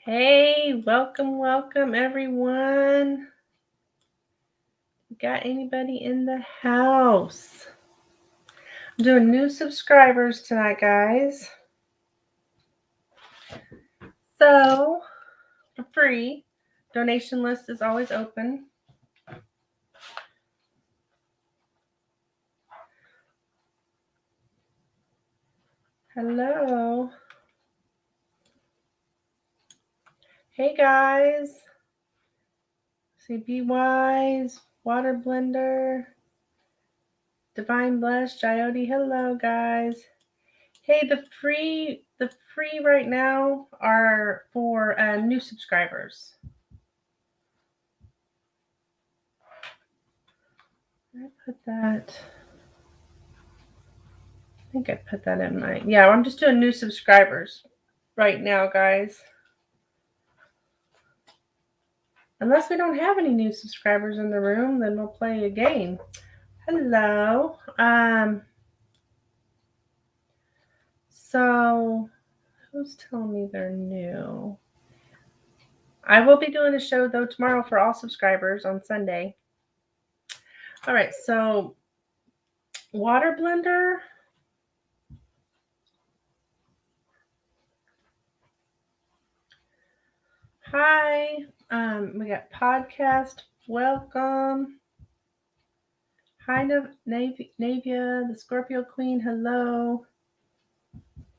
Hey, welcome everyone. Got anybody in the house? I'm doing new subscribers tonight, guys. So, for free, donation list is always open. Hello. Hey, guys. See, Be Wise, Water Blender, Divine Bless, Jyoti. Hello, guys. Hey, the free right now are for new subscribers. Where did I put that? I think I put that in my... Yeah, I'm just doing new subscribers right now, guys. Unless we don't have any new subscribers in the room, then we'll play a game. Hello. So who's telling me they're new? I will be doing a show, though, tomorrow for all subscribers on Sunday. All right, so Water Blender. Hi. We got podcast. Welcome. Hi, Navia, the Scorpio Queen. Hello.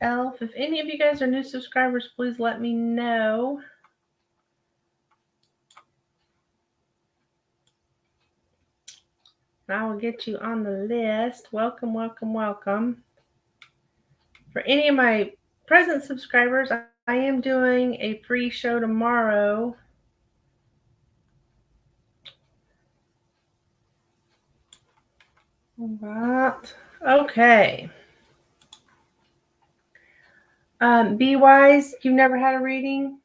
Elf. If any of you guys are new subscribers, please let me know. I will get you on the list. Welcome. For any of my present subscribers, I am doing a free show tomorrow. All right. Okay. Be Wise, you've never had a reading?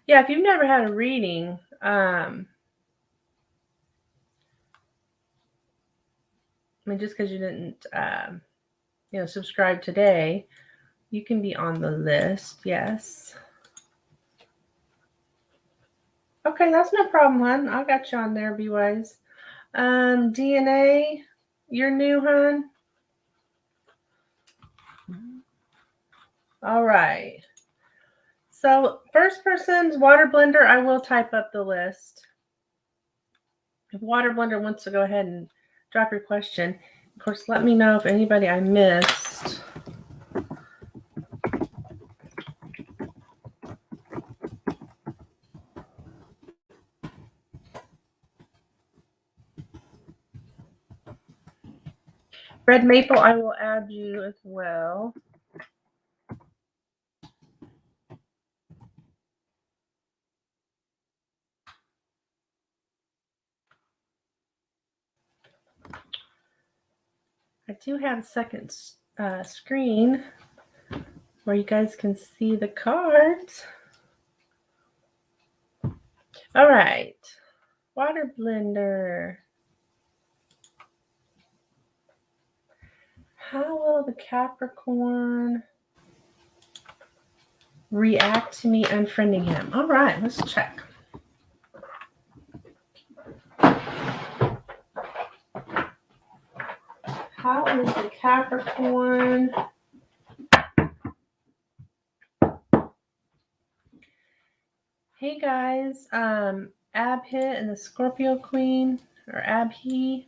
Yeah, if you've never had a reading, I mean, just because you didn't, subscribe today, you can be on the list. Yes. Okay, that's no problem, hon. I got you on there, Be Wise. DNA, you're new, hon? All right. So first person's Water Blender, I will type up the list. If Water Blender wants to go ahead and drop your question, of course, let me know if anybody I missed. Red Maple, I will add you as well. I do have a second screen where you guys can see the cards. All right. Water Blender. How will the Capricorn react to me unfriending him? All right, let's check. How is the Capricorn? Hey guys, Abhit and the Scorpio Queen, or Abhi.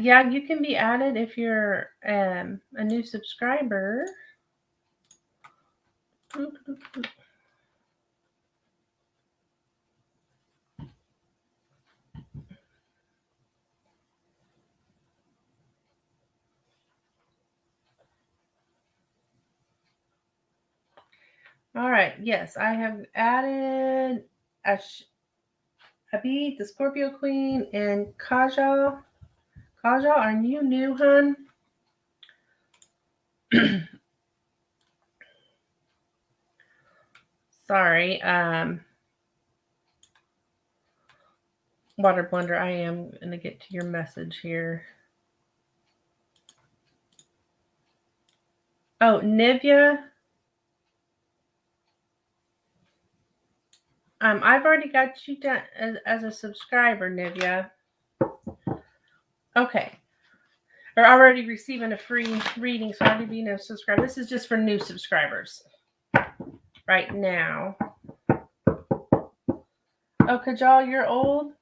Yeah, you can be added if you're a new subscriber. All right, yes, I have added Abhi, the Scorpio Queen, and Kajal. Kajal, are you new, hun? Sorry, Water Blender, I am going to get to your message here. Oh, Nivea, I've already got you down as a subscriber, Nivea. Okay. Or already receiving a free reading, so already being a subscriber. This is just for new subscribers right now. Oh, Kajal, you're old.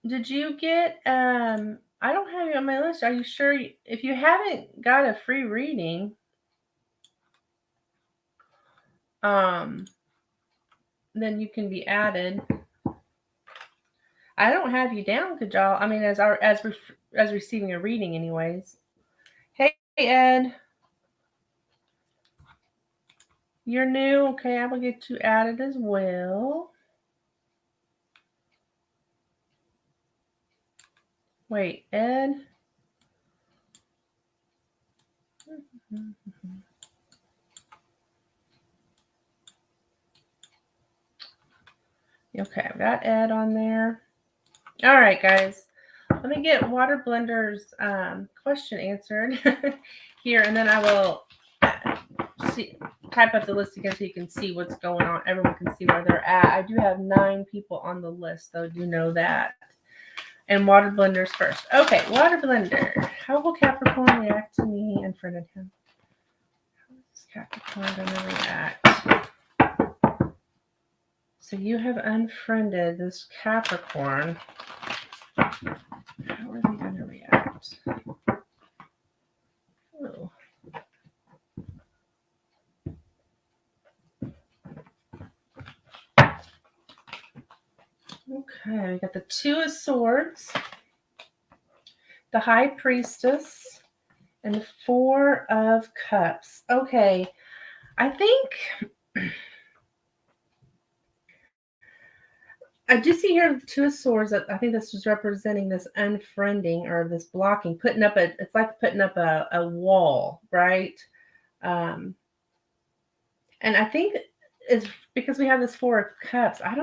Did you get, I don't have you on my list. Are you sure? If you haven't got a free reading, then you can be added. I don't have you down, Kajal. I mean, as receiving a reading, anyways. Hey, Ed. You're new. Okay, I will get you added as well. Wait, Ed. Okay, I've got Ed on there. All right, guys. Let me get Water Blender's question answered here, and then I will type up the list again so you can see what's going on. Everyone can see where they're at. I do have 9 people on the list, though. Do know that. And Water Blender's first. Okay, Water Blender. How will Capricorn react to me in front of him? How is Capricorn going to react? So you have unfriended this Capricorn. How are they going to react? Oh. Okay, we got the 2 of Swords, the High Priestess, and the 4 of Cups. Okay, I think I do see here the 2 of Swords. I think this was representing this unfriending or this blocking, it's like putting up a wall, right? And I think it's because we have this 4 of Cups. I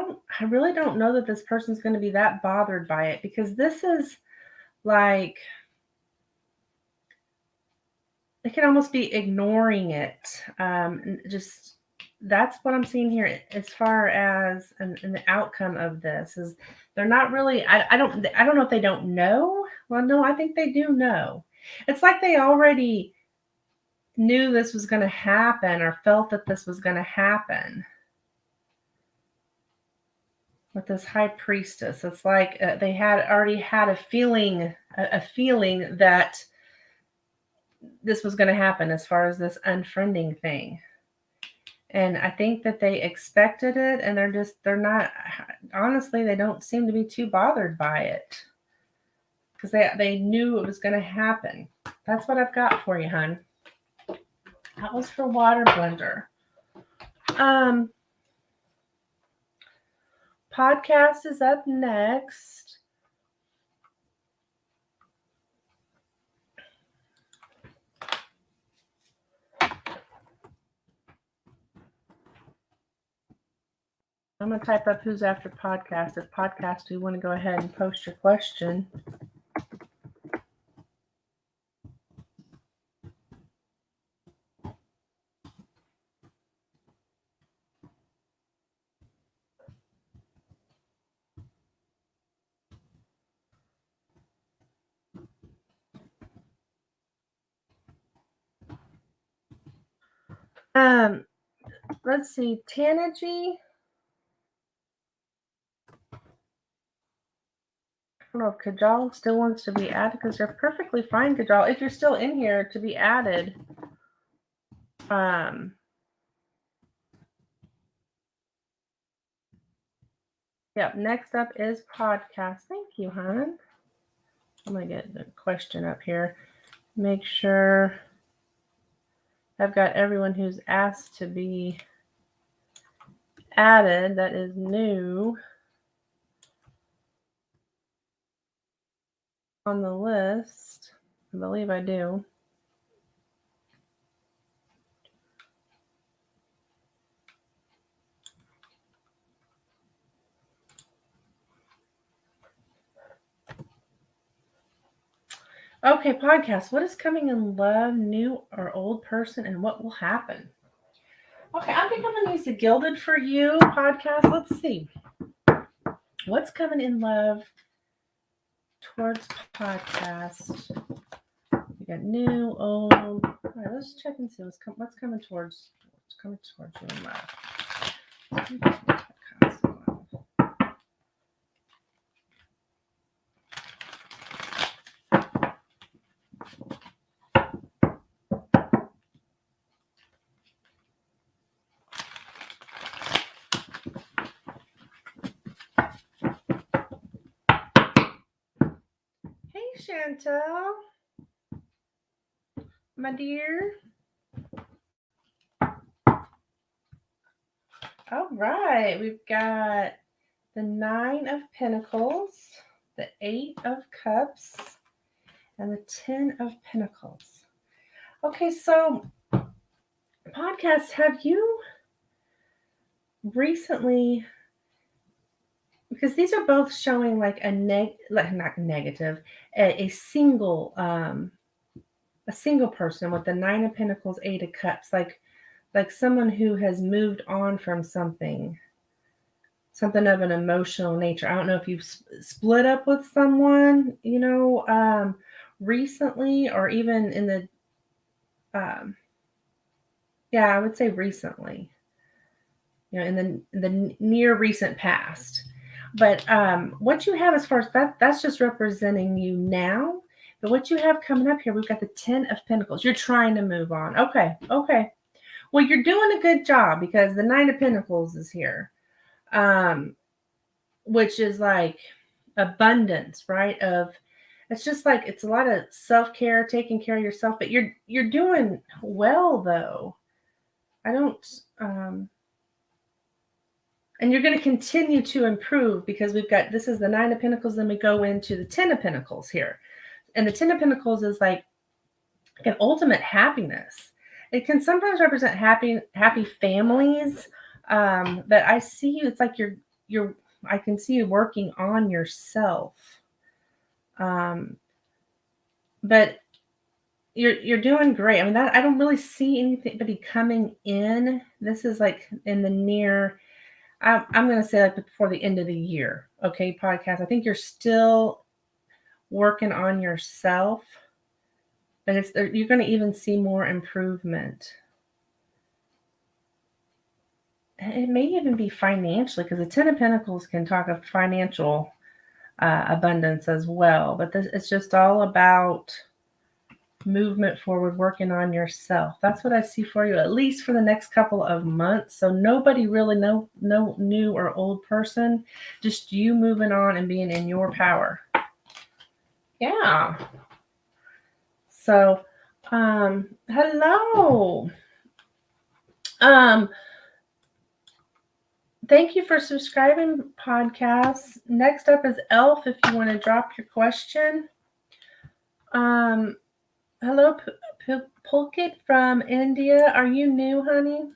really don't know that this person's going to be that bothered by it, because this is like, they can almost be ignoring it. Just that's what I'm seeing here as far as and the outcome of this is they're not really. I don't know if they don't know. Well, no, I think they do know. It's like they already knew this was going to happen or felt that this was going to happen with this High Priestess. It's like they had already had a feeling that this was going to happen as far as this unfriending thing. And I think that they expected it, and they're not, honestly, they don't seem to be too bothered by it because they knew it was going to happen. That's what I've got for you, hon. That was for Water Blender. Podcast is up next. I'm going to type up who's after podcast. If podcast, you want to go ahead and post your question. Let's see, Tanaji. I don't know if Kajal still wants to be added, because you're perfectly fine, Kajal, if you're still in here to be added. Yep, next up is podcast. Thank you, hon. I'm going to get the question up here. Make sure I've got everyone who's asked to be added that is new on the list. I believe I do. Okay, podcast. What is coming in love, new or old person, and what will happen? Okay, I think I'm going to use the Gilded for You podcast. Let's see. What's coming in love towards podcast? We got new, old. All right, let's check and see what's coming towards you in love. Hey, Chantel, my dear. All right, we've got the 9 of Pentacles, the 8 of Cups, and the 10 of Pentacles. Okay, so podcast, have you recently, because these are both showing like not negative, a single person with the 9 of Pentacles, 8 of Cups, like someone who has moved on from something of an emotional nature. I don't know if you've split up with someone, recently, or even in the, I would say recently, in the near recent past. But what you have as far as that's just representing you now. But what you have coming up here, we've got the 10 of Pentacles. You're trying to move on. Okay. Well, you're doing a good job because the 9 of Pentacles is here, which is like abundance, right? It's just like it's a lot of self-care, taking care of yourself. But you're doing well, though. I don't. And you're going to continue to improve because this is the 9 of Pentacles, then we go into the 10 of Pentacles here. And the 10 of Pentacles is like an ultimate happiness. It can sometimes represent happy families. But I see you, it's like I can see you working on yourself. But you're doing great. I mean, I don't really see anybody coming in. This is like in the near, I'm going to say like before the end of the year. Okay, podcast. I think you're still working on yourself, but you're going to even see more improvement. It may even be financially, because the 10 of Pentacles can talk of financial abundance as well. But it's just all about movement forward, working on yourself. That's what I see for you, at least for the next couple of months. So nobody really, no new or old person, just you moving on and being in your power. Yeah. So, hello. Thank you for subscribing, podcast. Next up is Elf, if you want to drop your question. Hello, Pulkit from India. Are you new, honey?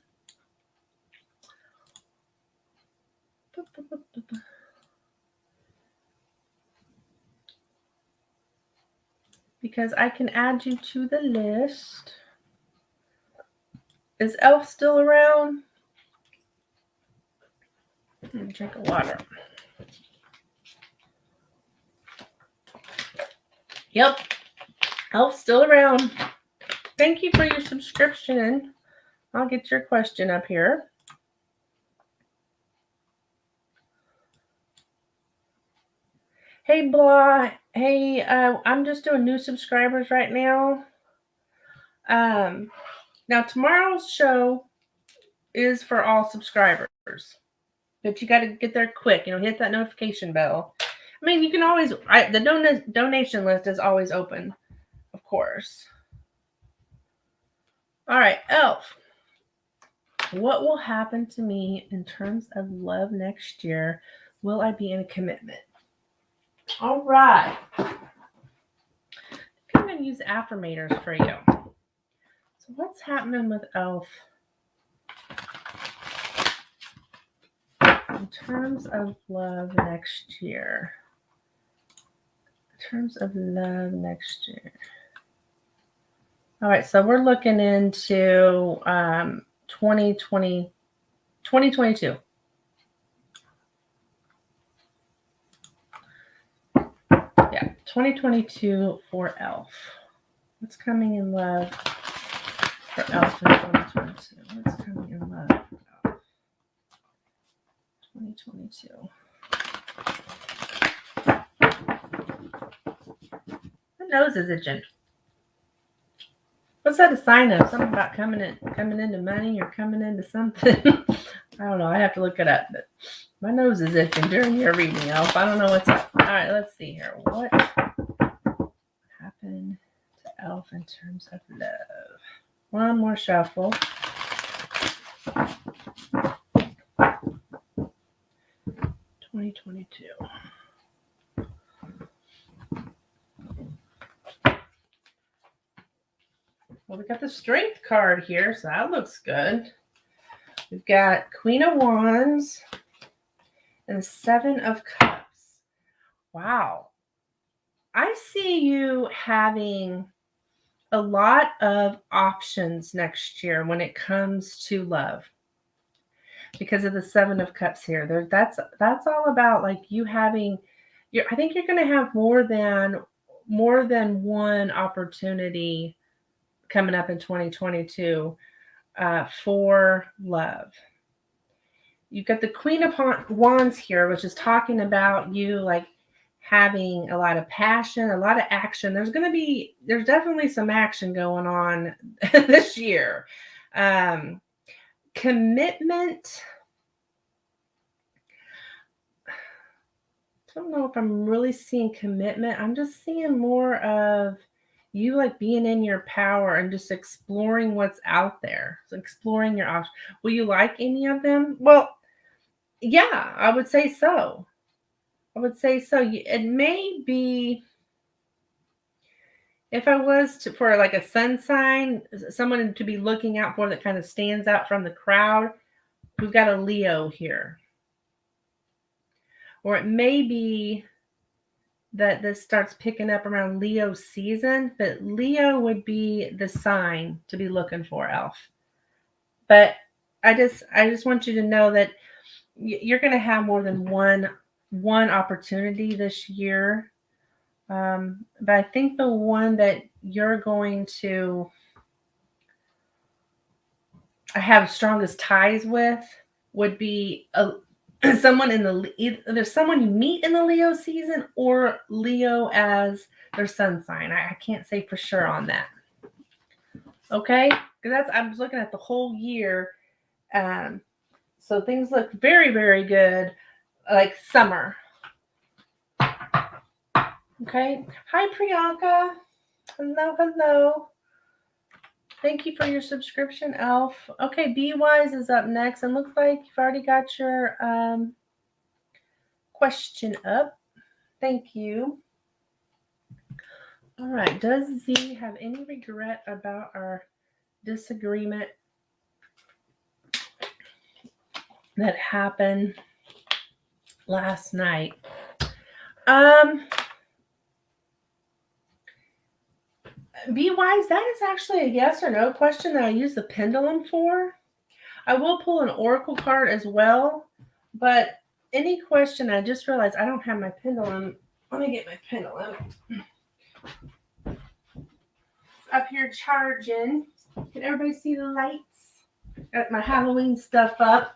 Because I can add you to the list. Is Elf still around? Let me drink of water. Yep. Elf's still around. Thank you for your subscription. I'll get your question up here. Hey, Blah. Hey, I'm just doing new subscribers right now. Now, tomorrow's show is for all subscribers. But you got to get there quick. Hit that notification bell. I mean, you can always... the donation list is always open, of course. All right, Elf. What will happen to me in terms of love next year? Will I be in a commitment? All right. I'm going to use affirmators for you. So what's happening with Elf in terms of love next year? All right, so we're looking into 2022. Yeah, 2022 for Elf. What's coming in love for Elf in 2022? What's coming in love for Elf 2022? My nose is itching. What's that a sign of? Something about coming into money or coming into something. I don't know. I have to look it up. But my nose is itching during your reading, Elf. I don't know what's up. All right, let's see here. What happened to Elf in terms of love? One more shuffle. $2022. Well, we got the Strength card here, so that looks good. We've got Queen of Wands and the Seven of Cups. Wow. I see you having a lot of options next year when it comes to love because of the Seven of Cups here. That's all about like you having. I think you're going to have more than one opportunity coming up in 2022 for love. You've got the Queen of Wands here, which is talking about you like having a lot of passion, a lot of action. There's definitely some action going on this year. Commitment. I don't know if I'm really seeing commitment. I'm just seeing more of you like being in your power and just exploring what's out there. So exploring your options. Will you like any of them? Well, yeah, I would say so. It may be, if I was for like a sun sign, someone to be looking out for that kind of stands out from the crowd, we've got a Leo here. Or it may be that this starts picking up around Leo season, but Leo would be the sign to be looking for, Elf. But I just want you to know that you're going to have more than one opportunity this year. But I think the one that you're going to have strongest ties with would be someone there's someone you meet in the Leo season or Leo as their sun sign. I can't say for sure on that. Okay, because I'm looking at the whole year. So things look very, very good, like summer. Okay. Hi, Priyanka. Hello. Thank you for your subscription, Elf. Okay, Be Wise is up next. And looks like you've already got your question up. Thank you. All right. Does Z have any regret about our disagreement that happened last night? Be Wise, that is actually a yes or no question that I use the pendulum for. I will pull an oracle card as well, but any question, I just realized I don't have my pendulum. Let me get my pendulum. It's up here charging. Can everybody see the lights? Got my Halloween stuff up.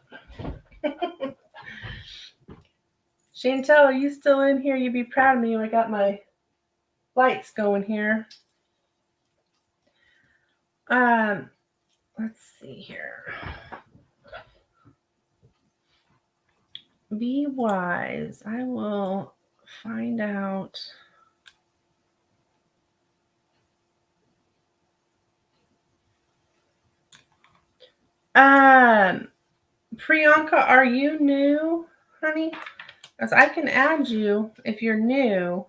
Chantel, are you still in here? You'd be proud of me when I got my lights going here. Let's see here. Be Wise. I will find out. Priyanka, are you new, honey? Because I can add you if you're new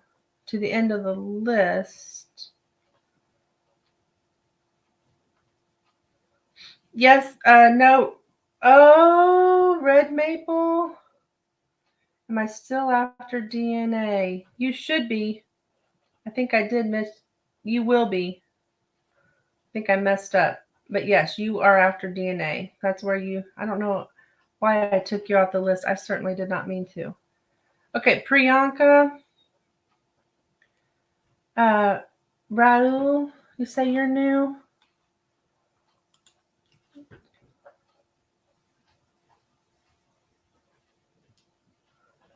to the end of the list. Yes, no. Oh, Red Maple. Am I still after DNA? You should be. I think I did miss. You will be. I think I messed up. But yes, you are after DNA. That's where you, I don't know why I took you off the list. I certainly did not mean to. Okay, Priyanka. Raul, you say you're new?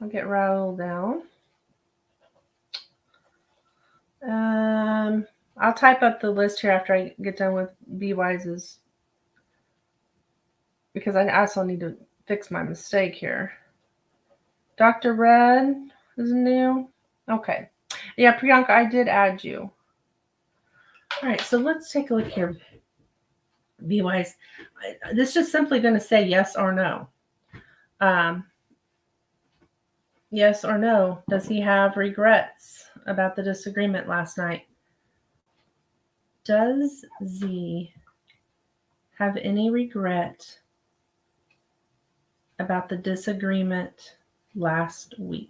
I'll get Raul down. I'll type up the list here after I get done with Be Wise's, because I also need to fix my mistake here. Dr. Red is new. Okay. Yeah, Priyanka, I did add you. All right, so let's take a look here. Be Wise. This is just simply going to say yes or no. Yes or no. Does he have regrets about the disagreement last night? Does Z have any regret about the disagreement last week?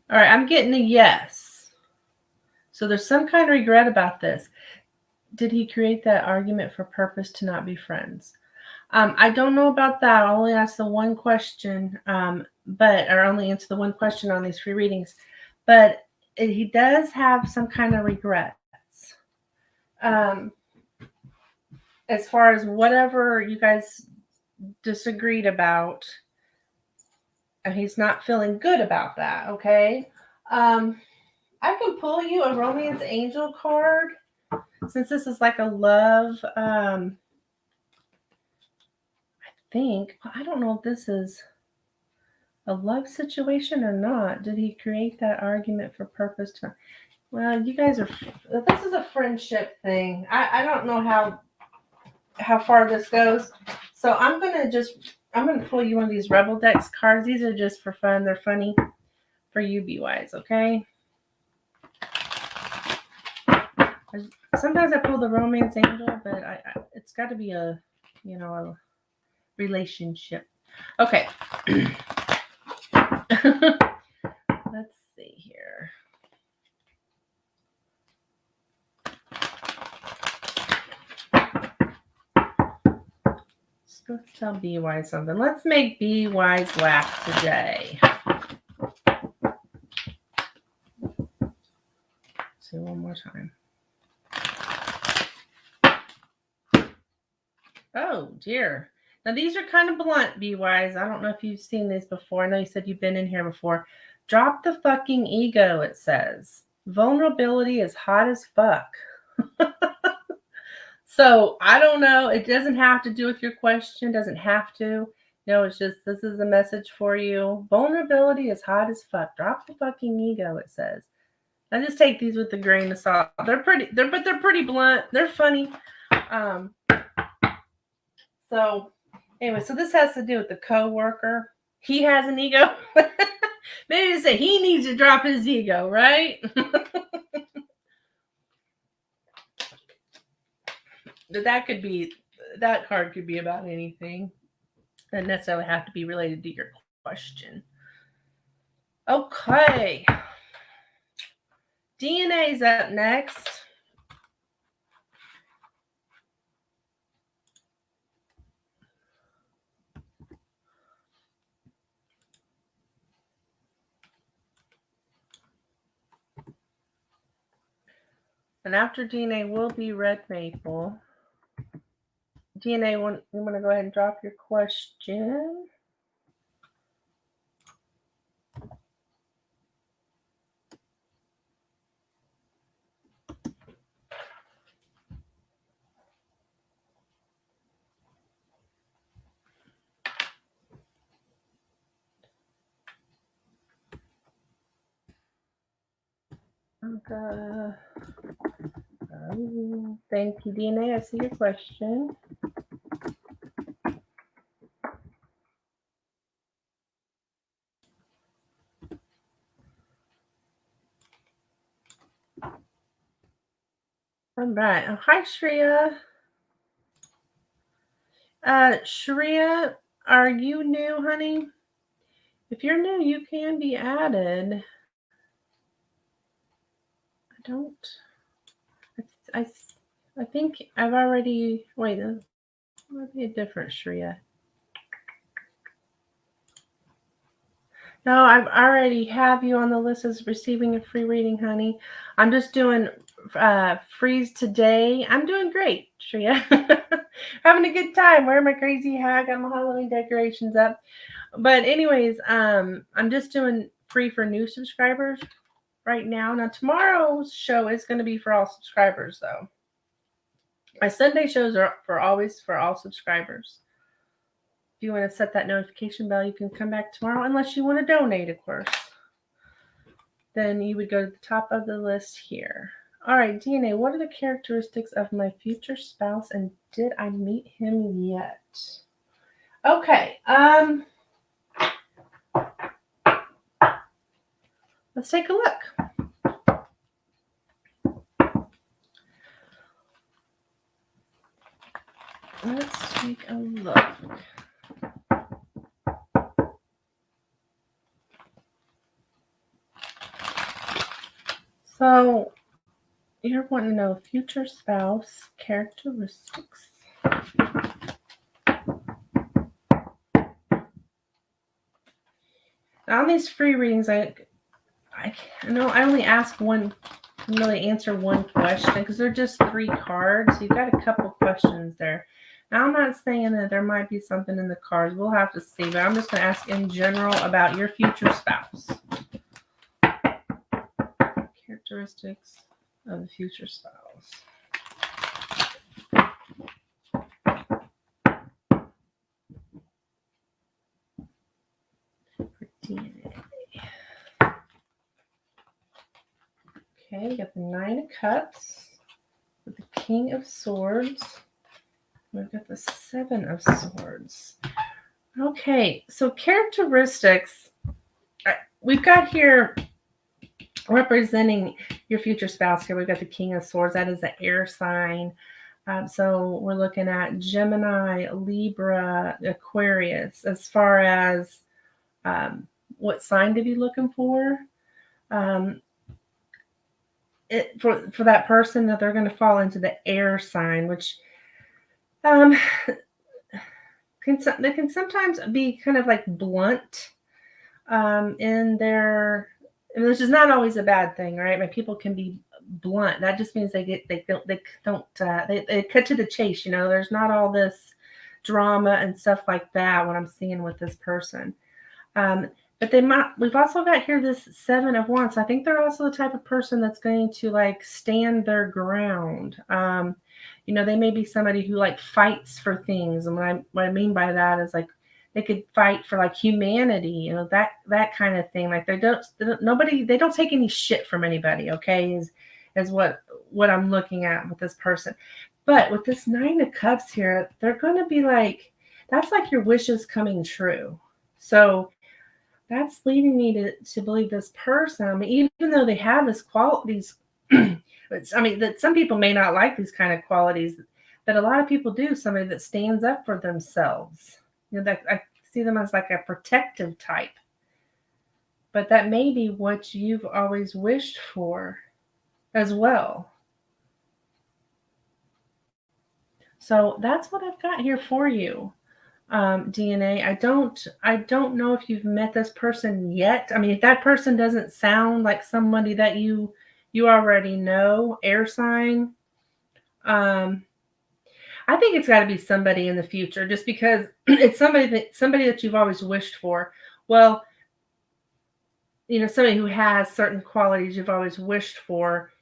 All right, I'm getting a yes. So there's some kind of regret about this. Did he create that argument for purpose to not be friends? I don't know about that. I'll only ask the one question, or only answer the one question on these free readings. But he does have some kind of regrets. As far as whatever you guys disagreed about, and he's not feeling good about that, okay? I can pull you a romance angel card, since this is like a love, I think, I don't know if this is a love situation or not. Did he create that argument for purpose to, well, you guys are, this is a friendship thing. I don't know how far this goes. So I'm going to pull you one of these Rebel Decks cards. These are just for fun. They're funny for you, Be Wise, okay? Sometimes I pull the Romance Angel, but it's got to be a relationship. Okay. Let's see here. Let's tell Be Wise something. Let's make Be Wise laugh today. Let's see one more time. Oh dear. Now these are kind of blunt, Be Wise. I don't know if you've seen these before. I know you said you've been in here before. Drop the fucking ego, it says. Vulnerability is hot as fuck. So I don't know. It doesn't have to do with your question. Doesn't have to. No, it's just, this is a message for you. Vulnerability is hot as fuck. Drop the fucking ego, it says. I just take these with a grain of salt. They're pretty blunt. They're funny. So anyway, so this has to do with the coworker. He has an ego. Maybe to say he needs to drop his ego, right? That card could be about anything. Doesn't necessarily have to be related to your question. Okay. DNA's up next. And after DNA will be Red Maple. DNA, you want to go ahead and drop your question? Okay. Thank you, DNA. I see your question. All right. Oh, hi, Shreya. Shreya, are you new, honey? If you're new, you can be added. I think I've already, wait, this might be a different Shreya. No, I've already have you on the list as receiving a free reading, honey. I'm just doing freeze today. I'm doing great, Shreya. Having a good time. Wearing my crazy hat, got my Halloween decorations up. But anyways, I'm just doing free for new subscribers right now. Now tomorrow's show is going to be for all subscribers, though. My Sunday shows are always for all subscribers. If you want to set that notification bell, you can come back tomorrow, unless you want to donate, of course. Then you would go to the top of the list here. All right, DNA, what are the characteristics of my future spouse, and did I meet him yet? Okay, let's take a look. Let's take a look. So, you're wanting to know future spouse characteristics. Now, on these free readings, I know I only ask one, really answer one question because they're just 3 cards. So you've got a couple questions there. Now, I'm not saying that there might be something in the cards. We'll have to see, but I'm just going to ask in general about your future spouse. Characteristics of the future spouse. For DNA. Okay, we got the 9 of Cups with the King of Swords. We've got the 7 of Swords. Okay, so characteristics. We've got here representing your future spouse here. We've got the King of Swords. That is the air sign. So we're looking at Gemini, Libra, Aquarius as far as what sign to be looking for. For that person, that they're going to fall into the air sign, which they can sometimes be kind of like blunt in their, which is not always a bad thing, right? But people can be blunt. That just means they cut to the chase. You know, there's not all this drama and stuff like that. What I'm seeing with this person. But we've also got here this 7 of Wands. I think they're also the type of person that's going to like stand their ground. You know, they may be somebody who like fights for things. And what I mean by that is like they could fight for like humanity, you know, that kind of thing. Like they don't take any shit from anybody, okay, is what I'm looking at with this person. But with this 9 of Cups here, they're going to be like, that's like your wishes coming true. So that's leading me to believe this person, I mean, even though they have this qualities, I mean, that some people may not like these kind of qualities, but a lot of people do. Somebody that stands up for themselves. You know, that I see them as like a protective type. But that may be what you've always wished for as well. So that's what I've got here for you. DNA. I don't know if you've met this person yet. I mean, if that person doesn't sound like somebody that you already know, air sign, I think it's got to be somebody in the future, just because it's somebody that you've always wished for. Well, you know, somebody who has certain qualities you've always wished for.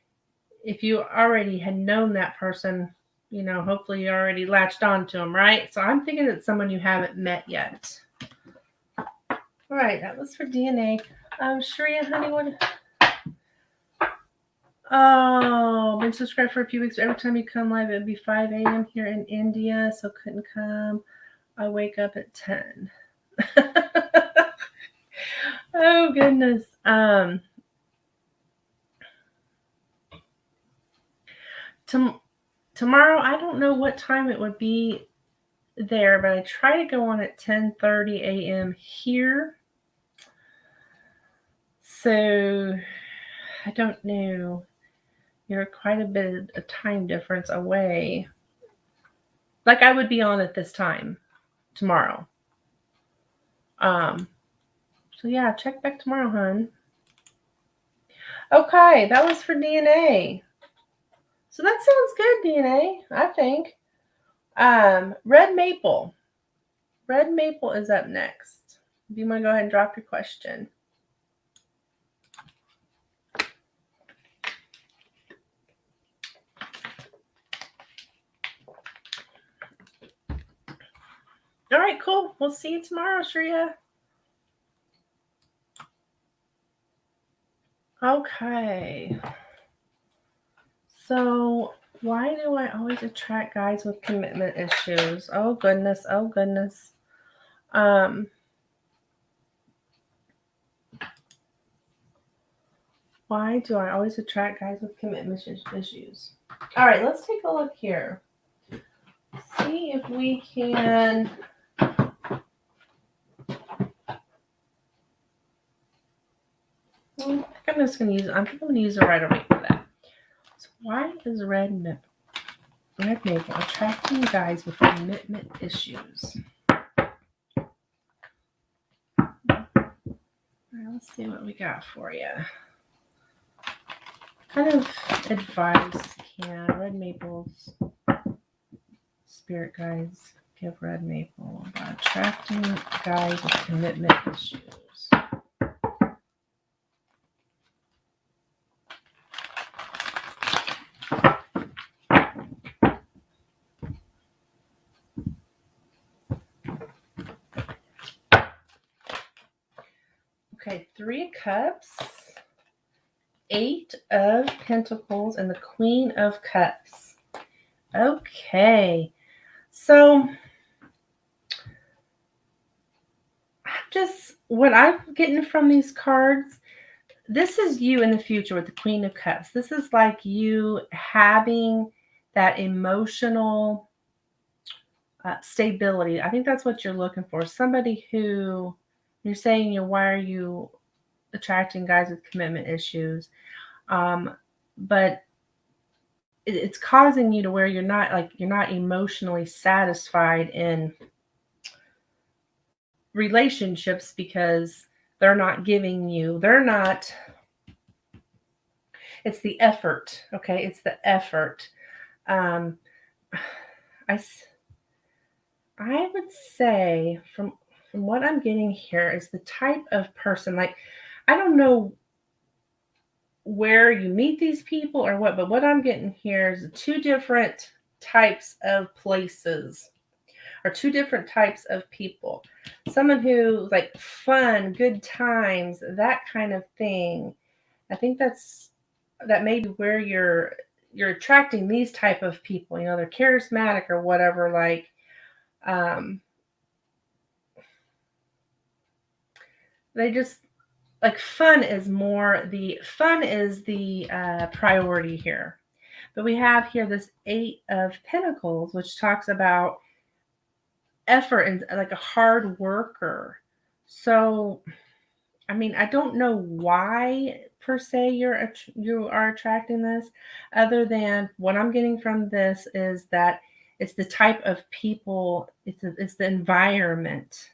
If you already had known that person, you know, hopefully you already latched on to them, right? So I'm thinking it's someone you haven't met yet. All right, that was for DNA. Shreya, honey, what? Oh, been subscribed for a few weeks. Every time you come live, it'd be 5 a.m. here in India, so couldn't come. I wake up at 10. Oh, goodness. Tomorrow, I don't know what time it would be there, but I try to go on at 10:30 a.m. here. So I don't know. You're quite a bit of a time difference away. Like I would be on at this time tomorrow. So yeah, check back tomorrow, hun. Okay, that was for DNA. So that sounds good, DNA, I think. Red Maple. Red Maple is up next. If you want to go ahead and drop your question. All right, cool. We'll see you tomorrow, Shreya. Okay. So, why do I always attract guys with commitment issues? Oh, goodness. Oh, goodness. Why do I always attract guys with commitment issues? All right, let's take a look here. See if we can... I'm just going to use... I think I'm going to use the Rider-Waite for that. So why is Red Maple attracting guys with commitment issues? All right, let's see what we got for you. What kind of advice can Red Maple's spirit guides give Red Maple about attracting guys with commitment issues? Okay, 3 of Cups, 8 of Pentacles, and the Queen of Cups. Okay, so what I'm getting from these cards, this is you in the future with the Queen of Cups. This is like you having that emotional stability. I think that's what you're looking for. Somebody who, you're saying, why are you attracting guys with commitment issues? But it's causing you to where you're not emotionally satisfied in relationships because they're not giving you, it's the effort. Okay. It's the effort. I would say from what I'm getting here is the type of person, like, I don't know where you meet these people or what, but what I'm getting here is 2 different types of places or 2 different types of people. Someone who like fun, good times, that kind of thing. I think that may be where you're attracting these type of people. They're charismatic or whatever. Like, they just like fun is the priority here. But we have here this 8 of Pentacles, which talks about effort and like a hard worker. So, I mean, I don't know why per se you are attracting this, other than what I'm getting from this is that it's the type of people, it's the environment.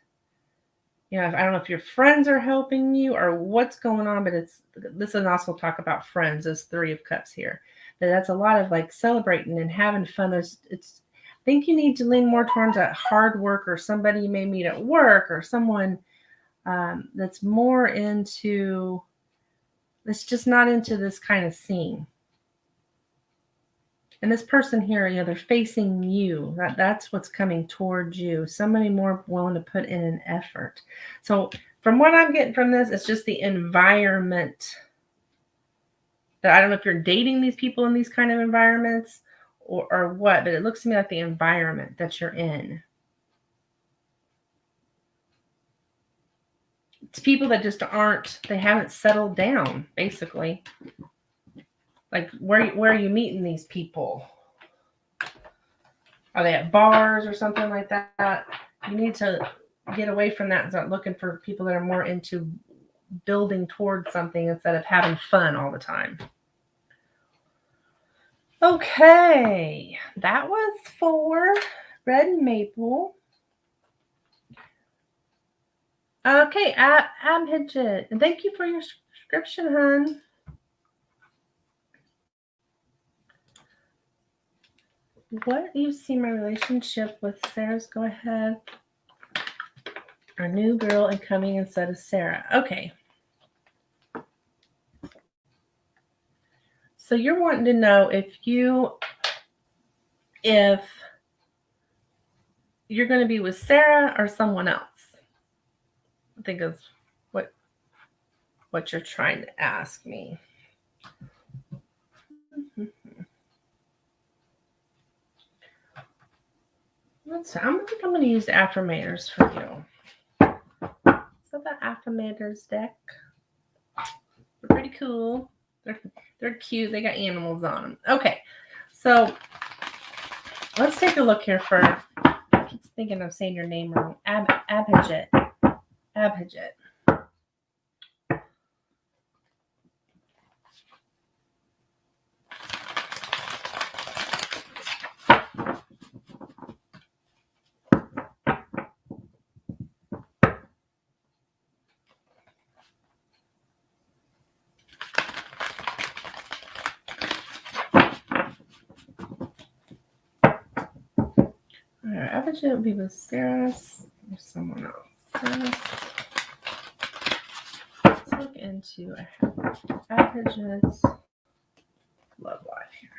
I don't know if your friends are helping you or what's going on, but this is also talk about friends. There's 3 of Cups here. But that's a lot of like celebrating and having fun. I think you need to lean more towards a hard work or somebody you may meet at work or someone that's more that's just not into this kind of scene. And this person here, they're facing you. That's what's coming towards you. Somebody more willing to put in an effort. So from what I'm getting from this, it's just the environment. That I don't know if you're dating these people in these kind of environments or what, but it looks to me like the environment that you're in. It's people that just they haven't settled down, basically. Like, where are you meeting these people? Are they at bars or something like that? You need to get away from that and start looking for people that are more into building towards something instead of having fun all the time. Okay, that was for Red Maple. Okay, Abhijit, and thank you for your subscription, hun. What do you see my relationship with Sarah's? Go ahead. Our new girl incoming instead of Sarah. Okay. So you're wanting to know if you're going to be with Sarah or someone else. I think is what you're trying to ask me. I'm going to use the affirmators for you. So the affirmators deck. They're pretty cool. They're cute. They got animals on them. Okay, so let's take a look here for. I keep thinking I'm saying your name wrong. Abhijit. Abhijit. Abhijit will be with Sarah or someone else. Let's look into Abhijit's love life here.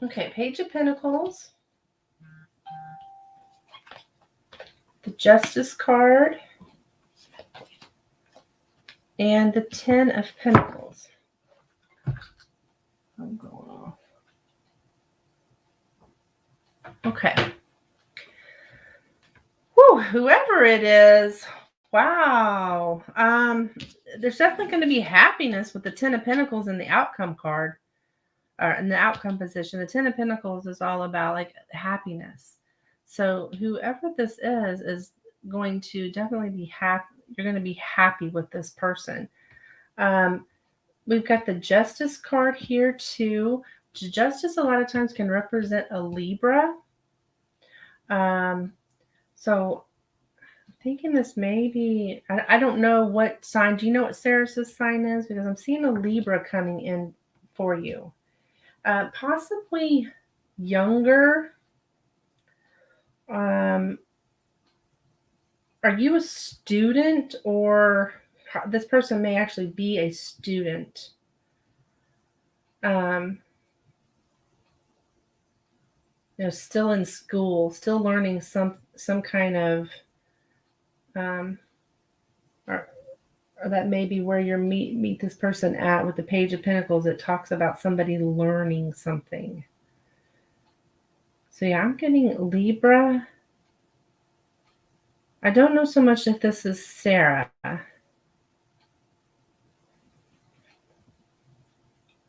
Okay, Page of Pentacles. The Justice card. And the 10 of Pentacles. I'm going off. Okay. Whew, whoever it is, wow. There's definitely going to be happiness with the 10 of Pentacles in the outcome card, or in the outcome position. The 10 of Pentacles is all about like happiness. So whoever this is going to definitely be happy. You're going to be happy with this person. We've got the Justice card here too. Justice a lot of times can represent a Libra. So I'm thinking this may be, I don't know what sign. Do you know what Sarah's sign is? Because I'm seeing a Libra coming in for you. Possibly younger. Are you a student, or this person may actually be a student? Still in school, still learning some kind of, or that may be where you meet this person at with the Page of Pentacles. It talks about somebody learning something. So yeah, I'm getting Libra. I don't know so much if this is Sarah.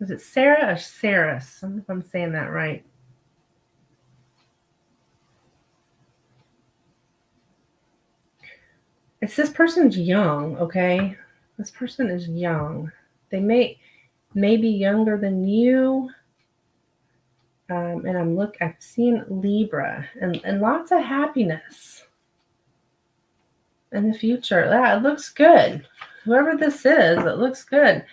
Is it Sarah or Saris? I don't know if I'm saying that right. It's this person's young, okay? This person is young. They may be younger than you. And I'm seeing Libra and lots of happiness in the future. Yeah, it looks good. Whoever this is, it looks good.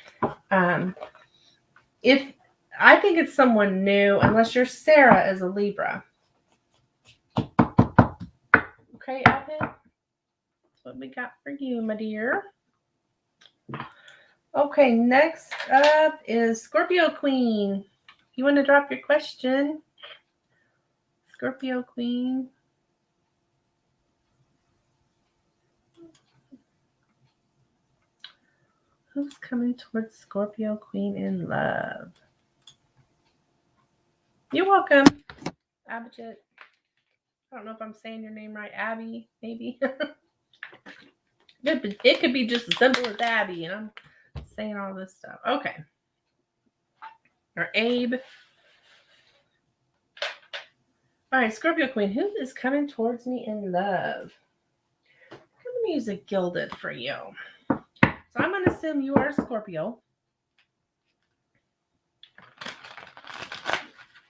If I think it's someone new, unless you're Sarah as a Libra. Okay, Abby? That's what we got for you, my dear. Okay, next up is Scorpio Queen. You want to drop your question? Scorpio Queen. Who's coming towards Scorpio Queen in love? You're welcome. Abijit. I don't know if I'm saying your name right. Abby, maybe. It could be just as simple as Abby, and I'm saying all this stuff. Okay. Or Abe. All right, Scorpio Queen, who is coming towards me in love? What kind of music gilded for you? So I'm going to assume you are Scorpio.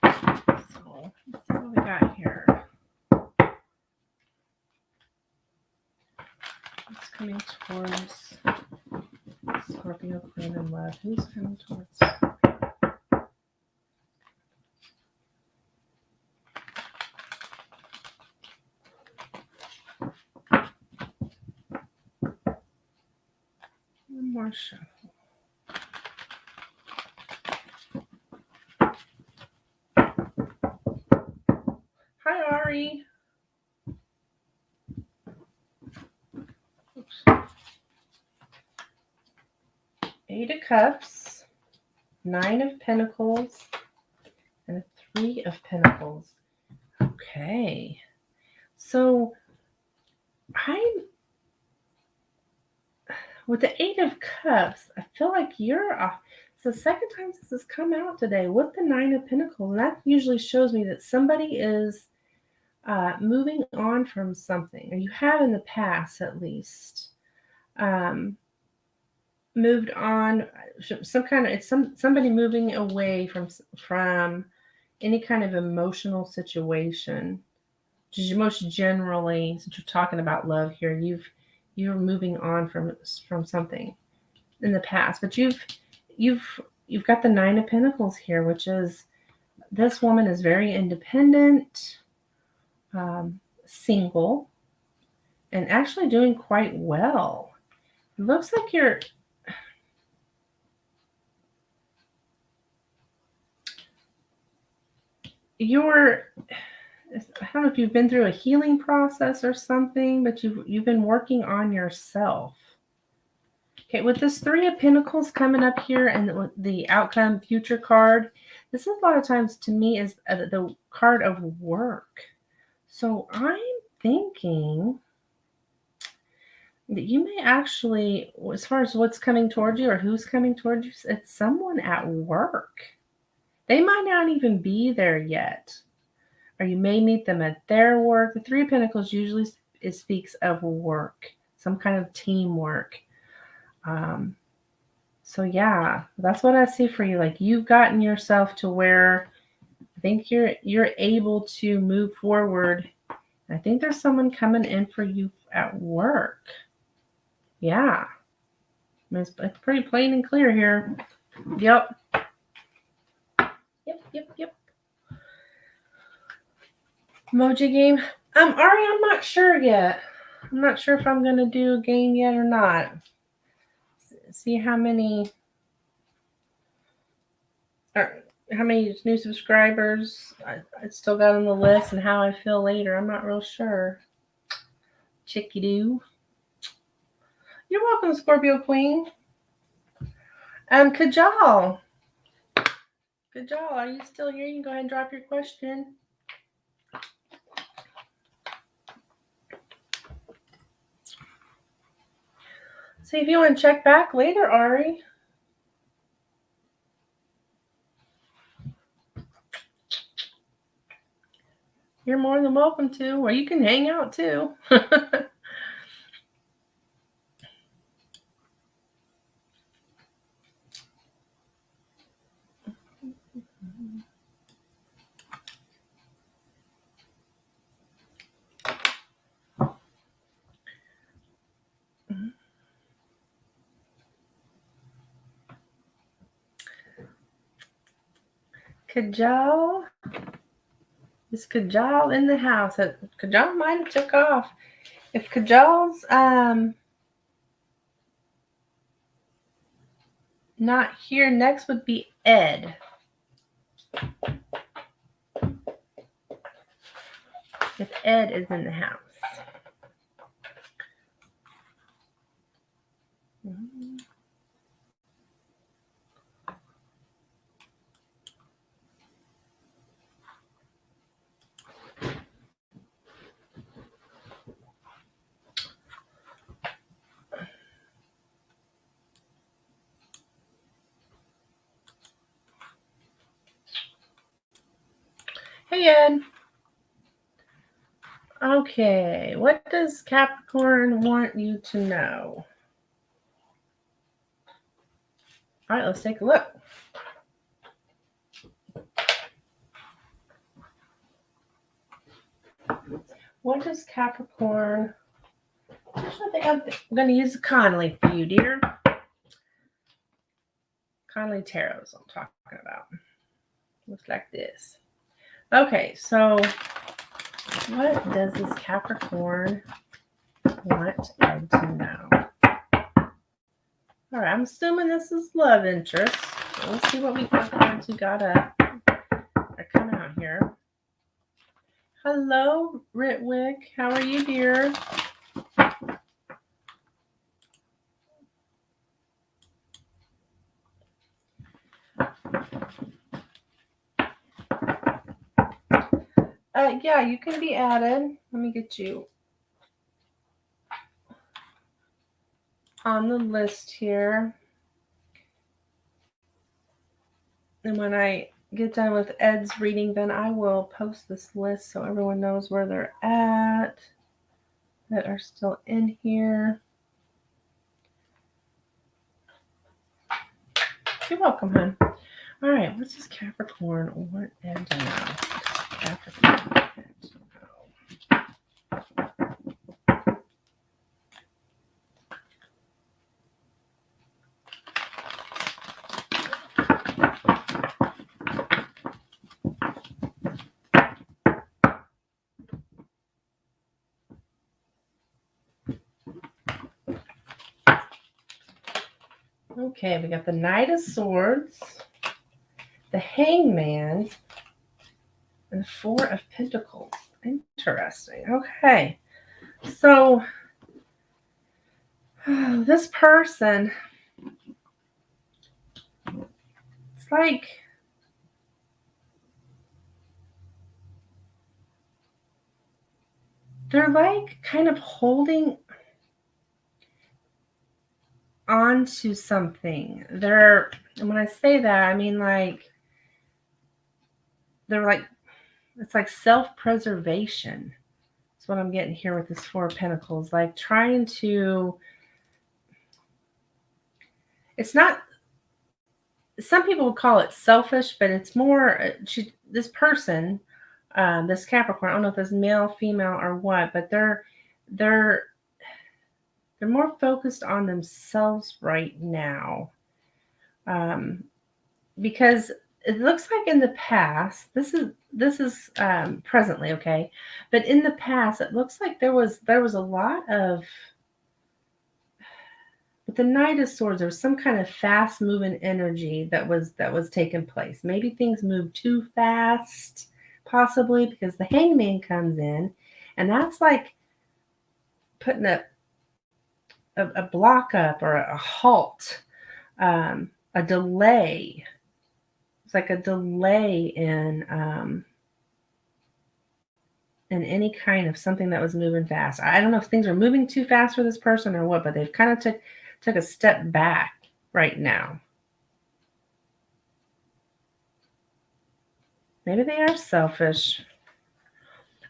So let's see what we got here. Who's coming towards Scorpio Queen in love? Who's coming towards? One more shuffle. Hi, Ari. Oops. 8 of Cups, 9 of Pentacles, and 3 of Pentacles. Okay. So with the 8 of Cups, I feel like it's the second time this has come out today with the 9 of Pentacles. And that usually shows me that somebody is moving on from something, or you have in the past at least. Moved on, somebody moving away from any kind of emotional situation. Just most generally, since you're talking about love here, you're moving on from something in the past, but you've got the 9 of Pentacles here, which is this woman is very independent, single, and actually doing quite well. It looks like you're I don't know if you've been through a healing process or something, but you've been working on yourself. Okay, with this 3 of Pentacles coming up here and the outcome future card, this is a lot of times to me is the card of work. So I'm thinking that you may actually, as far as what's coming towards you or who's coming towards you, it's someone at work. They might not even be there yet. Or you may meet them at their work. The 3 of Pentacles usually speaks of work, some kind of teamwork. So yeah, that's what I see for you. Like you've gotten yourself to where I think you're able to move forward. I think there's someone coming in for you at work. Yeah. It's pretty plain and clear here. Yep. Yep. Emoji game. Ari, I'm not sure yet. I'm not sure if I'm going to do a game yet or not. See how many new subscribers I still got on the list and how I feel later. I'm not real sure. Chicky-doo. You're welcome, Scorpio Queen. Kajal, are you still here? You can go ahead and drop your question. See if you want to check back later, Ari. You're more than welcome to, or you can hang out too. Kajal. Is Kajal in the house? Kajal might have took off. If Kajal's not here, next would be Ed. If Ed is in the house. Hey, Ed. Okay, what does Capricorn want you to know? All right, let's take a look. What does Capricorn... Actually, I think I'm going to use Conley for you, dear. Conley Tarot is what I'm talking about. Looks like this. Okay, so what does this Capricorn want Ed to know? All right, I'm assuming this is love interest. So let's see what we got up. Are coming out here. Hello, Ritwick. How are you, dear? Yeah, you can be added. Let me get you on the list here. And when I get done with Ed's reading, then I will post this list so everyone knows where they're at that are still in here. You're welcome, hon. All right, what's this Capricorn? What Ed to know? Capricorn. Okay, we got the Knight of Swords, the Hangman, and the Four of Pentacles. Interesting. Okay. So, this person, it's like they're like kind of holding on to something. And when I say that, I mean like they're like, it's like self-preservation. That's what I'm getting here with this Four of Pentacles. Like trying to, it's not, some people would call it selfish, but it's more, this person, this Capricorn, I don't know if it's male, female, or what, but they're more focused on themselves right now. Because it looks like in the past, this is presently, okay, but in the past, it looks like there was a lot of, with the Knight of Swords, there was some kind of fast moving energy that was taking place. Maybe things moved too fast, possibly, because the Hangman comes in, and that's like putting a block up or a halt, a delay. It's like a delay in any kind of something that was moving fast. I don't know if things are moving too fast for this person or what, but they've kind of took a step back right now. Maybe they are selfish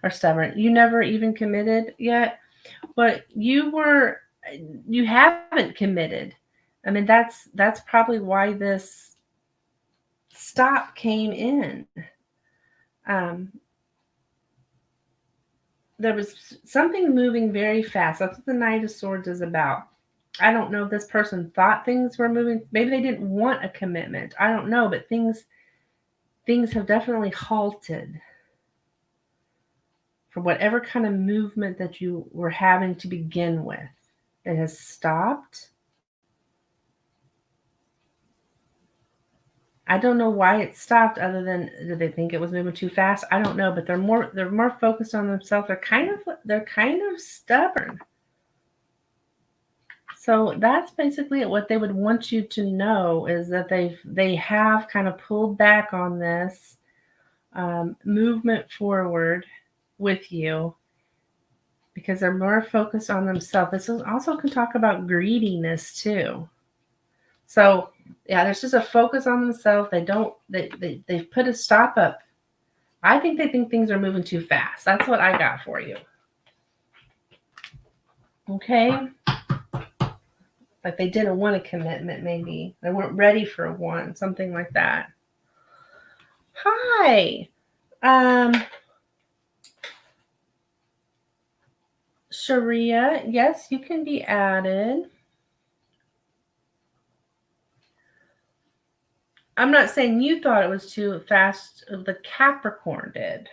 or stubborn. You never even committed yet, but you haven't committed. I mean, that's probably why this stop came in. There was something moving very fast. That's what the Knight of Swords is about. I don't know if this person thought things were moving. Maybe they didn't want a commitment. I don't know, but things have definitely halted for whatever kind of movement that you were having to begin with. It has stopped. I don't know why it stopped, other than did they think it was moving too fast? I don't know, but they're more focused on themselves. They're kind of stubborn. So that's basically what they would want you to know, is that they have kind of pulled back on this movement forward with you, because they're more focused on themselves. This also can talk about greediness too. So yeah, there's just a focus on themselves. They've put a stop up. I think they think things are moving too fast. That's what I got for you. Okay? Like they didn't want a commitment, maybe. They weren't ready for one, something like that. Hi. Sharia, yes, you can be added. I'm not saying you thought it was too fast. The Capricorn did.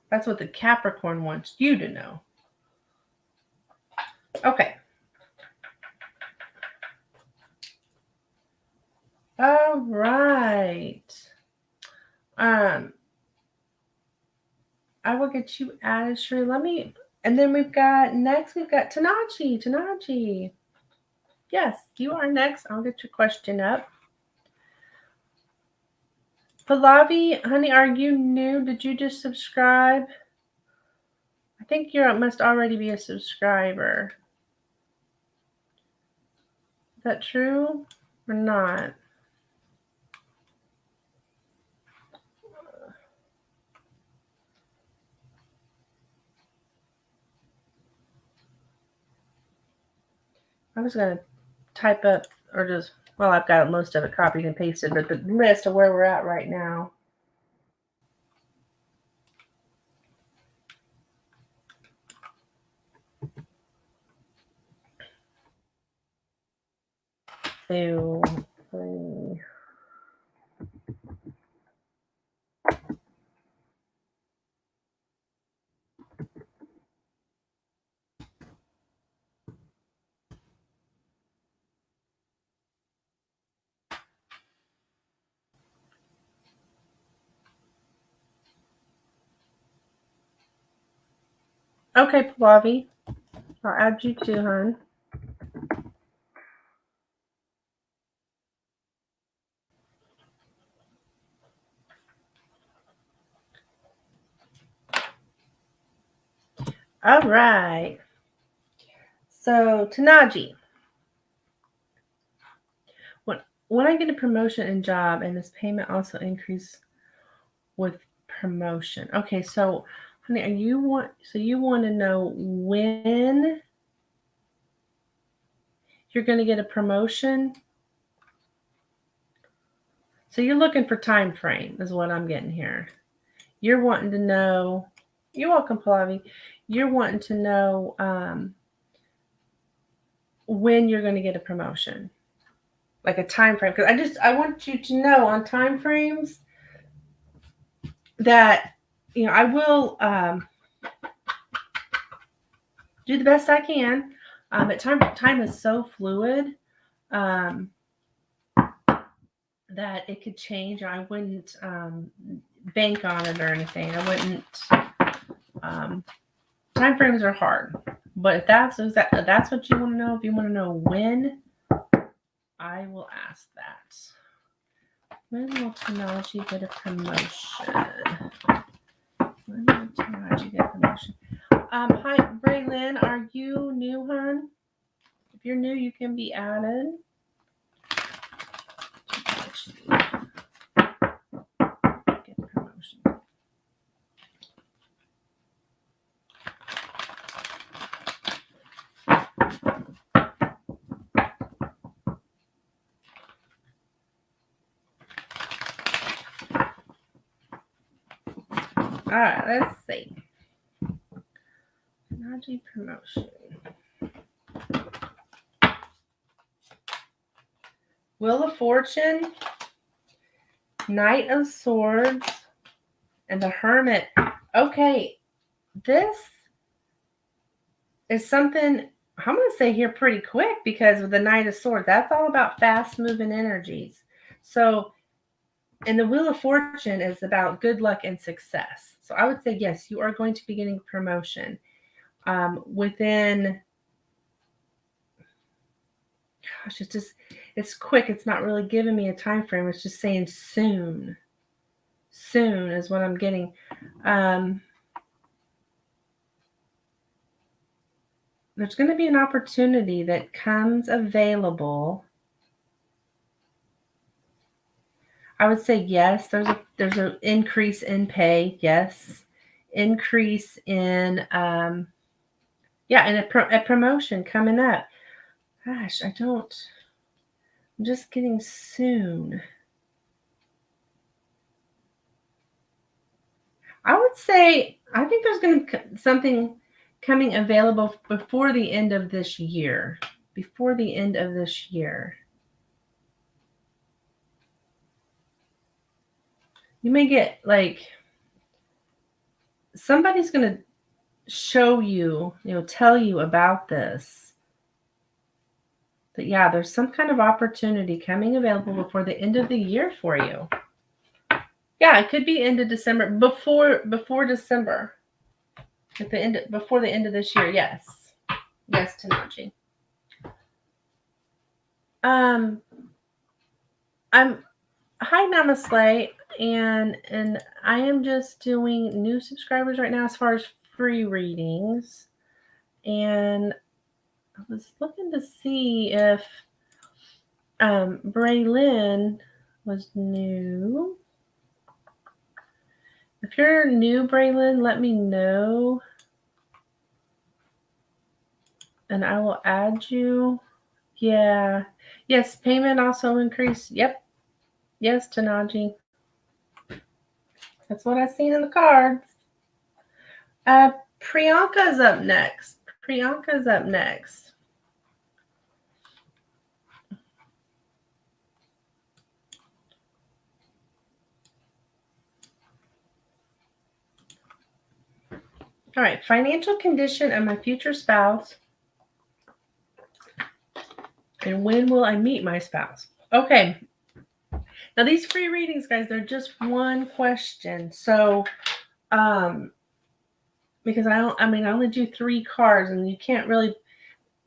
That's what the Capricorn wants you to know. Okay. All right. I will get you added, Sheree. And then we've got Tanachi. Yes, you are next. I'll get your question up. Pallavi, honey, are you new? Did you just subscribe? I think you must already be a subscriber. Is that true or not? I was going to type up or just, well, I've got most of it copied and pasted, but the list of where we're at right now. Two, three. Okay, Pallavi. I'll add you too, hon. All right. So, Tanaji, when I get a promotion in job and this payment also increase with promotion. Okay, so honey, you want to know when you're going to get a promotion? So you're looking for time frame is what I'm getting here. You're wanting to know. You're welcome, Pallavi. You're wanting to know when you're going to get a promotion, like a time frame. Because I want you to know on time frames that I will do the best I can. But time is so fluid that it could change. I wouldn't bank on it or anything. I wouldn't. Time frames are hard, but if that's what you want to know, if you want to know when, I will ask that. When will Tanaji get a promotion? When will Tanaji get a promotion? Hi, Braylon. Are you new, hon? If you're new, you can be added. Get a promotion. All right, let's see. Tanaji promotion. Wheel of Fortune, Knight of Swords, and the Hermit. Okay, this is something I'm going to say here pretty quick, because with the Knight of Swords, that's all about fast-moving energies. So, and the Wheel of Fortune is about good luck and success. So I would say, yes, you are going to be getting promotion within, gosh, it's quick. It's not really giving me a time frame. It's just saying soon. Soon is what I'm getting. There's going to be an opportunity that comes available. I would say yes. There's an increase in pay. Yes. Increase in and a promotion coming up. Gosh, I'm just getting soon. I would say I think there's going to be something coming available before the end of this year. Before the end of this year. You may get like somebody's going to show you, tell you about this. But yeah, there's some kind of opportunity coming available before the end of the year for you. Yeah, it could be end of December, before December. Before the end of this year, yes. Yes, Tanaji. I'm hi Namaste, and I am just doing new subscribers right now as far as free readings. And I was looking to see if Braylyn was new. If you're new, Braylon, let me know. And I will add you. Yeah. Yes, payment also increased. Yep. Yes, Tanaji. That's what I seen in the cards. Priyanka's up next. Priyanka's up next. All right. Financial condition of my future spouse. And when will I meet my spouse? Okay. Now these free readings, guys, they're just one question. So, because I only do 3 cards, and you can't really,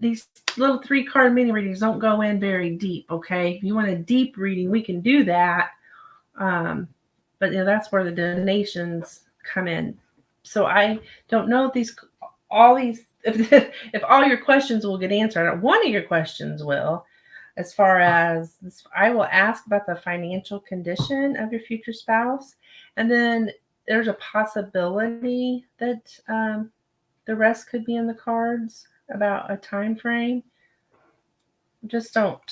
these little 3-card mini readings don't go in very deep. Okay. If you want a deep reading, we can do that. But that's where the donations come in. So I don't know if if all your questions will get answered. One of your questions will, as far as this, I will ask about the financial condition of your future spouse. And then there's a possibility that the rest could be in the cards about a time frame. Just don't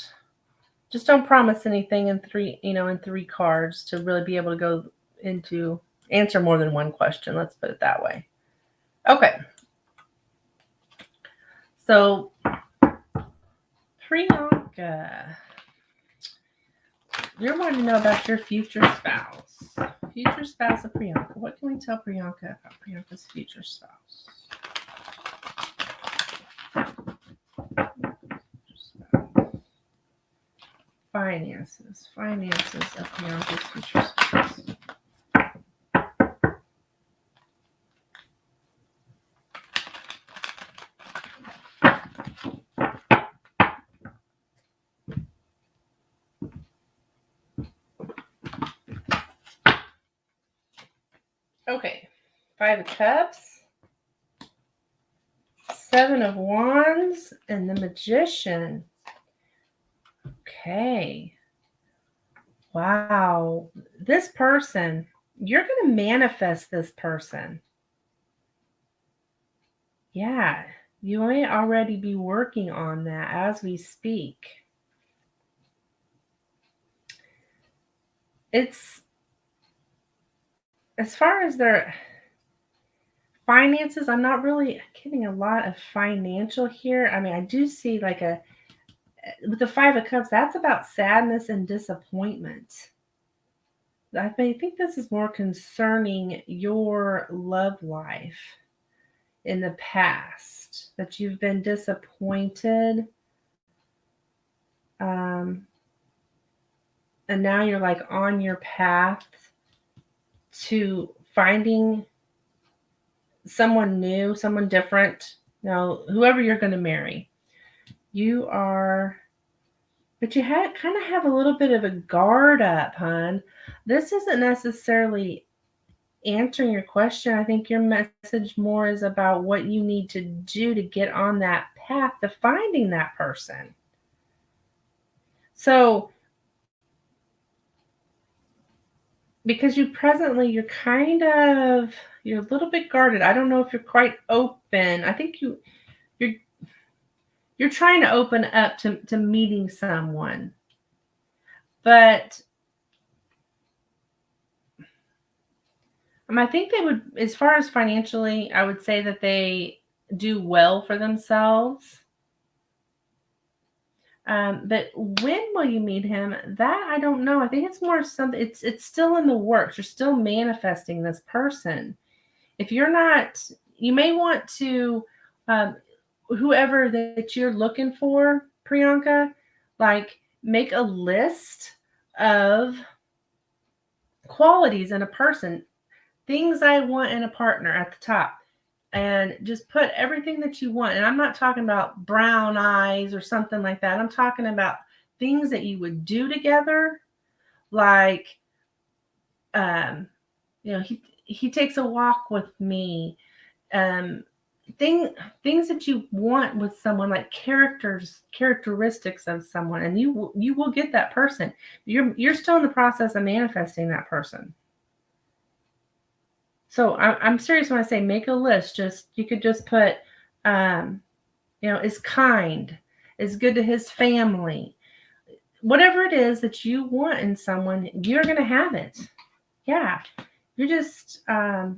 promise anything in 3 cards to really be able to go into answer more than one question. Let's put it that way. Okay. So Priyanka, you're wanting to know about your future spouse. Future spouse of Priyanka. What can we tell Priyanka about Priyanka's future spouse? Finances of Priyanka's future spouse. Okay, 5 of Cups, 7 of Wands, and the Magician. Okay. Wow. This person, you're going to manifest this person. Yeah, you may already be working on that as we speak. It's, as far as their finances, I'm not really getting a lot of financial here. I mean, I do see with the 5 of Cups, that's about sadness and disappointment. I think this is more concerning your love life in the past, that you've been disappointed. And now you're like on your path to finding someone new, someone different, whoever you're going to marry. You are, but you kind of have a little bit of a guard up, hon. This isn't necessarily answering your question. I think your message more is about what you need to do to get on that path to finding that person. So because you're a little bit guarded. I don't know if you're quite open. I think you're trying to open up to meeting someone. But I think they would, as far as financially, I would say that they do well for themselves. But when will you meet him? That I don't know. I think it's more something. It's still in the works. You're still manifesting this person. If you're not, you may want to, whoever that you're looking for, Priyanka, like make a list of qualities in a person, things I want in a partner at the top. And just put everything that you want. And I'm not talking about brown eyes or something like that. I'm talking about things that you would do together. Like, he takes a walk with me. Things that you want with someone, like characteristics of someone, and you will get that person. You're still in the process of manifesting that person. So I'm serious when I say make a list. You could just put, is kind, is good to his family. Whatever it is that you want in someone, you're going to have it. Yeah. You're just, I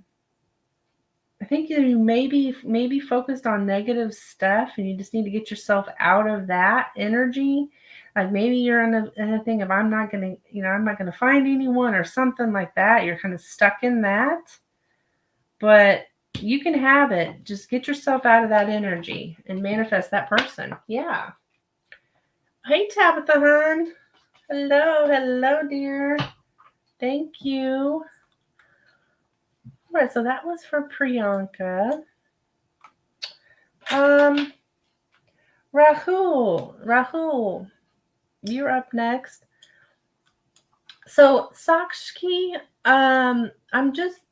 think you maybe focused on negative stuff, and you just need to get yourself out of that energy. Like maybe you're in a thing of I'm not going to find anyone or something like that. You're kind of stuck in that. But you can have it. Just get yourself out of that energy and manifest that person. Yeah. Hey, Tabitha hon. Hello, dear. Thank you. All right, so that was for Priyanka. Rahul, you're up next. So Sakshi,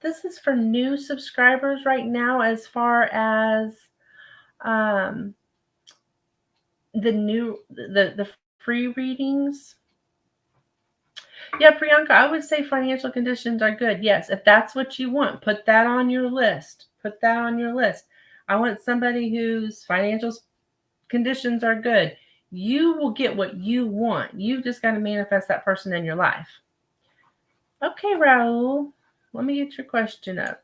this is for new subscribers right now, as far as the free readings. Yeah, Priyanka, I would say financial conditions are good. Yes, if that's what you want, put that on your list. I want somebody whose financial conditions are good. You will get what you want. You just got to manifest that person in your life. Okay, Raul, let me get your question up.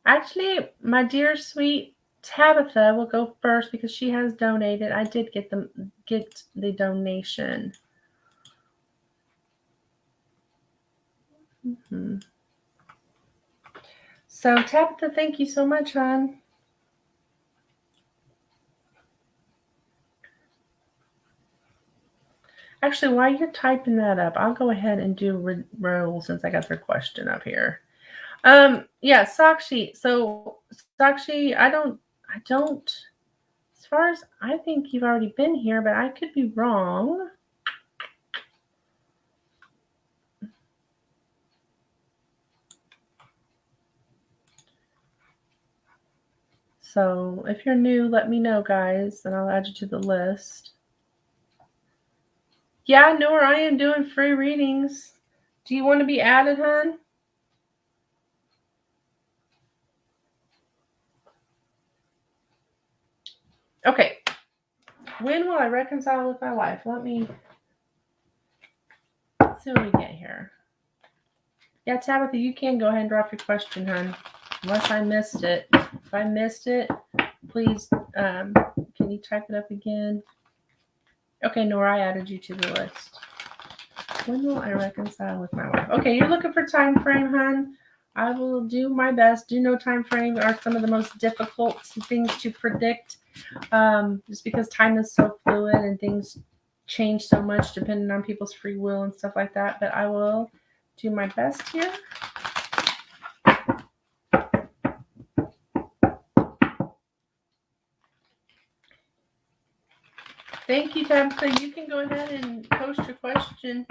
Actually, my dear sweet Tabitha will go first because she has donated. I did get the donation. Mm-hmm. So Tabitha, thank you so much, hon. Actually, while you're typing that up, I'll go ahead and do Raul since I got their question up here. Yeah, Sakshi. So Sakshi, I don't. As far as I think you've already been here, but I could be wrong. So if you're new, let me know, guys, and I'll add you to the list. Yeah, Noor, I am doing free readings. Do you want to be added, hon? Okay. When will I reconcile with my wife? Let's see what we get here. Yeah, Tabitha, you can go ahead and drop your question, hon. Unless I missed it. If I missed it, please, can you type it up again? Okay, Nora, I added you to the list. When will I reconcile with my wife? Okay, you're looking for time frame, hon. I will do my best. Do know time frame are some of the most difficult things to predict, just because time is so fluid and things change so much depending on people's free will and stuff like that. But I will do my best here. Thank you, Tabitha. You can go ahead and post your question.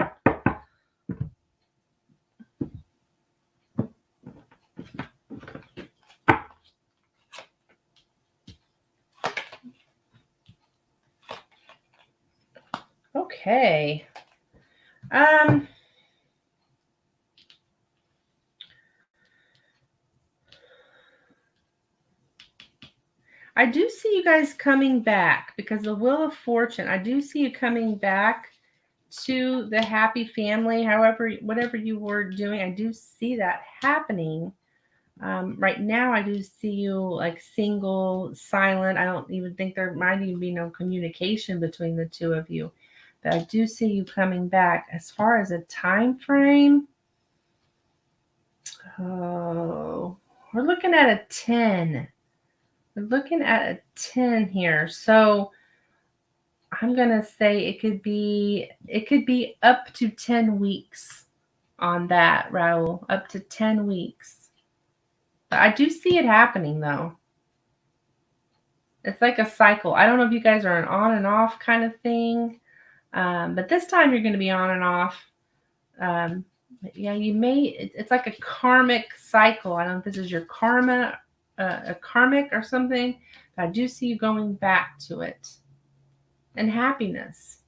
Okay. I do see you guys coming back because the Wheel of Fortune, I do see you coming back to the happy family, however, whatever you were doing, I do see that happening. Right now, I do see you like single, silent. I don't even think there might even be no communication between the two of you. But I do see you coming back. As far as a time frame, oh, we're looking at a 10. We're looking at a 10 here. So I'm gonna say it could be up to 10 weeks on that, Raul. Up to 10 weeks. But I do see it happening though. It's like a cycle. I don't know if you guys are an on and off kind of thing. But this time you're going to be on and off. Yeah, you may, it's like a karmic cycle. I don't know if this is your karma, a karmic or something. But I do see you going back to it. And happiness.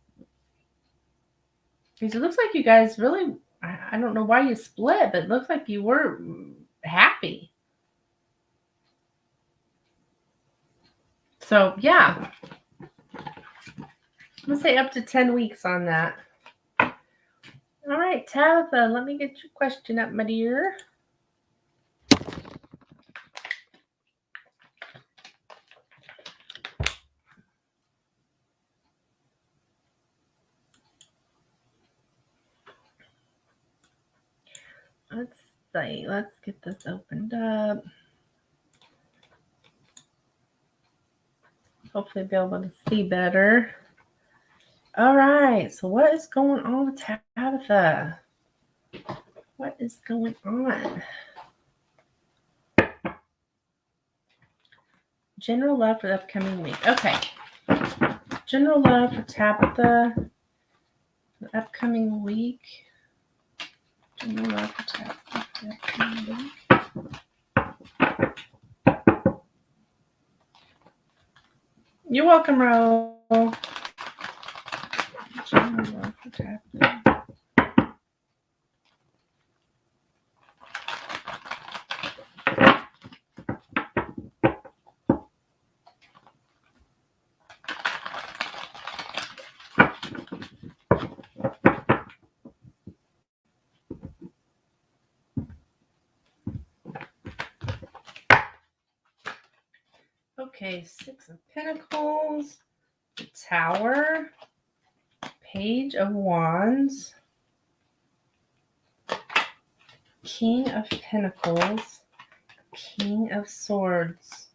Because it looks like you guys really, I don't know why you split, but it looks like you were happy. So, yeah. Let's say up to 10 weeks on that. All right, Tabitha, let me get your question up, my dear. Let's see. Let's get this opened up. Hopefully be able to see better. All right. So what is going on with Tabitha? What is going on? General love for the upcoming week. Okay. General love for Tabitha the upcoming week. General love for Tabitha the upcoming week. You're welcome, Ro. General love for Tabitha. Okay, Six of Pentacles, the Tower, Page of Wands, King of Pentacles, King of Swords.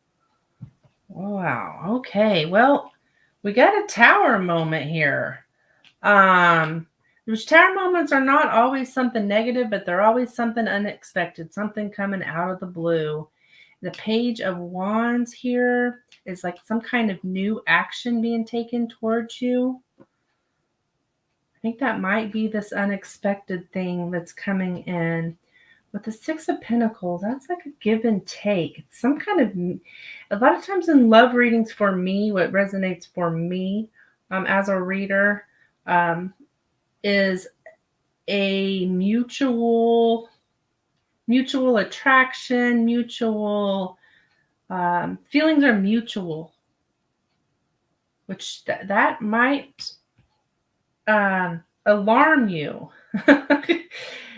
Wow. Okay. Well, we got a tower moment here. Those tower moments are not always something negative, but they're always something unexpected, something coming out of the blue. The Page of Wands here is like some kind of new action being taken towards you. I think that might be this unexpected thing that's coming in. With the Six of Pentacles, that's like a give and take. It's some kind of, a lot of times in love readings for me, what resonates for me as a reader is a mutual attraction, mutual feelings are mutual, which that might alarm you.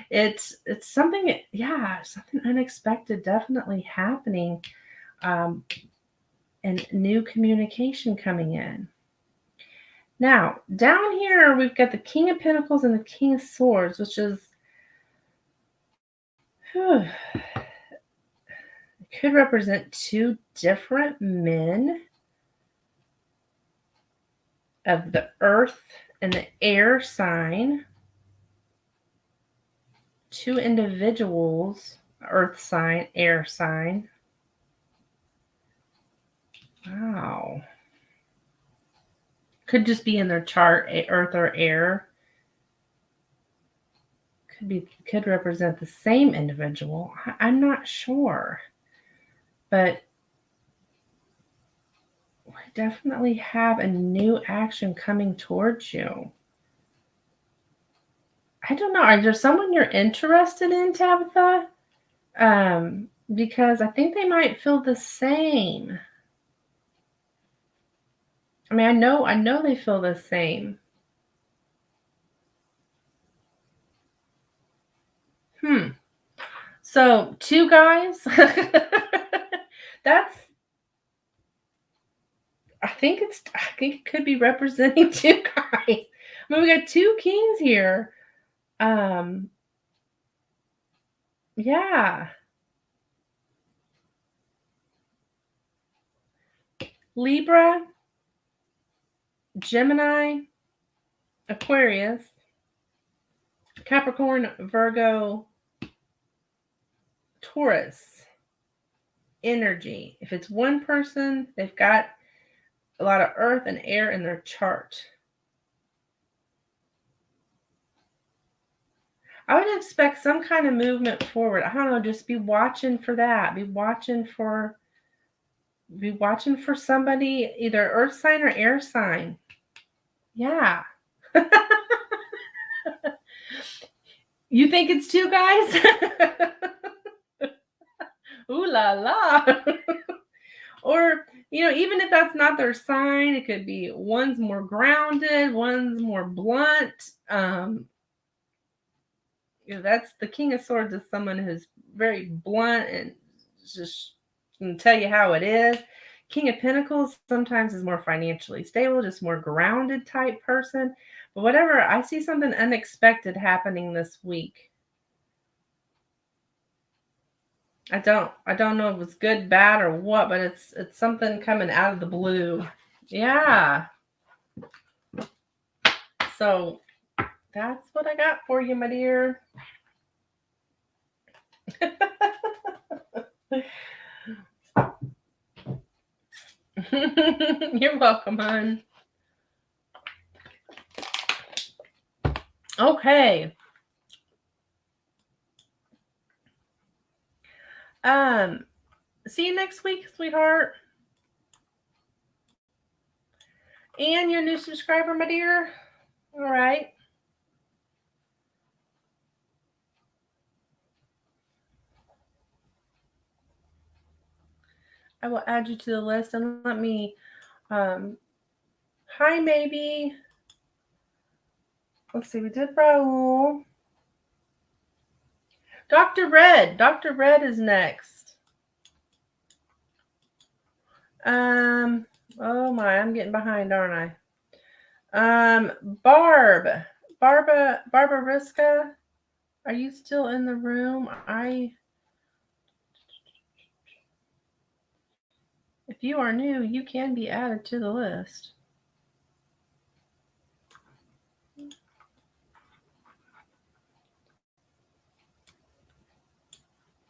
It's something, yeah, something unexpected definitely happening, and new communication coming in. Now, down here, we've got the King of Pentacles and the King of Swords, which is, it could represent two different men of the earth and the air sign. Two individuals, earth sign, air sign. Wow. Could just be in their chart, earth or air. Could represent the same individual. I'm not sure. But we definitely have a new action coming towards you. I don't know. Is there someone you're interested in, Tabitha? Because I think they might feel the same. I mean, I know they feel the same. So 2 guys. That's. I think it could be representing 2 guys. I mean, we got 2 kings here. Yeah. Libra, Gemini, Aquarius, Capricorn, Virgo, Taurus energy. If it's one person, they've got a lot of earth and air in their chart. I would expect some kind of movement forward. I don't know, just be watching for that. Be watching for somebody, either earth sign or air sign. Yeah. You think it's 2 guys? Ooh la la. Or, even if that's not their sign, it could be one's more grounded, one's more blunt. That's the King of Swords is someone who's very blunt and just can tell you how it is. King of Pentacles sometimes is more financially stable, just more grounded type person. But whatever, I see something unexpected happening this week. I don't know if it's good, bad, or what, but it's something coming out of the blue. Yeah. So that's what I got for you, my dear. You're welcome, hon. Okay. See you next week, sweetheart. And your new subscriber, my dear. All right. I will add you to the list and let me. Hi, maybe. Let's see. We did Raul. Dr. Red. Dr. Red is next. Oh my, I'm getting behind, aren't I? Barbariska, are you still in the room? If you are new, you can be added to the list.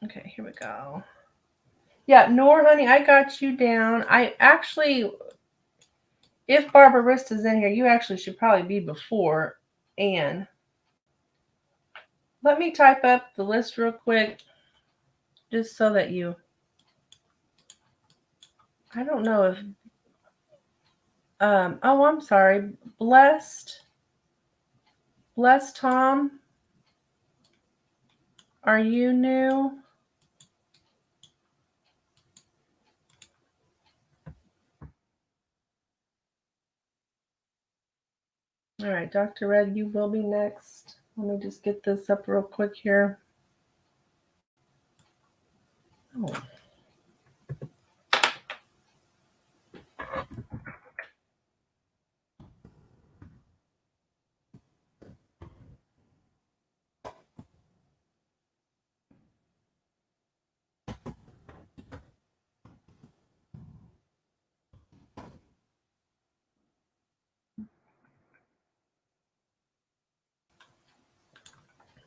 Okay, here we go. Yeah, Nor, honey, I got you down. I actually, if Barbarista's in here, you actually should probably be before Anne. Let me type up the list real quick, just so that you. I don't know if. Oh, I'm sorry. Blessed Tom. Are you new? All right, Dr. Red, you will be next. Let me just get this up real quick here. Oh.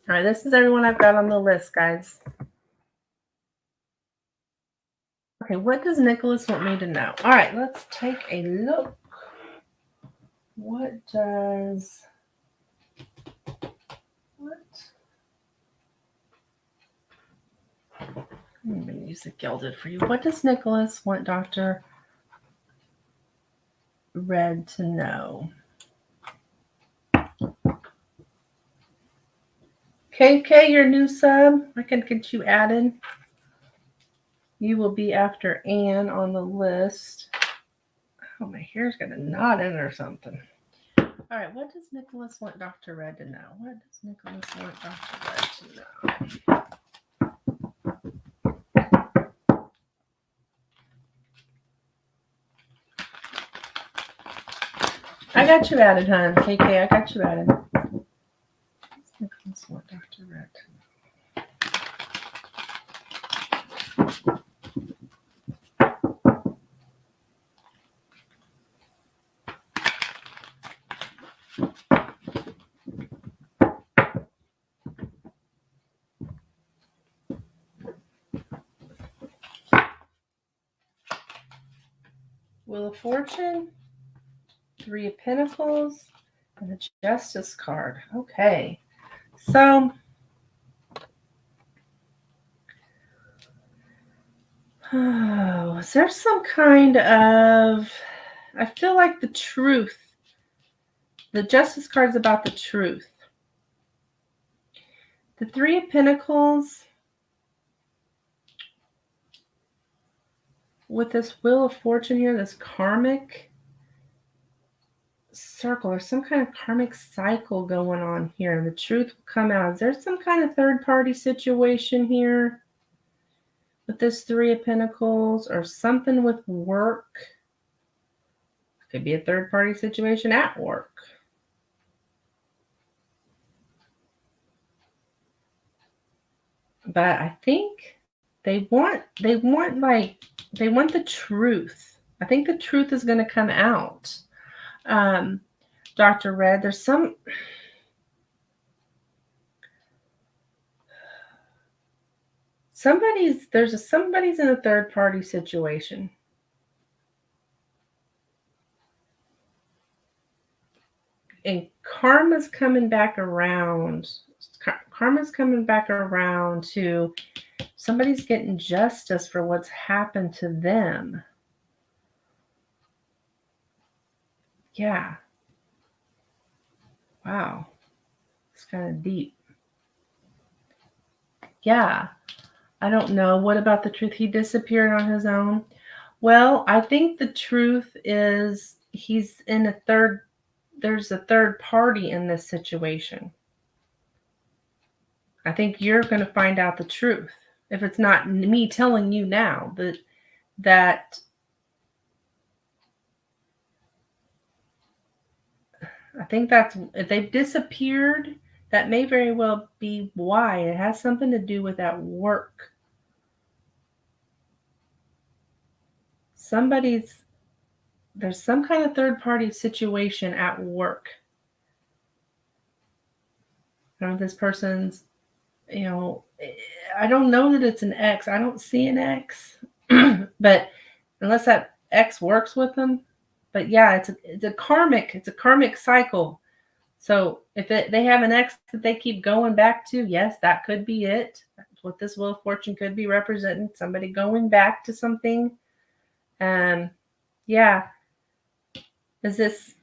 All right, this is everyone I've got on the list, guys. Okay, what does Nicholas want me to know? All right, let's take a look. What? I'm going to use the gilded for you. What does Nicholas want Dr. Red to know? KK, your new sub. I can get you added. You will be after Anne on the list. Oh, my hair's got a knot in it or something. All right, what does Nicholas want Dr. Red to know? What does Nicholas want Dr. Red to know? I got you added, hon. KK, I got you added. Nicholas want Dr. Red to know. Wheel of Fortune, Three of Pentacles, and the Justice card. Okay. So, is there some kind of, I feel like the truth. The Justice card is about the truth. The Three of Pentacles with this Wheel of Fortune here, this karmic circle, or some kind of karmic cycle going on here. The truth will come out. Is there some kind of third-party situation here with this Three of Pentacles, or something with work? Could be a third-party situation at work. But I think they want the truth. I think the truth is going to come out. Dr. Red, there's somebody's in a third party situation. And karma's coming back around. Karma's coming back around to somebody's getting justice for what's happened to them. Yeah. Wow. It's kind of deep. Yeah. I don't know. What about the truth? He disappeared on his own. Well, I think the truth is there's a third party in this situation. I think you're going to find out the truth. If it's not me telling you now, that I think that's, if they've disappeared, that may very well be why. It has something to do with that work. There's some kind of third party situation at work. I don't know if this person's, I don't know that it's an ex. I don't see an ex, but unless that ex works with them. But yeah, it's a karmic cycle. So if they have an ex that they keep going back to, yes, that could be it. That's what this Wheel of Fortune could be representing. Somebody going back to something. Yeah. Is this?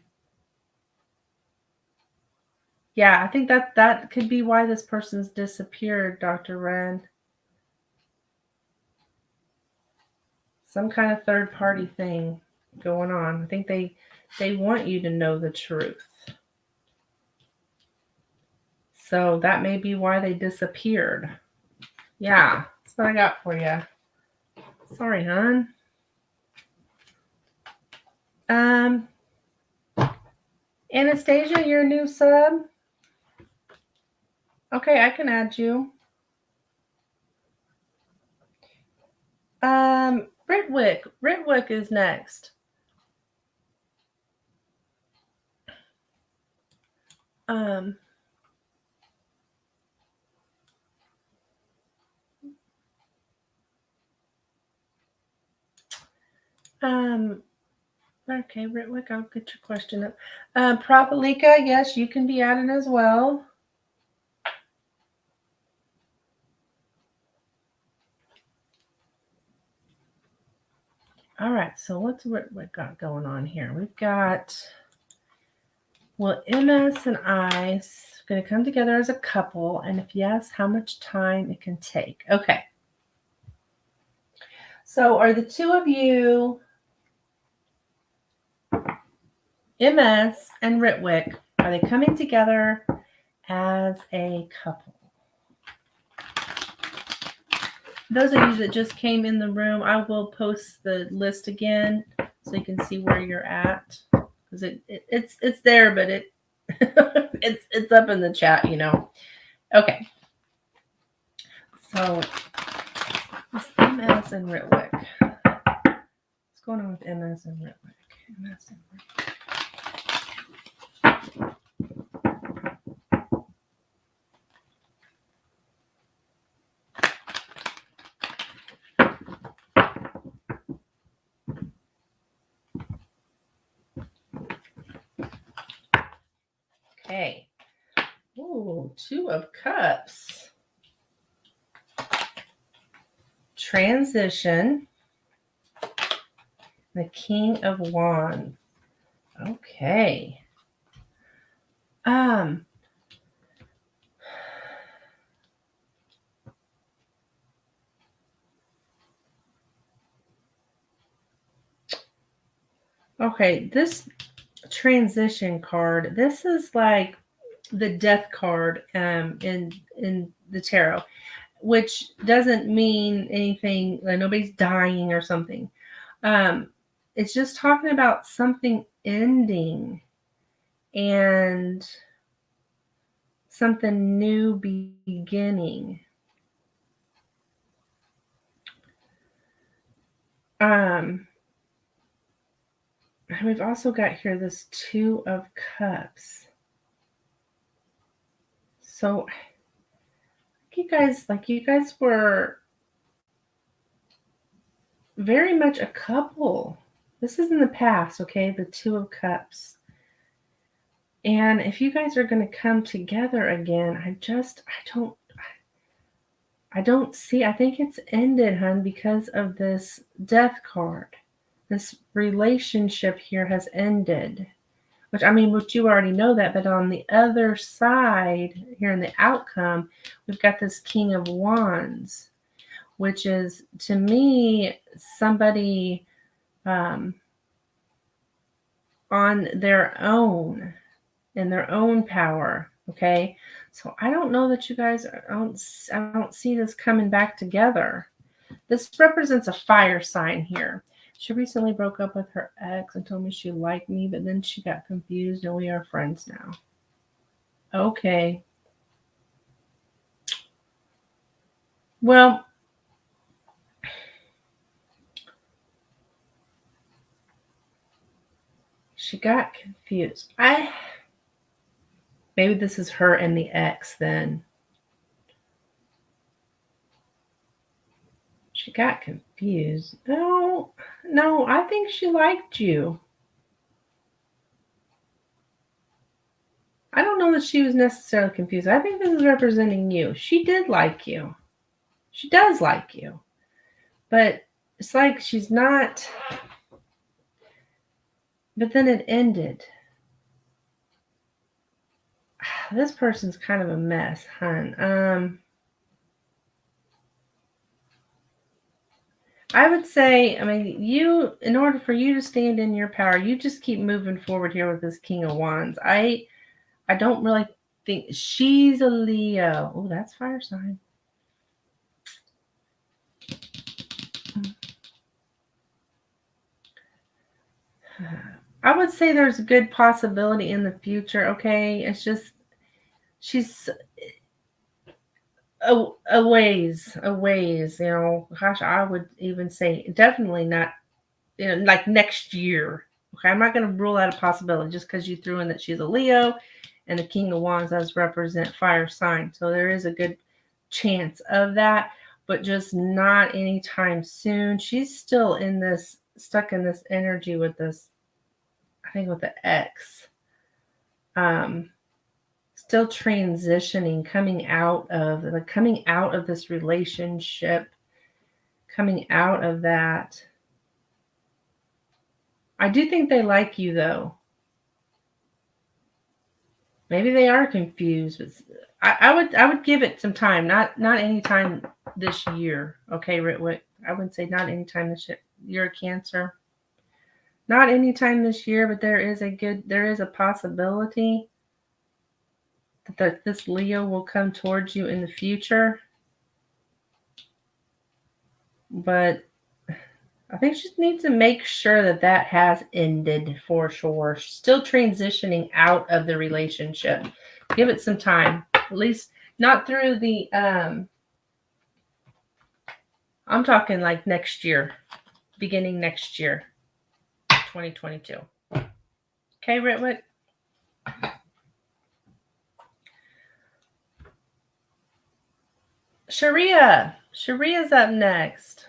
Yeah, I think that could be why this person's disappeared, Dr. Ren. Some kind of third party thing going on. I think they want you to know the truth. So that may be why they disappeared. Yeah, that's what I got for you. Sorry, hon. Anastasia, you're a new sub. Okay, I can add you. Ritwick is next. Okay, Ritwick, I'll get your question up. Propalika, yes, you can be added as well. All right, so what's Ritwick got going on here? We've got, well, MS and I going to come together as a couple, and if yes, how much time it can take. Okay. So are the two of you, MS and Ritwick, are they coming together as a couple? Those of you that just came in the room, I will post the list again so you can see where you're at, because it's there, but it's up in the chat, you know. Okay. So it's MS and Ritwick. What's going on with MS and Ritwick? MS and Ritwick. Okay. Ooh, 2 of Cups. Transition. The King of Wands. Okay. Okay, this transition card, this is like the death card in the tarot, which doesn't mean anything, like nobody's dying or something. It's just talking about something ending and something new beginning. We've also got here this 2 of Cups. So you guys were very much a couple. This is in the past, okay? The 2 of Cups. And if you guys are going to come together again, I don't see, I think it's ended, hun, because of this death card. This relationship here has ended. Which you already know that, but on the other side, here in the outcome, we've got this King of Wands, which is, to me, somebody on their own, in their own power, okay? So I don't know that you guys, I don't see this coming back together. This represents a fire sign here. She recently broke up with her ex and told me she liked me, but then she got confused and we are friends now. Okay. Well, she got confused. Maybe this is her and the ex then. She got confused. No, I think she liked you. I don't know that she was necessarily confused. I think this is representing you. She did like you. She does like you. But it's like she's not. But then it ended. This person's kind of a mess, hun. I would say, in order for you to stand in your power, you just keep moving forward here with this King of Wands. I don't really think she's a Leo. Oh, that's fire sign. I would say there's a good possibility in the future, okay? It's just, she's a ways, you know. Gosh, I would even say definitely not, like next year. Okay, I'm not going to rule out a possibility just because you threw in that she's a Leo and the King of Wands does represent fire sign. So there is a good chance of that, but just not anytime soon. She's still stuck in this energy with this, I think with the ex. Still transitioning, coming out of this relationship, coming out of that. I do think they like you though. Maybe they are confused. But I would give it some time. Not any time this year. Okay, Ritwik. I wouldn't say not any time this year. You're a Cancer. Not any time this year, but there is a possibility that this Leo will come towards you in the future. But I think she needs to make sure that has ended for sure. She's still transitioning out of the relationship. Give it some time. At least not through the I'm talking like next year. Beginning next year. 2022. Okay, Ritwik? Sharia. Sharia's up next.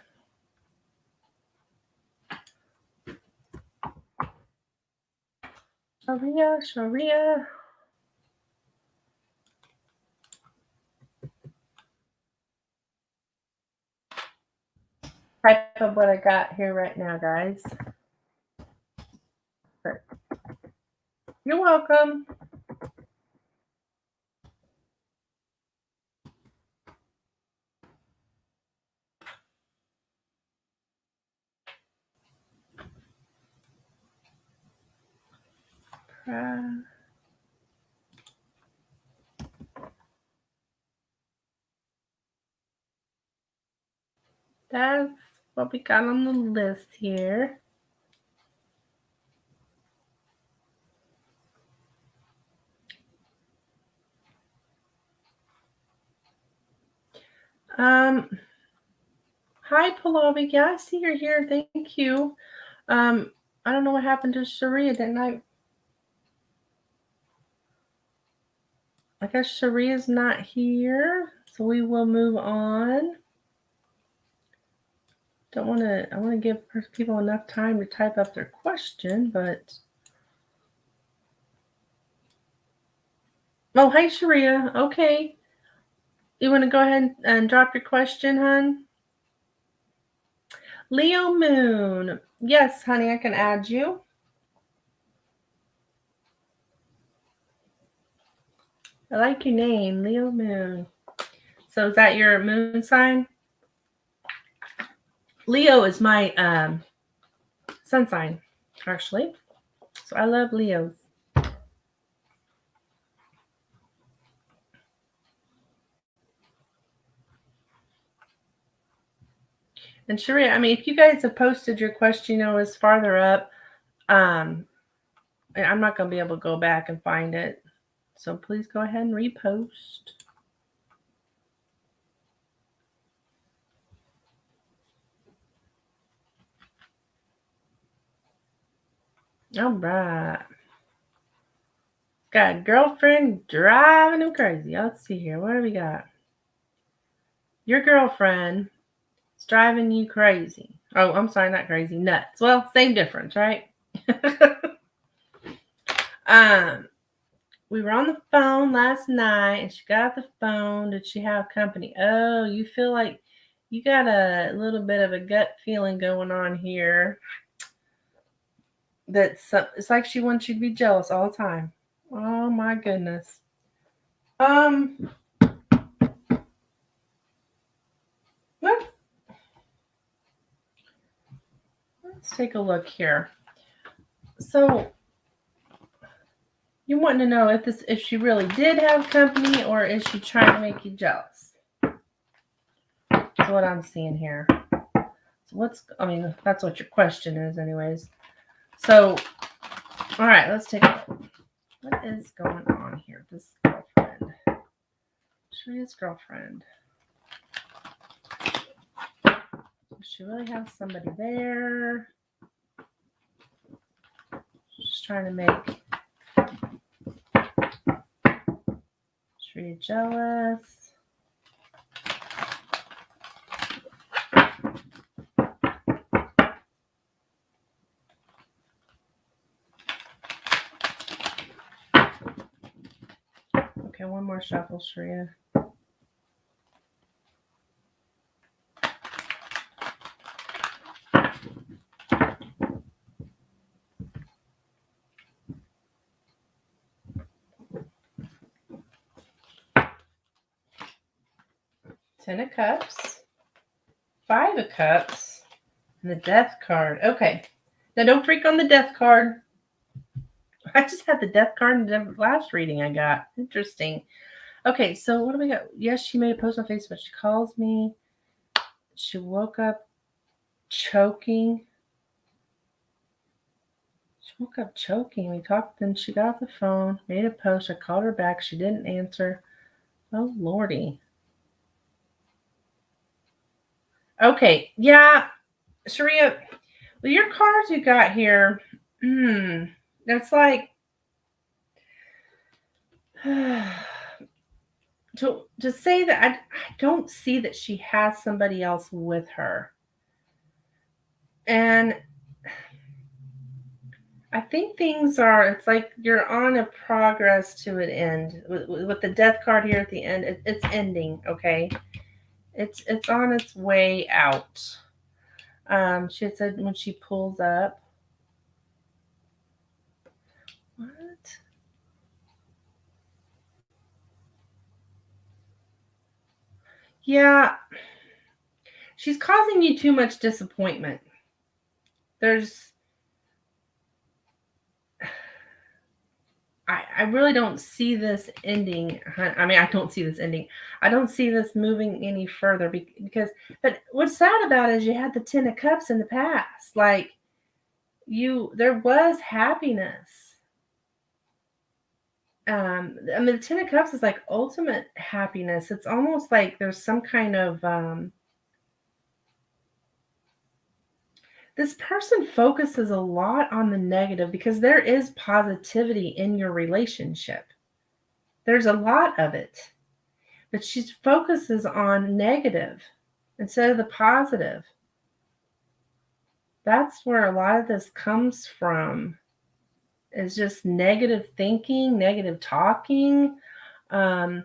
Sharia. Type of what I got here right now, guys. You're welcome. That's what we got on the list here. Hi, Palovi. Yeah, I see you're here. Thank you. I don't know what happened to Sharia, didn't I? I guess Sharia's not here, so we will move on. I want to give people enough time to type up their question, but oh, hi, Sharia. Okay. You want to go ahead and drop your question, hon? Leo Moon. Yes, honey, I can add you. I like your name, Leo Moon. So is that your moon sign? Leo is my sun sign, actually. So I love Leos. And Sharia, I mean, if you guys have posted your question, is farther up, I'm not going to be able to go back and find it. So please go ahead and repost. All right. Got a girlfriend driving him crazy. Let's see here. What do we got? Your girlfriend is driving you crazy. Oh, I'm sorry, not crazy. Nuts. Well, same difference, right? We were on the phone last night and she got the phone. Did she have company? Oh, you feel like you got a little bit of a gut feeling going on here. It's like she wants you to be jealous all the time. Oh my goodness. Let's take a look here. So you want to know if she really did have company or is she trying to make you jealous? That's what I'm seeing here. So that's what your question is anyways. So, all right, let's take a look. What is going on here? This girlfriend. Sharia's girlfriend. Does she really have somebody there? She's trying to make Sharia jealous. Okay, one more shuffle, Sharia. Ten of Cups, Five of Cups, and the Death card. Okay. Now don't freak on the Death card. I just had the Death card in the last reading I got. Interesting. Okay, so what do we got? Yes, she made a post on Facebook. She calls me. She woke up choking. We talked, then she got off the phone, made a post. I called her back. She didn't answer. Oh, Lordy. Okay, yeah, Sharia, well, your cards you got here, that's like, to say that I don't see that she has somebody else with her. And I think things are, it's like you're on a progress to an end. With the Death card here at the end, it's ending, okay? It's on its way out. She had said when she pulls up. What? Yeah. She's causing you too much disappointment. I really don't see this ending. I mean, I don't see this ending. I don't see this moving any further because, but what's sad about it is you had the Ten of Cups in the past. Like, there was happiness. I mean, the Ten of Cups is like ultimate happiness. It's almost like there's some kind of, this person focuses a lot on the negative because there is positivity in your relationship. There's a lot of it, but she focuses on negative instead of the positive. That's where a lot of this comes from, is just negative thinking, negative talking. That's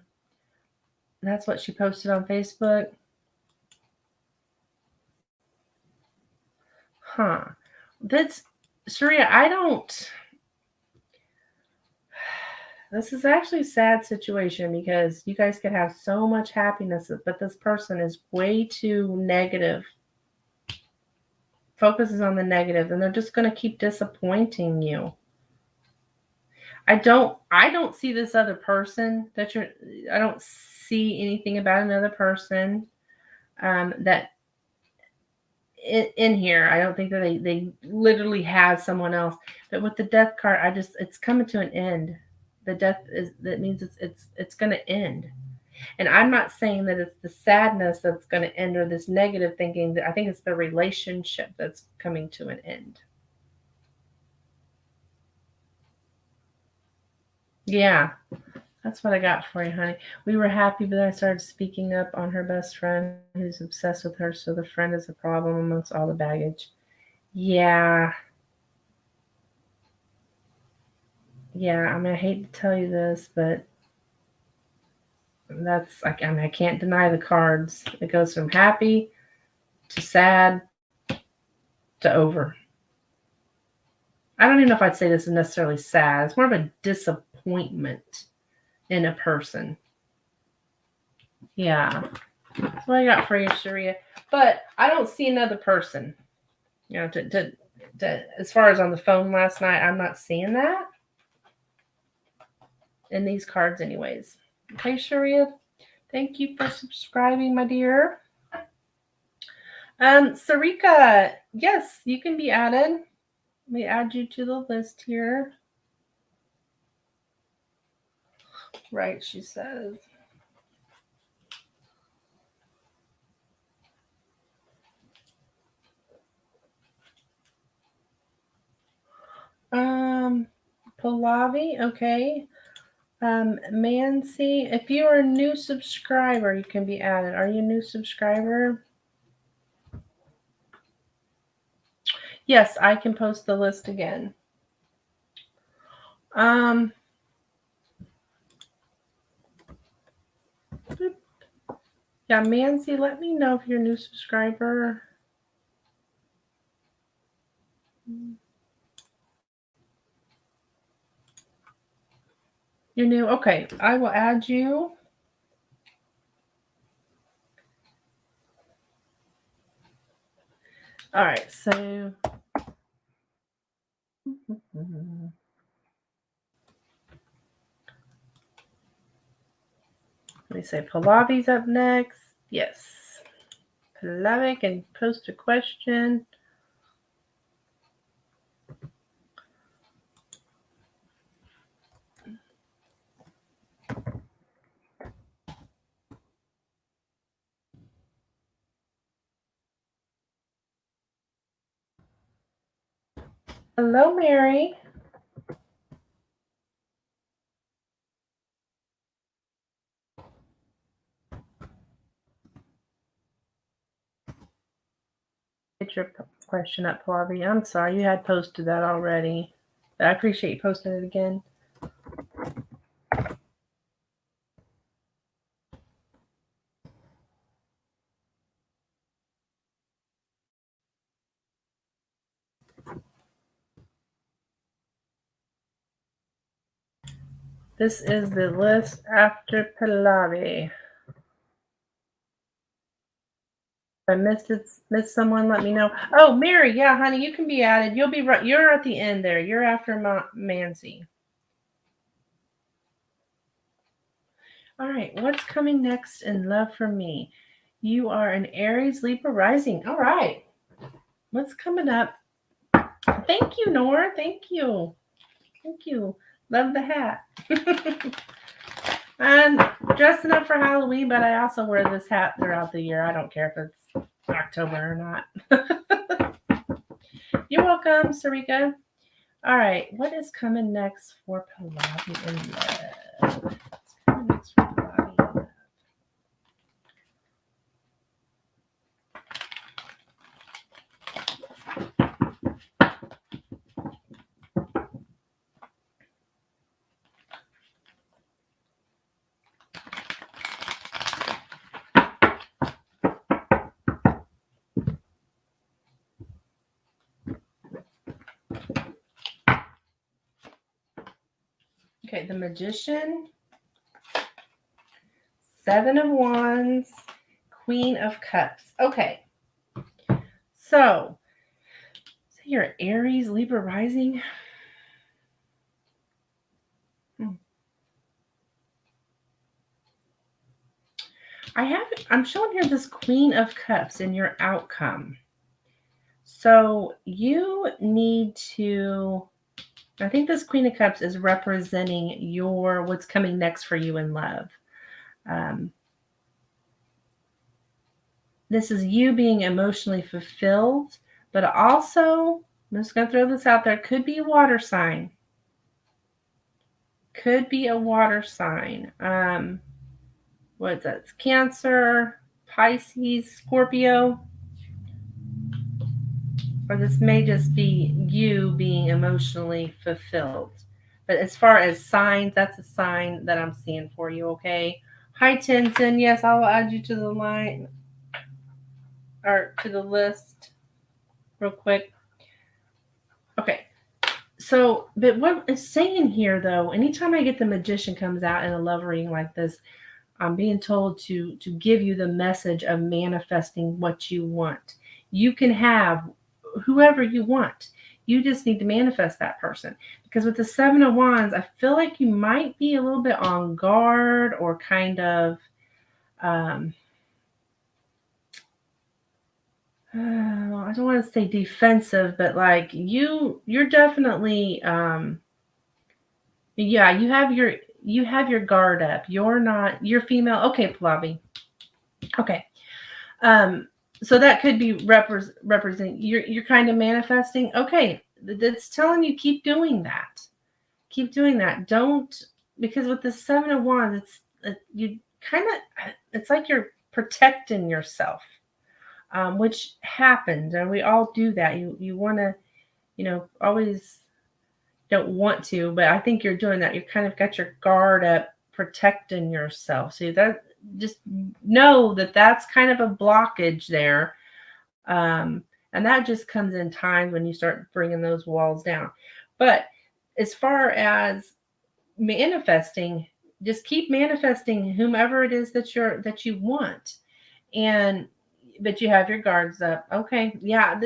what she posted on Facebook. That's, Sharia, this is actually a sad situation because you guys could have so much happiness, but this person is way too negative, focuses on the negative, and they're just going to keep disappointing you. I don't see this other person I don't see anything about another person that in here. I don't think that they literally have someone else. But with the Death card, it's coming to an end. The death that means it's going to end. And I'm not saying that it's the sadness that's going to end or this negative thinking. I think it's the relationship that's coming to an end. Yeah, that's what I got for you, honey. We were happy, but I started speaking up on her best friend who's obsessed with her, so the friend is a problem amongst all the baggage. Yeah. Yeah, I mean, I hate to tell you this, but I can't deny the cards. It goes from happy to sad to over. I don't even know if I'd say this is necessarily sad. It's more of a disappointment in a person. Yeah. That's what I got for you, Sharia. But I don't see another person. You know, to as far as on the phone last night, I'm not seeing that in these cards anyways. Okay, Sharia. Thank you for subscribing, my dear. Sarika, yes, you can be added. Let me add you to the list here. Right, she says. Pallavi, okay. Mancy, if you are a new subscriber, you can be added. Are you a new subscriber? Yes, I can post the list again. Yeah, Mancy, let me know if you're a new subscriber. You're new? Okay, I will add you. All right, so let me say Pallavi's up next. Yes. Pallavi can post a question. Hello, Mary. Get your question up, Pallavi. I'm sorry, you had posted that already. But I appreciate you posting it again. This is the list after Pallavi. If I missed someone, let me know. Oh, Mary, yeah, honey, you can be added. You'll be right. You're at the end there. You're after Manzi. All right, what's coming next in love for me? You are an Aries, Libra rising. All right, what's coming up? Thank you, Nora. Thank you. Thank you. Love the hat. I'm dressing up for Halloween, but I also wear this hat throughout the year. I don't care if it's October or not. You're welcome, Sarika. All right, what is coming next for Pallavi in love? What's coming next for Pallavi in love? Okay, the Magician, Seven of Wands, Queen of Cups. Okay, so you're Aries, Libra rising. I'm showing here this Queen of Cups in your outcome. So you need to, I think this Queen of Cups is representing what's coming next for you in love. This is you being emotionally fulfilled, but also, I'm just going to throw this out there, could be a water sign. Could be a water sign. What is that? It's Cancer, Pisces, Scorpio. Or this may just be you being emotionally fulfilled. But as far as signs, that's a sign that I'm seeing for you, okay? Hi, Tinson. Yes, I'll add you to the line or to the list real quick. Okay. So, but what it's saying here, though, anytime I get the Magician comes out in a love reading like this, I'm being told to give you the message of manifesting what you want. You can have whoever you want. You just need to manifest that person. Because with the Seven of Wands, I feel like you might be a little bit on guard or kind of I don't want to say defensive, but like you're definitely yeah, you have your guard up. You're female. Okay, Pallavi. Okay. So that could be represent you're kind of manifesting. Okay, that's telling you keep doing that. Keep doing that. Don't, because with the Seven of Wands, you kind of, it's like you're protecting yourself, which happens, and we all do that. You want to, always don't want to, but I think you're doing that. You kind of got your guard up, protecting yourself. So that, just know that that's kind of a blockage there. And that just comes in time when you start bringing those walls down. But as far as manifesting, just keep manifesting whomever it is that you want. And but you have your guards up. Okay. Yeah.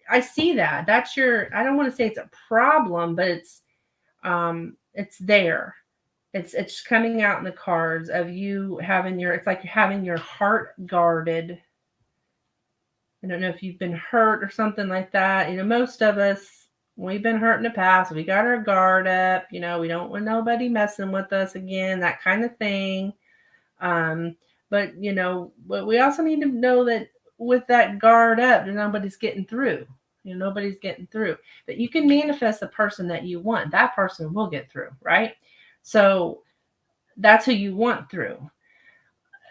I see that. That's your, I don't want to say it's a problem, but it's there. It's coming out in the cards of you having your, it's like having your heart guarded. I don't know if you've been hurt or something like that. Most of us, we've been hurt in the past. We got our guard up. We don't want nobody messing with us again, that kind of thing. But we also need to know that with that guard up, nobody's getting through. Nobody's getting through. But you can manifest the person that you want. That person will get through, right? So that's who you want through.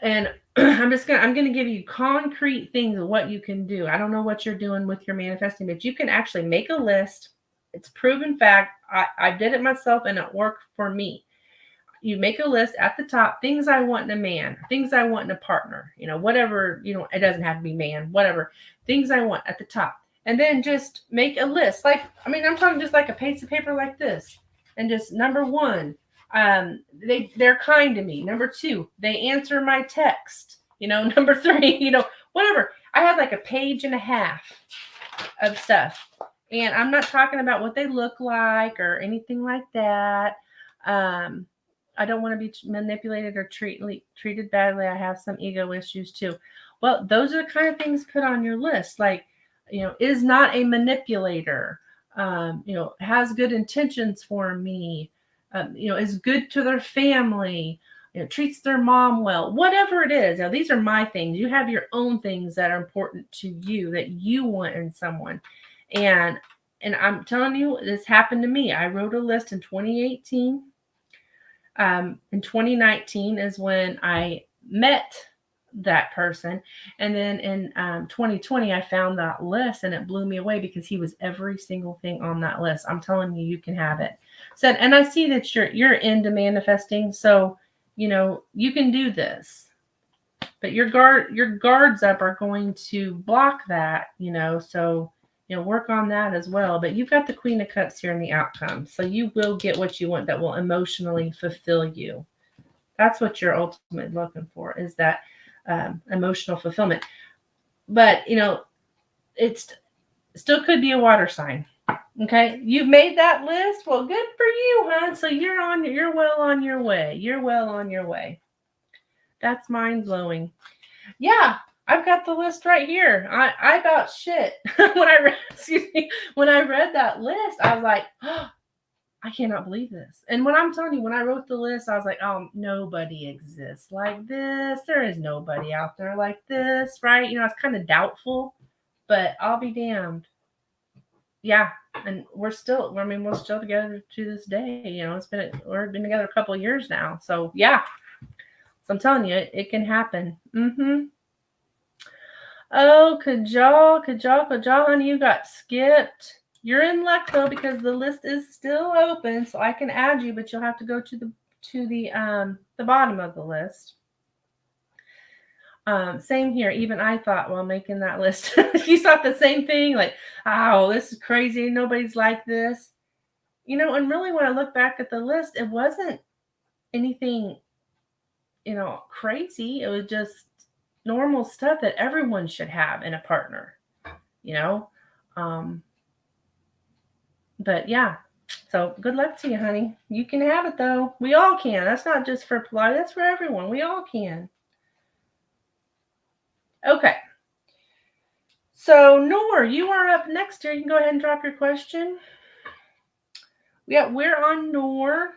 And I'm going to give you concrete things of what you can do. I don't know what you're doing with your manifesting, but you can actually make a list. It's proven fact. I did it myself and it worked for me. You make a list at the top, things I want in a man, things I want in a partner, whatever, it doesn't have to be man, whatever, things I want at the top. And then just make a list. I'm talking just like a piece of paper like this. And just number 1, they're kind to me. Number 2, they answer my text. Number 3, whatever. I had like a page and a half of stuff. And I'm not talking about what they look like or anything like that. I don't want to be manipulated or treated badly. I have some ego issues too. Well, those are the kind of things put on your list. Like, is not a manipulator, has good intentions for me, is good to their family, treats their mom well, whatever it is. Now, these are my things. You have your own things that are important to you that you want in someone. And I'm telling you, this happened to me. I wrote a list in 2018. In 2019 is when I met that person. And then in 2020, I found that list and it blew me away because he was every single thing on that list. I'm telling you, you can have it. And I see that you're into manifesting. So, you can do this. But your guards up are going to block that, so work on that as well. But you've got the Queen of Cups here in the outcome. So you will get what you want that will emotionally fulfill you. That's what you're ultimately looking for, is that emotional fulfillment. But, it still could be a water sign. Okay. You've made that list. Well, good for you, huh? So you're well on your way. You're well on your way. That's mind blowing. Yeah. I've got the list right here. I about shit when I read that list. I was like, oh, I cannot believe this. And when I'm telling you, when I wrote the list, I was like, oh, nobody exists like this. There is nobody out there like this, right? It's kind of doubtful, but I'll be damned. Yeah, and we're still together to this day. We've been together a couple of years now. So yeah, so I'm telling you, it can happen. Oh, Kajal, honey, you got skipped. You're in luck though, because the list is still open, so I can add you, but you'll have to go to the bottom of the list. Same here. Even I thought while making that list, you thought the same thing, like, oh, this is crazy. Nobody's like this. And really when I look back at the list, it wasn't anything, crazy. It was just normal stuff that everyone should have in a partner, but yeah, so good luck to you, honey. You can have it though. We all can. That's not just for Pilates, that's for everyone. We all can. Okay. So Noor, you are up next here. You can go ahead and drop your question. Yeah, we're on Noor.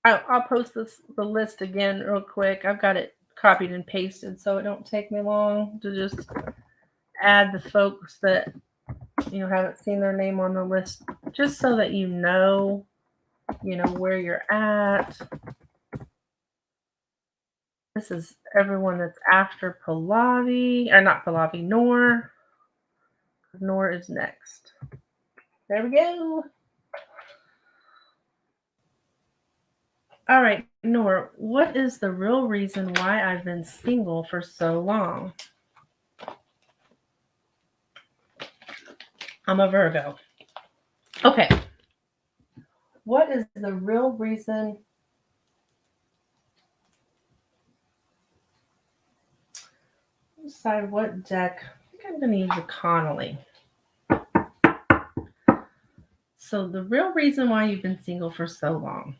I'll post the list again real quick. I've got it copied and pasted, so it don't take me long to just add the folks that haven't seen their name on the list, just so that you know where you're at. This is everyone that's after Pallavi, or not Pallavi, Noor. Noor is next. There we go. All right, Noor, what is the real reason why I've been single for so long? I'm a Virgo. Okay. What is the real reason? Decide what deck. I think I'm going to use the Connolly. So the real reason why you've been single for so long.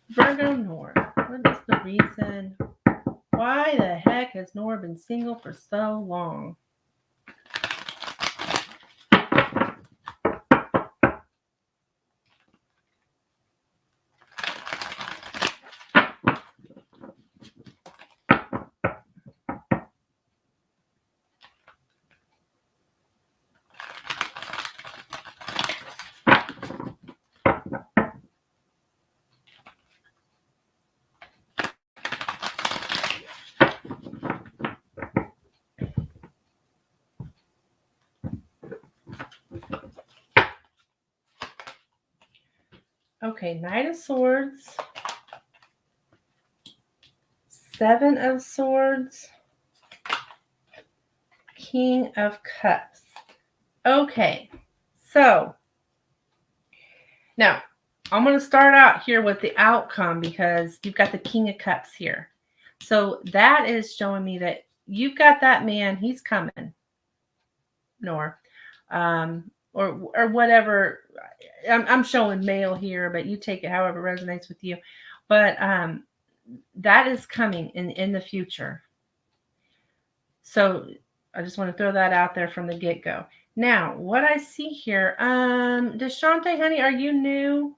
Virgo Nora. What is the reason? Why the heck has Nora been single for so long? Okay, Knight of Swords, Seven of Swords, King of Cups. Okay, so now I'm going to start out here with the outcome because you've got the King of Cups here. So that is showing me that you've got that man, he's coming, Nor, or whatever. I'm showing male here, but you take it however resonates with you. But that is coming in the future. So I just want to throw that out there from the get-go. Now, what I see here, Deshante, honey, are you new?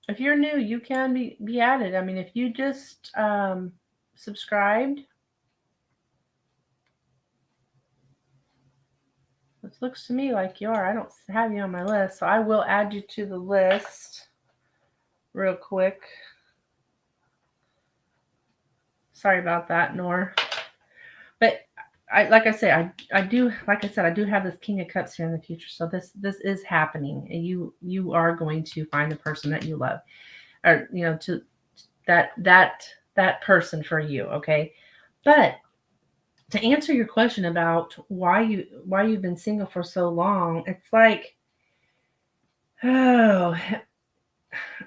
If you're new, you can be added. I mean, if you just subscribed, it looks to me like you are. I don't have you on my list, so I will add you to the list real quick. Sorry about that, Nor. But like I say, I do have this King of Cups here in the future. So this is happening, and you are going to find the person that you love, or to that person for you. Okay, but to answer your question about why you've been single for so long, it's like, oh,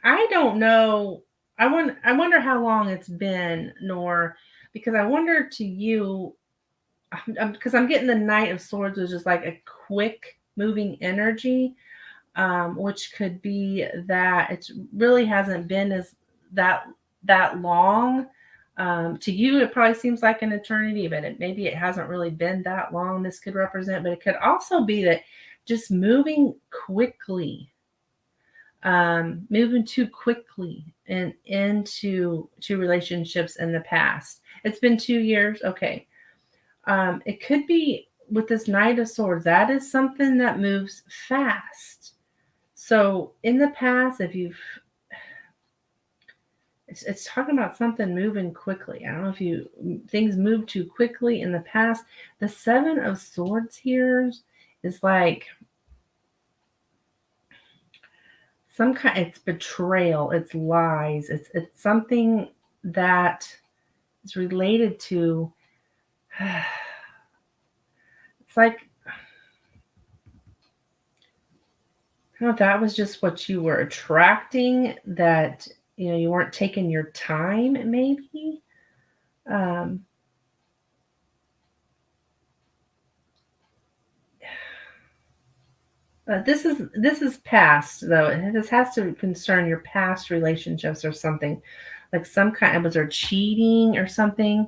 I don't know. I wonder how long it's been, Nor, because I wonder to you, because I'm getting the Knight of Swords, which is like a quick moving energy, which could be that it really hasn't been as that long. To you, it probably seems like an eternity, but maybe it hasn't really been that long. This could represent, but it could also be that just moving quickly, moving too quickly and into relationships in the past. It's been 2 years, okay. It could be with this Knight of Swords. That is something that moves fast. So in the past, if you've, it's talking about something moving quickly. I don't know if things move too quickly in the past. The Seven of Swords here is like some kind. It's betrayal. It's lies. It's something that is related to. It's like, I don't know if that was just what you were attracting, that you weren't taking your time, maybe. This is past, though. This has to concern your past relationships or something, like some kind of, was there cheating or something?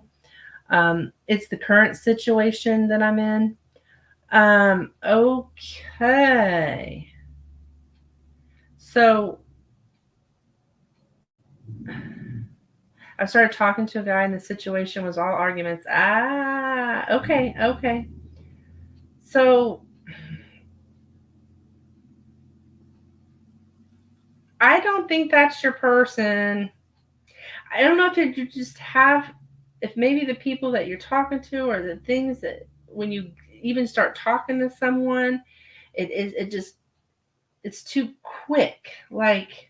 It's the current situation that I'm in. Okay. So I started talking to a guy and the situation was all arguments. Okay. So I don't think that's your person. I don't know if you just have, if maybe the people that you're talking to, or the things that when you even start talking to someone, it's too quick. Like,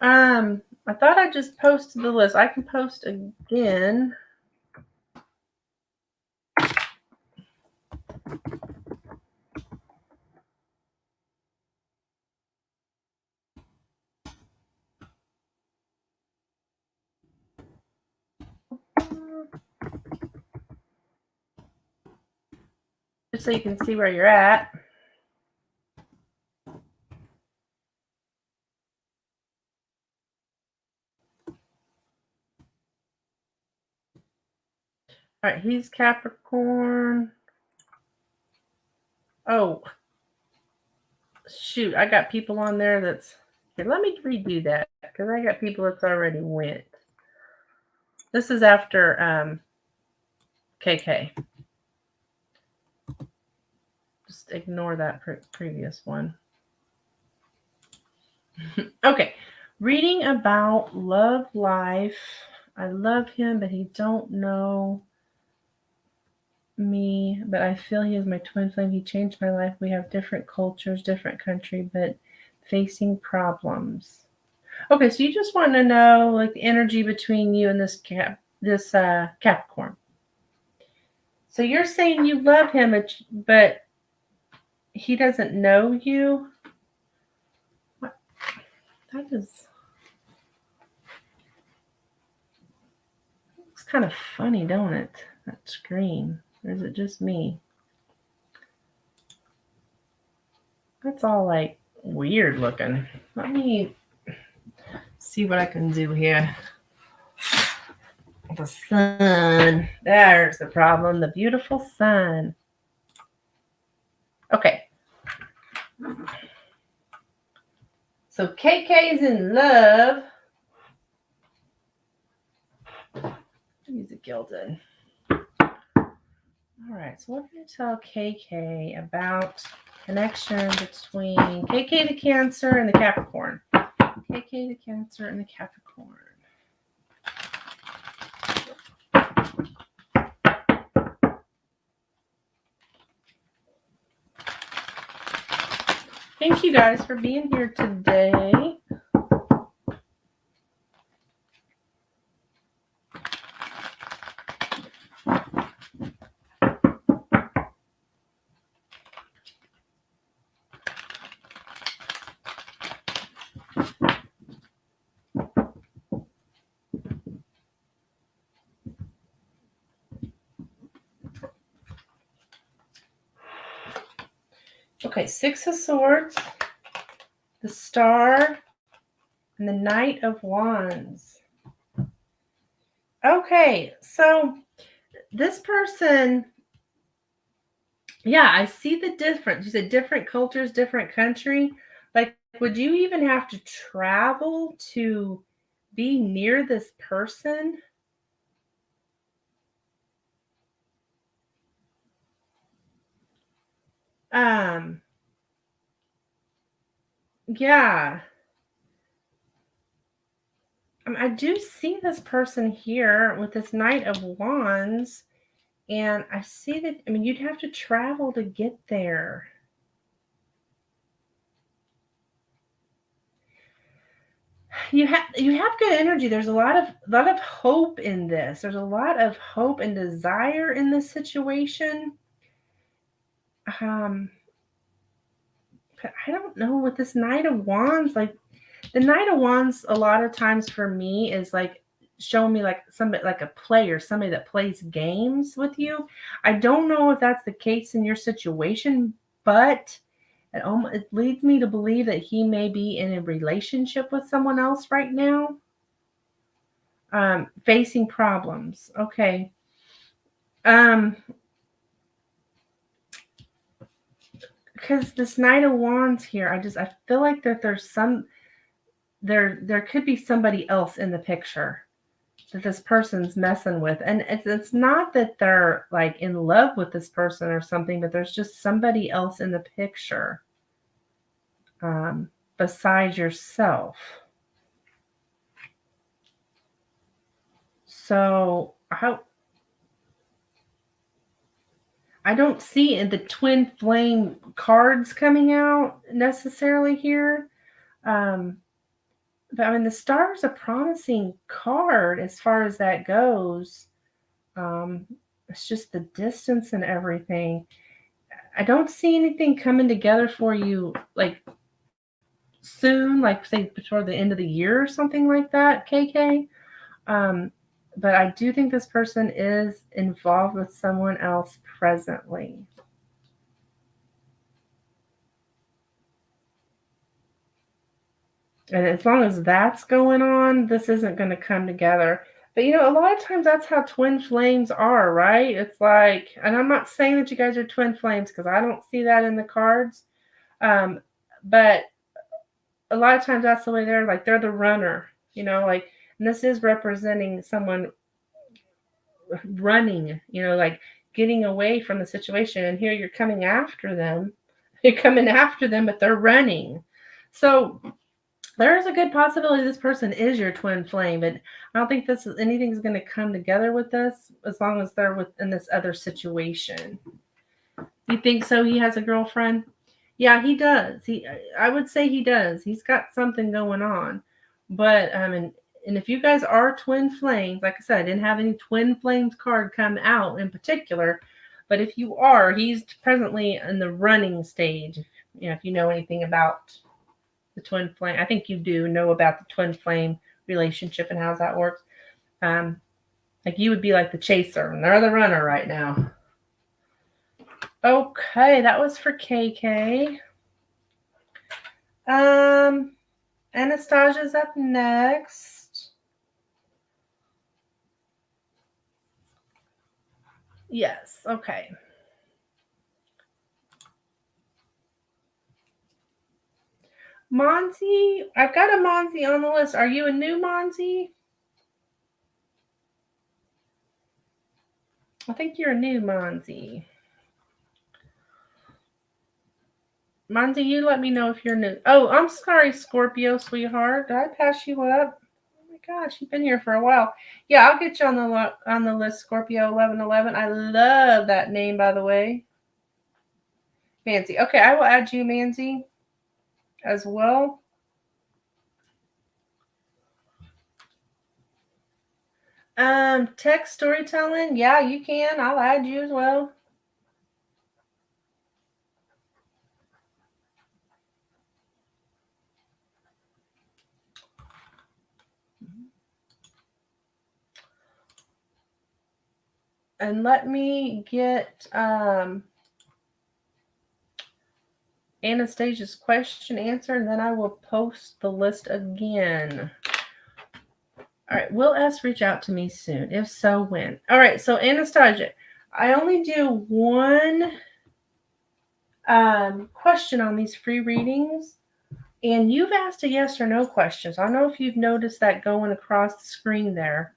I thought I just posted the list. I can post again. Just so you can see where you're at. All right, he's Capricorn. Oh, shoot. I got people on there that's... Here, let me redo that because I got people that's already went. This is after KK. Just ignore that previous one. Okay. Reading about love life. I love him, but he don't know me, but I feel he is my twin flame. He changed my life. We have different cultures, different country, but facing problems. Okay, so you just want to know like the energy between you and this Capricorn. So you're saying you love him, but he doesn't know you? What? That is... It's kind of funny, don't it? That screen. Or is it just me? That's all like weird looking. Let me see what I can do here. The sun. There's the problem. The beautiful sun. Okay. So KK's in love. Use a gilded. All right. So what can I tell KK about connection between KK the Cancer and the Capricorn? KK the Cancer and the Capricorn. Thank you guys for being here today. Okay, Six of Swords, the Star, and the Knight of Wands. Okay, so this person, yeah, I see the difference. You said different cultures, different country. Like, would you even have to travel to be near this person? Yeah. I do see this person here with this Knight of Wands, and I see that, I mean, you'd have to travel to get there. You have good energy. There's a lot of hope in this. There's a lot of hope and desire in this situation. But I don't know, with this Knight of Wands, like the Knight of Wands a lot of times for me is like showing me like somebody, like a player, somebody that plays games with you. I don't know if that's the case in your situation, but it leads me to believe that he may be in a relationship with someone else right now. Facing problems. Okay. Because this Knight of Wands here, I feel like that there could be somebody else in the picture that this person's messing with. And it's not that they're like in love with this person or something, but there's just somebody else in the picture besides yourself. So I don't see the twin flame cards coming out necessarily here. But I mean, the star is a promising card as far as that goes. It's just the distance and everything. I don't see anything coming together for you like soon, like say before the end of the year or something like that, KK. Um, but I do think this person is involved with someone else presently. And as long as that's going on, this isn't going to come together. But you know, a lot of times that's how twin flames are, right? It's like, and I'm not saying that you guys are twin flames because I don't see that in the cards. But a lot of times that's the way they're like, they're the runner, you know, like, and this is representing someone running, you know, like getting away from the situation. And here you're coming after them. You're coming after them, but they're running. So there is a good possibility this person is your twin flame, but I don't think anything's going to come together with this as long as they're within this other situation. You think so? He has a girlfriend? Yeah, he does. I would say he does. He's got something going on, but and if you guys are twin flames, like I said, I didn't have any twin flames card come out in particular, but if you are, he's presently in the running stage. You know, if you know anything about the twin flame, I think you do know about the twin flame relationship and how that works. Like you would be like the chaser, and they're the runner right now. Okay, that was for KK. Anastasia's up next. Yes, okay. Monzi, I've got a Monzi on the list. Are you a new Monzi? I think you're a new Monzi. Monzi, you let me know if you're new. Oh, I'm sorry, Scorpio, sweetheart. Did I pass you up? Oh my gosh, you've been here for a while. Yeah, I'll get you on the list, Scorpio 1111. I love that name, by the way. Manzi. Okay, I will add you, Manzi, as well. Text storytelling. Yeah, you can. I'll add you as well. And let me get Anastasia's question answered, and then I will post the list again. All right, will S reach out to me soon? If so, when? All right, so Anastasia, I only do one question on these free readings, and you've asked a yes or no question. So I don't know if you've noticed that going across the screen there.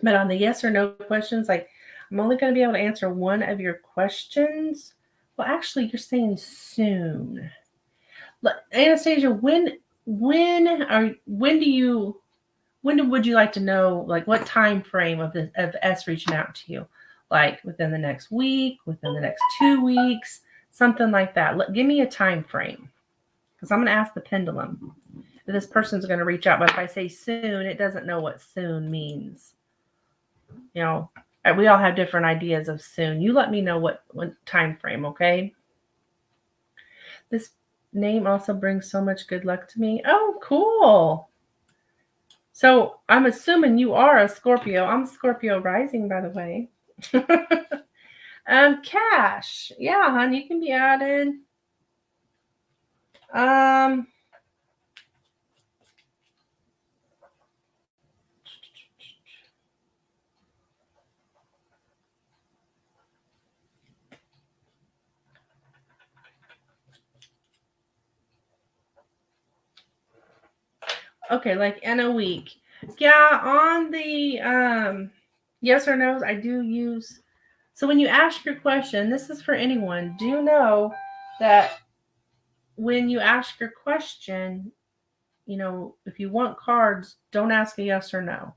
But on the yes or no questions, like I'm only going to be able to answer one of your questions. Well, actually, you're saying soon. Anastasia, when would you like to know, like what time frame of S reaching out to you? Like within the next week, within the next 2 weeks, something like that. Give me a time frame, because I'm going to ask the pendulum if this person's going to reach out. But if I say soon, it doesn't know what soon means. You know, we all have different ideas of soon. You let me know what time frame, okay? This name also brings so much good luck to me. Oh, cool. So I'm assuming you are a Scorpio. I'm Scorpio rising, by the way. Cash. Yeah, hon, you can be added. Okay, like in a week. Yeah, on the yes or no's, I do use. So when you ask your question, this is for anyone. Do you know that when you ask your question, you know, if you want cards, don't ask a yes or no.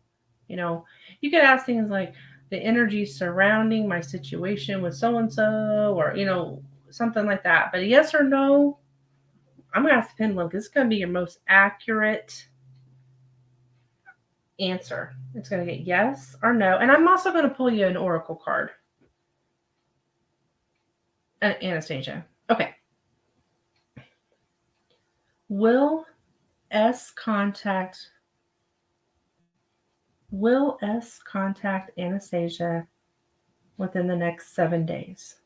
You know, you could ask things like the energy surrounding my situation with so and so, or, you know, something like that. But a yes or no, I'm going to ask the pendulum because it's going to be your most accurate answer. It's going to get yes or no. And I'm also going to pull you an oracle card. Anastasia. Okay. Will S contact Anastasia within the next 7 days?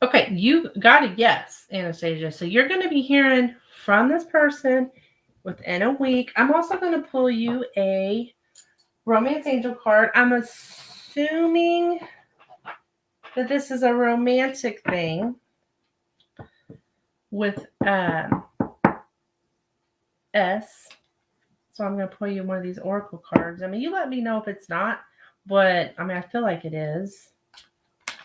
Okay, you got a yes, Anastasia. So you're going to be hearing from this person within a week. I'm also going to pull you a romance angel card. I'm assuming that this is a romantic thing with S. So I'm going to pull you one of these oracle cards. I mean, you let me know if it's not, but I mean, I feel like it is.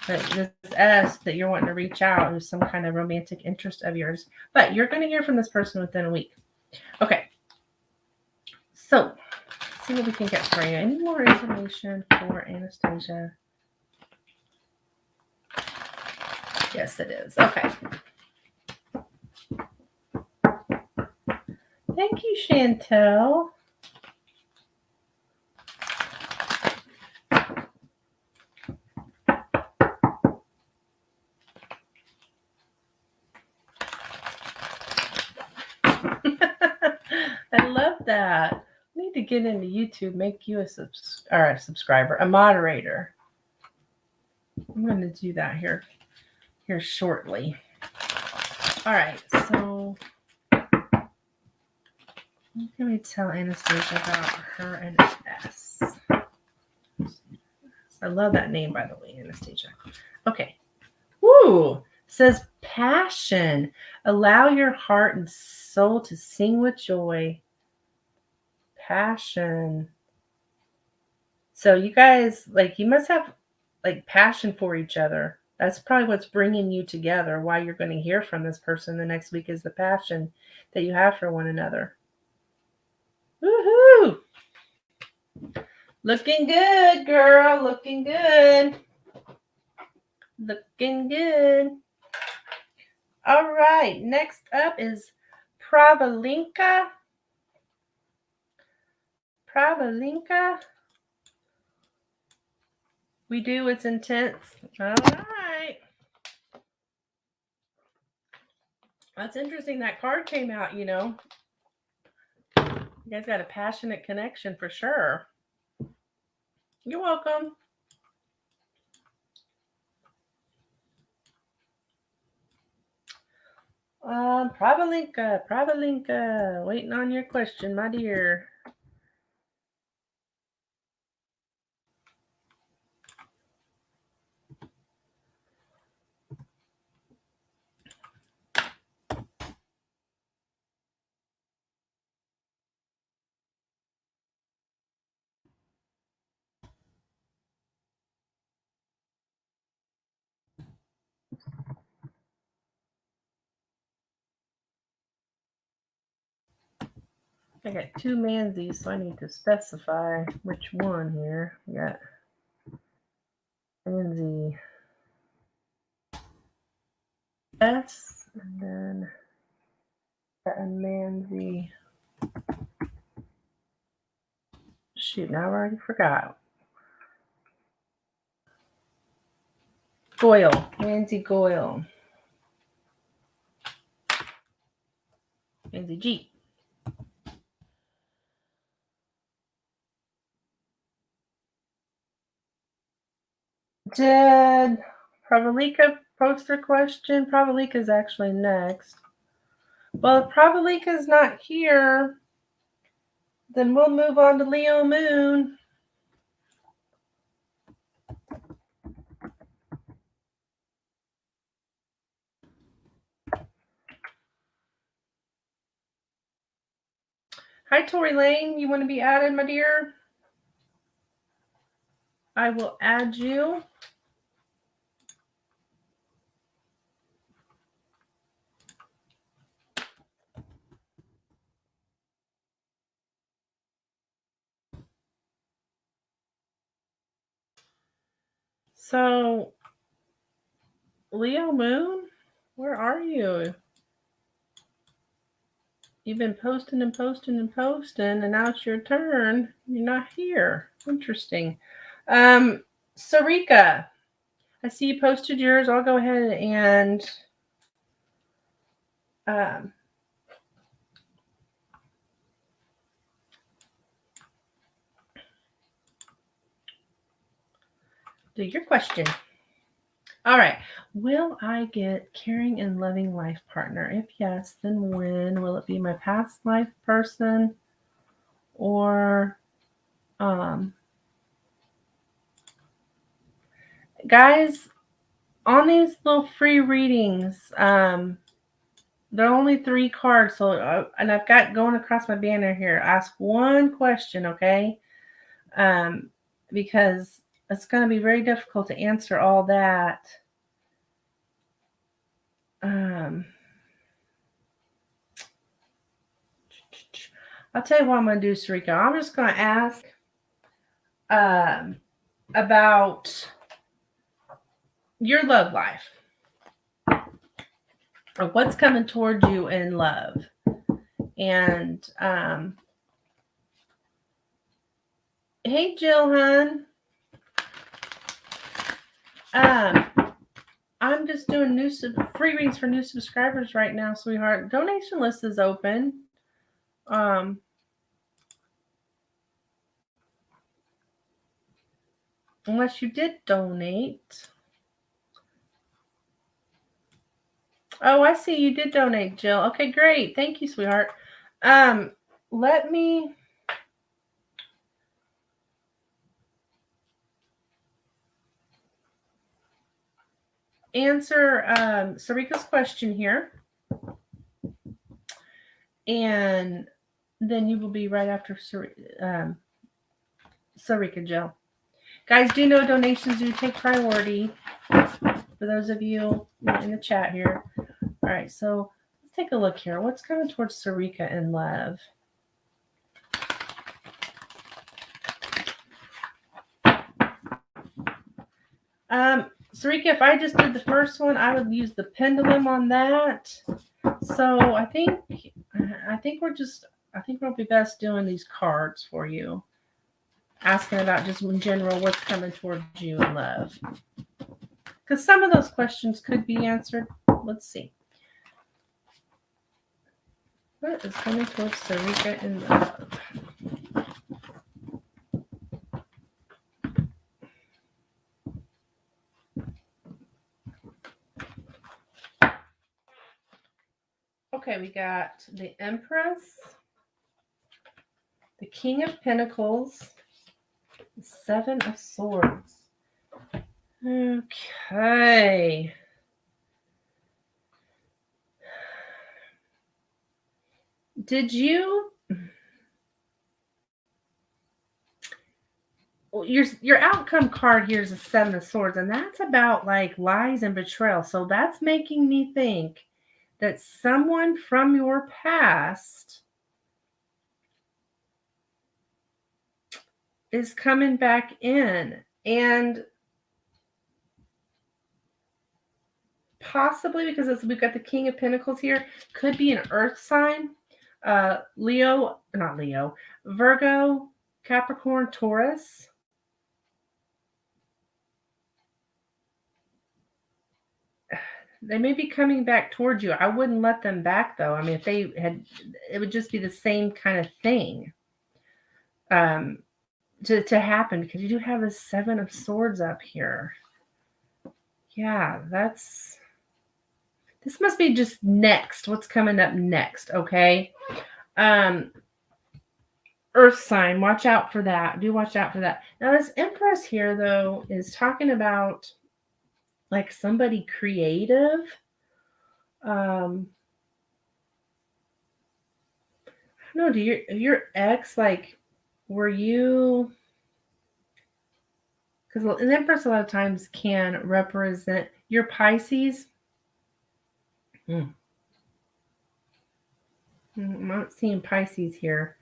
But this S that you're wanting to reach out is some kind of romantic interest of yours. But you're going to hear from this person within a week. Okay. So, let's see what we can get for you. Any more information for Anastasia? Yes, it is. Okay. Thank you, Chantel. I love that. I need to get into YouTube, make you a subscriber, a moderator. I'm going to do that here shortly. All right, so what can we tell Anastasia about her and S? I love that name, by the way, Anastasia. Okay. Woo! Says passion. Allow your heart and soul to sing with joy. Passion. So you guys, you must have passion for each other. That's probably what's bringing you together. Why you're going to hear from this person the next week is the passion that you have for one another. Woohoo! Looking good, girl. Looking good. Looking good. All right. Next up is Pravalinka. Pravalinka. We do. It's intense. All right. That's interesting. That card came out, you know. You guys got a passionate connection for sure. You're welcome. Pravalinka, waiting on your question, my dear. I got two Mansies, so I need to specify which one here. We got Mansi S, and then got a Mansi. Shoot, now I already forgot. Goyle, Mansi Goyle. Mansi G. Did Pravalika post her question? Pravalika's actually next. Well, if Pravalika's not here, then we'll move on to Leo Moon. Hi, Tori Lane. You want to be added, my dear? I will add you. So, Leo Moon, where are you? You've been posting and posting and posting, and now it's your turn. You're not here. Interesting. Sarika, I see you posted yours. I'll go ahead and do your question. All right. Will I get caring and loving life partner? If yes, then when? Will it be my past life person or guys, on these little free readings, there are only 3 cards. So and I've got going across my banner here. Ask one question, okay? Because it's going to be very difficult to answer all that. I'll tell you what I'm going to do, Sarika. I'm just going to ask about your love life. Or what's coming towards you in love. And hey, Jill, hun. I'm just doing free readings for new subscribers right now, sweetheart. Donation list is open. Unless you did donate. Oh, I see you did donate, Jill. Okay, great. Thank you, sweetheart. Let me answer Sarika's question here. And then you will be right after Sarika, Jill. Guys, do know donations do take priority for those of you in the chat here. All right, so let's take a look here. What's coming towards Sarika in love? Sarika, if I just did the first one, I would use the pendulum on that. So I think we'll be best doing these cards for you. Asking about just in general what's coming towards you in love. Because some of those questions could be answered. Let's see. What is coming towards Sarika in love? Okay, we got the Empress, the King of Pentacles, the Seven of Swords. Okay. Did you... Your outcome card here is the Seven of Swords, and that's about like lies and betrayal. So that's making me think that someone from your past is coming back in, and possibly because we've got the King of Pentacles here, could be an earth sign. Virgo, Capricorn, Taurus. They may be coming back towards you. I wouldn't let them back, though. I mean, if they had, it would just be the same kind of thing to happen, because you do have the Seven of Swords up here. Yeah, this must be just next. What's coming up next, okay? Earth sign, watch out for that. Do watch out for that. Now, this Empress here, though, is talking about like somebody creative. I don't know, do your ex, like, were you... Because an Empress a lot of times can represent your Pisces. I'm not seeing Pisces here,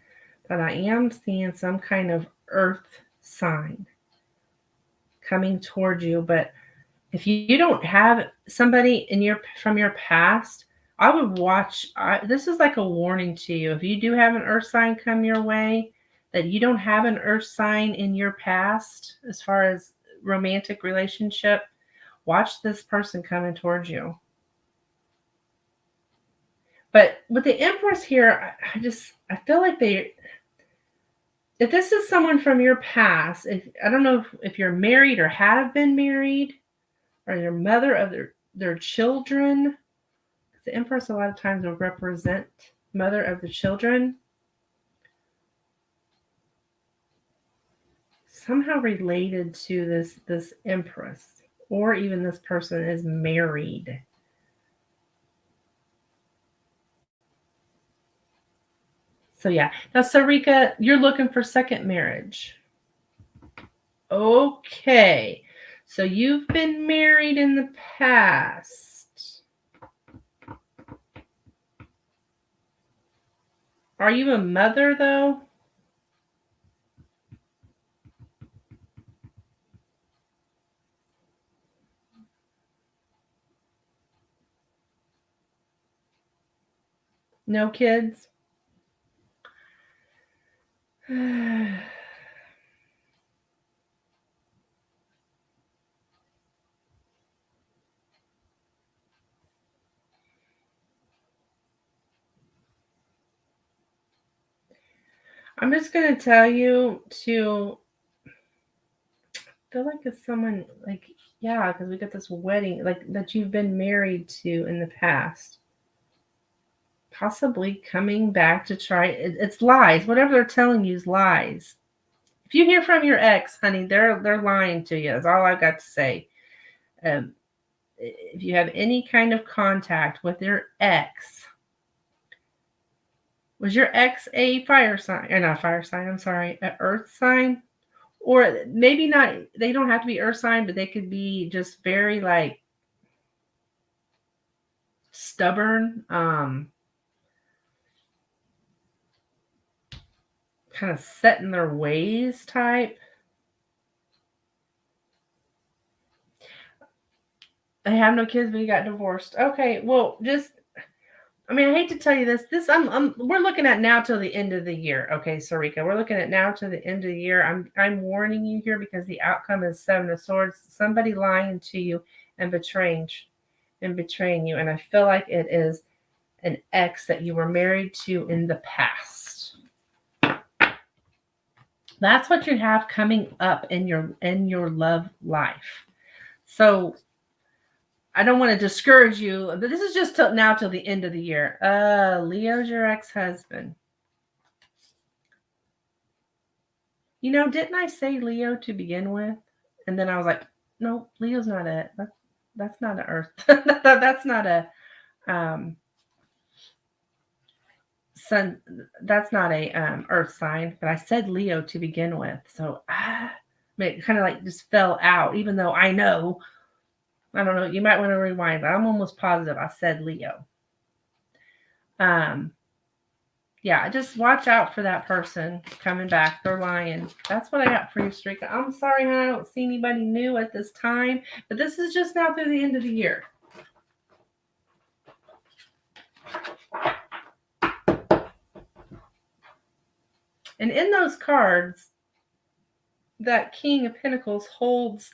but I am seeing some kind of earth sign. coming towards you. But if you don't have somebody from your past, I would watch. This is like a warning to you. If you do have an earth sign come your way, that you don't have an earth sign in your past as far as romantic relationship, watch this person coming towards you. But with the Empress here, I feel like if this is someone from your past, I don't know if you're married or have been married, or your mother of their children. The Empress a lot of times will represent mother of the children. Somehow related to this Empress, or even this person is married. So yeah. Now, Sarika, you're looking for second marriage. Okay. So you've been married in the past. Are you a mother, though? No kids? I'm just going to tell you to feel like it's someone like, yeah, because we got this wedding, like that you've been married to in the past. Possibly coming back to try. It's lies. Whatever they're telling you is lies. If you hear from your ex, honey, they're lying to you. That's all I've got to say. If you have any kind of contact with your ex, was your ex a fire sign? Or not a fire sign, I'm sorry, an earth sign? Or maybe not, they don't have to be earth sign, but they could be just very like stubborn, kind of set in their ways type. I have no kids, but he got divorced. Okay, well, I hate to tell you this. We're looking at now till the end of the year. Okay, Sarika, we're looking at now till the end of the year. I'm warning you here because the outcome is 7 of Swords. Somebody lying to you and betraying you, and I feel like it is an ex that you were married to in the past. That's what you have coming up in your love life. So I don't want to discourage you, but this is just till the end of the year. Leo's your ex-husband. Didn't I say Leo to begin with? And then I was like, no, Leo's not that's not an earth. That's not a sun. That's not a earth sign. But I said Leo to begin with. So it kind of like just fell out, even though I know. I don't know. You might want to rewind, but I'm almost positive I said Leo. Yeah, just watch out for that person coming back. They're lying. That's what I got for you, Strika. I'm sorry, I don't see anybody new at this time, but this is just now through the end of the year. And in those cards, that King of Pentacles holds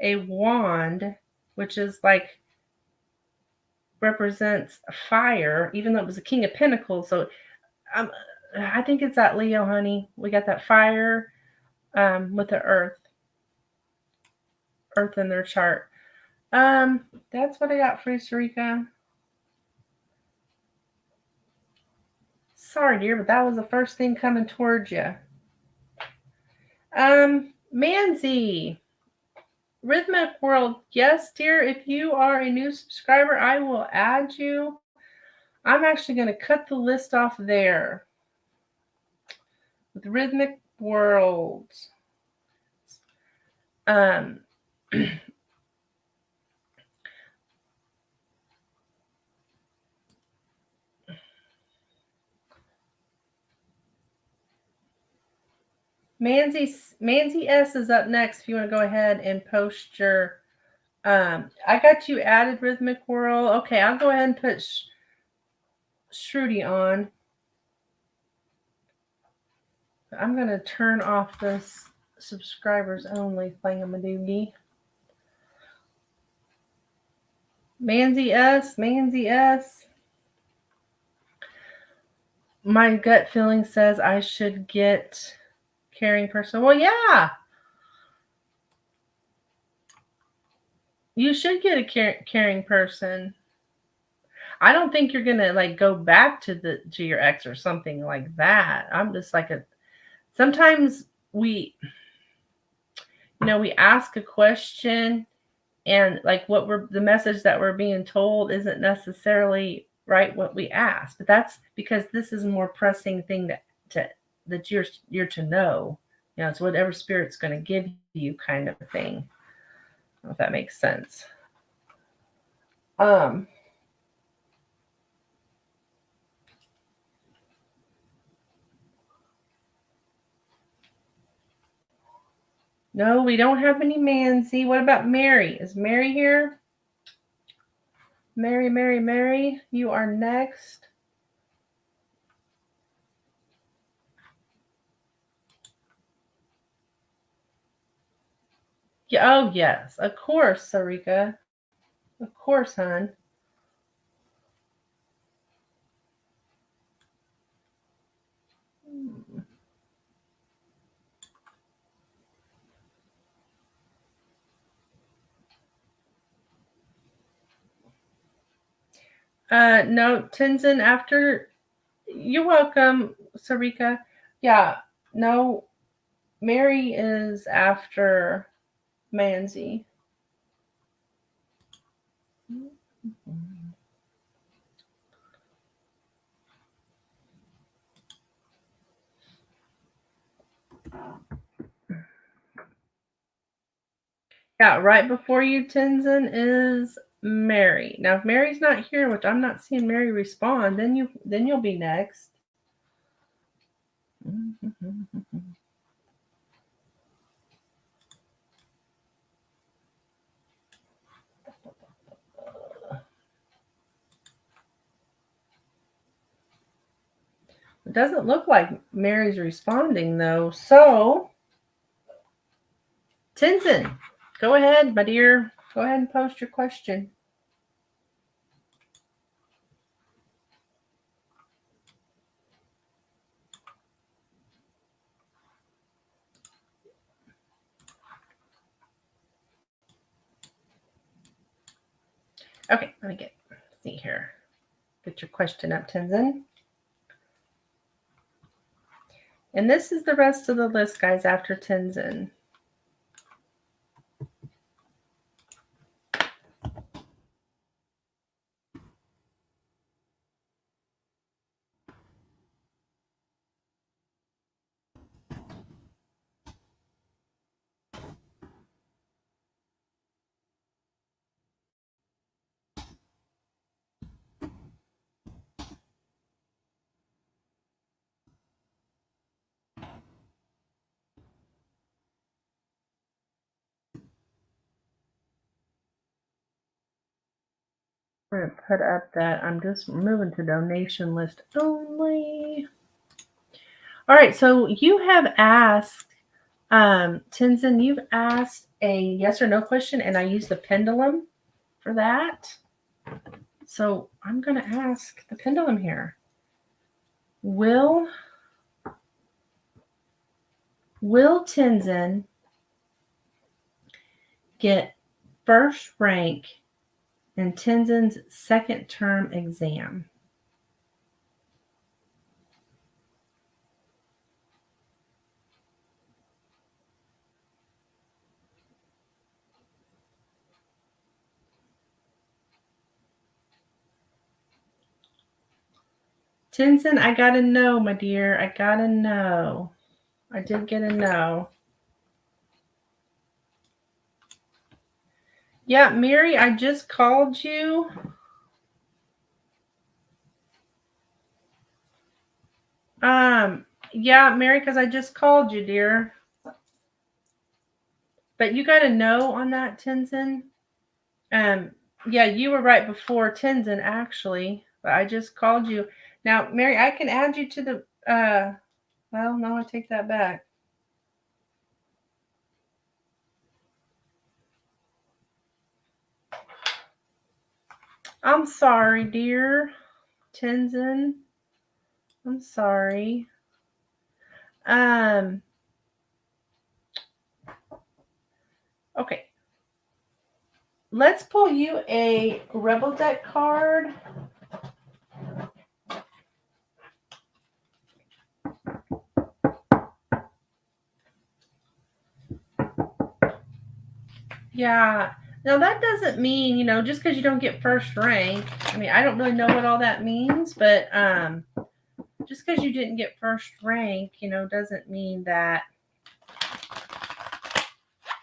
a wand, which is like represents fire, even though it was a King of Pentacles. So I think it's that Leo, honey. We got that fire with the earth in their chart. That's what I got for you, Sarika. Sorry, dear, but that was the first thing coming towards you. Manzi, Rhythmic World. Yes, dear, if you are a new subscriber, I will add you. I'm actually going to cut the list off there with Rhythmic World. Manzi S is up next. If you want to go ahead and post your, I got you added, Rhythmic Whirl. Okay, I'll go ahead and put Shruti on. I'm going to turn off this subscribers only thingamadoogie. Manzi S. My gut feeling says I should get caring person. Well, yeah. You should get a caring person. I don't think you're gonna like go back to your ex or something like that. I'm just like sometimes we ask a question and like the message that we're being told isn't necessarily right what we asked. But that's because this is a more pressing thing that you're to know. It's whatever spirit's gonna give you kind of thing. I don't know if that makes sense. No, we don't have any Manzi. What about Mary? Is Mary here? Mary, you are next. Yeah, oh, yes. Of course, Sarika. Of course, hon. No, Tenzin after. You're welcome, Sarika. Yeah, no, Mary is after Manzi. Yeah, right before you, Tenzin, is Mary. Now, if Mary's not here, which I'm not seeing Mary respond, then you'll be next. It doesn't look like Mary's responding though. So, Tenzin, go ahead, my dear. Go ahead and post your question. Okay, let me see here. Get your question up, Tenzin. And this is the rest of the list, guys, after Tenzin. We're going to put up that I'm just moving to donation list only. All right, so you have asked, Tenzin, you've asked a yes or no question, and I use the pendulum for that. So I'm going to ask the pendulum here. Will Tenzin get first rank in Tenzin's second term exam? Tenzin, I gotta know, my dear. I gotta know. I did get a no. Yeah, Mary, I just called you. Yeah, Mary, because I just called you, dear. But you got a no on that, Tenzin. Yeah, you were right before Tenzin, actually. But I just called you. Now, Mary, I can add you to the, well, no, I take that back. I'm sorry, dear. Tenzin. I'm sorry. Okay. Let's pull you a Rebel deck card. Yeah. Now that doesn't mean, you know, just because you don't get first rank. I mean, I don't really know what all that means, but just because you didn't get first rank, you know, doesn't mean that,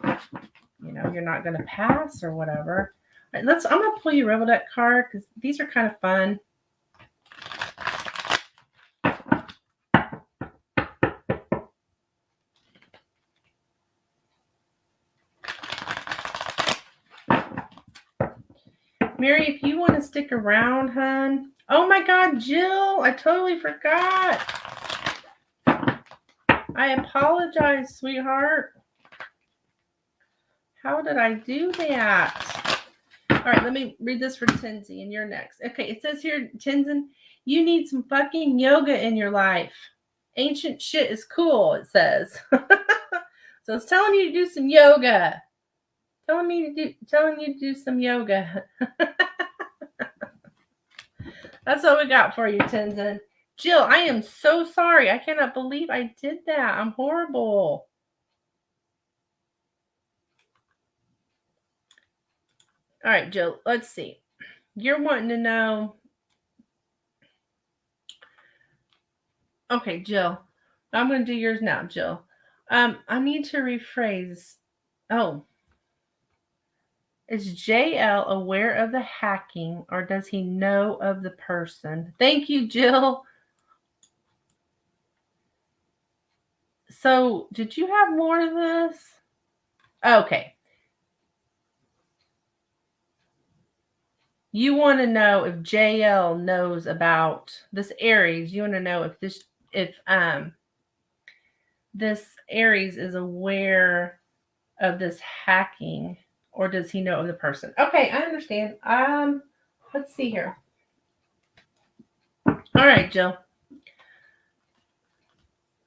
you know, you're not going to pass or whatever. All right, I'm going to pull you Rebel deck card because these are kind of fun. Mary, if you want to stick around, hun. Oh my God, Jill, I totally forgot. I apologize, sweetheart. How did I do that? All right, let me read this for Tenzin, and you're next. Okay, it says here, Tenzin, you need some fucking yoga in your life. Ancient shit is cool, it says. So it's telling you to do some yoga. Telling you to do some yoga. That's what we got for you, Tenzin. Jill, I am so sorry. I cannot believe I did that. I'm horrible. All right, Jill, let's see. You're wanting to know. Okay, Jill. I'm going to do yours now, Jill. I need to rephrase. Oh. Is JL aware of the hacking or does he know of the person? Thank you, Jill. So, did you have more to this? Okay. You want to know if JL knows about this Aries. You want to know if this Aries is aware of this hacking or does he know of the person? Okay, I understand. Let's see here. All right, Jill.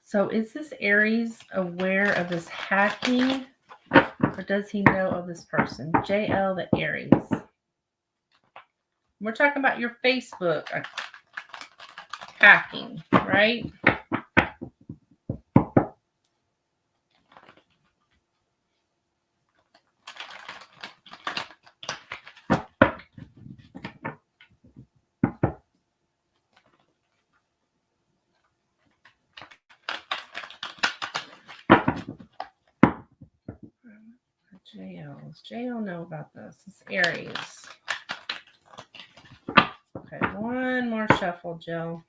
So is this Aries aware of this hacking or does he know of this person? JL the Aries. We're talking about your Facebook hacking, right? Does JL know about this? It's Aries. Okay, one more shuffle, Jill.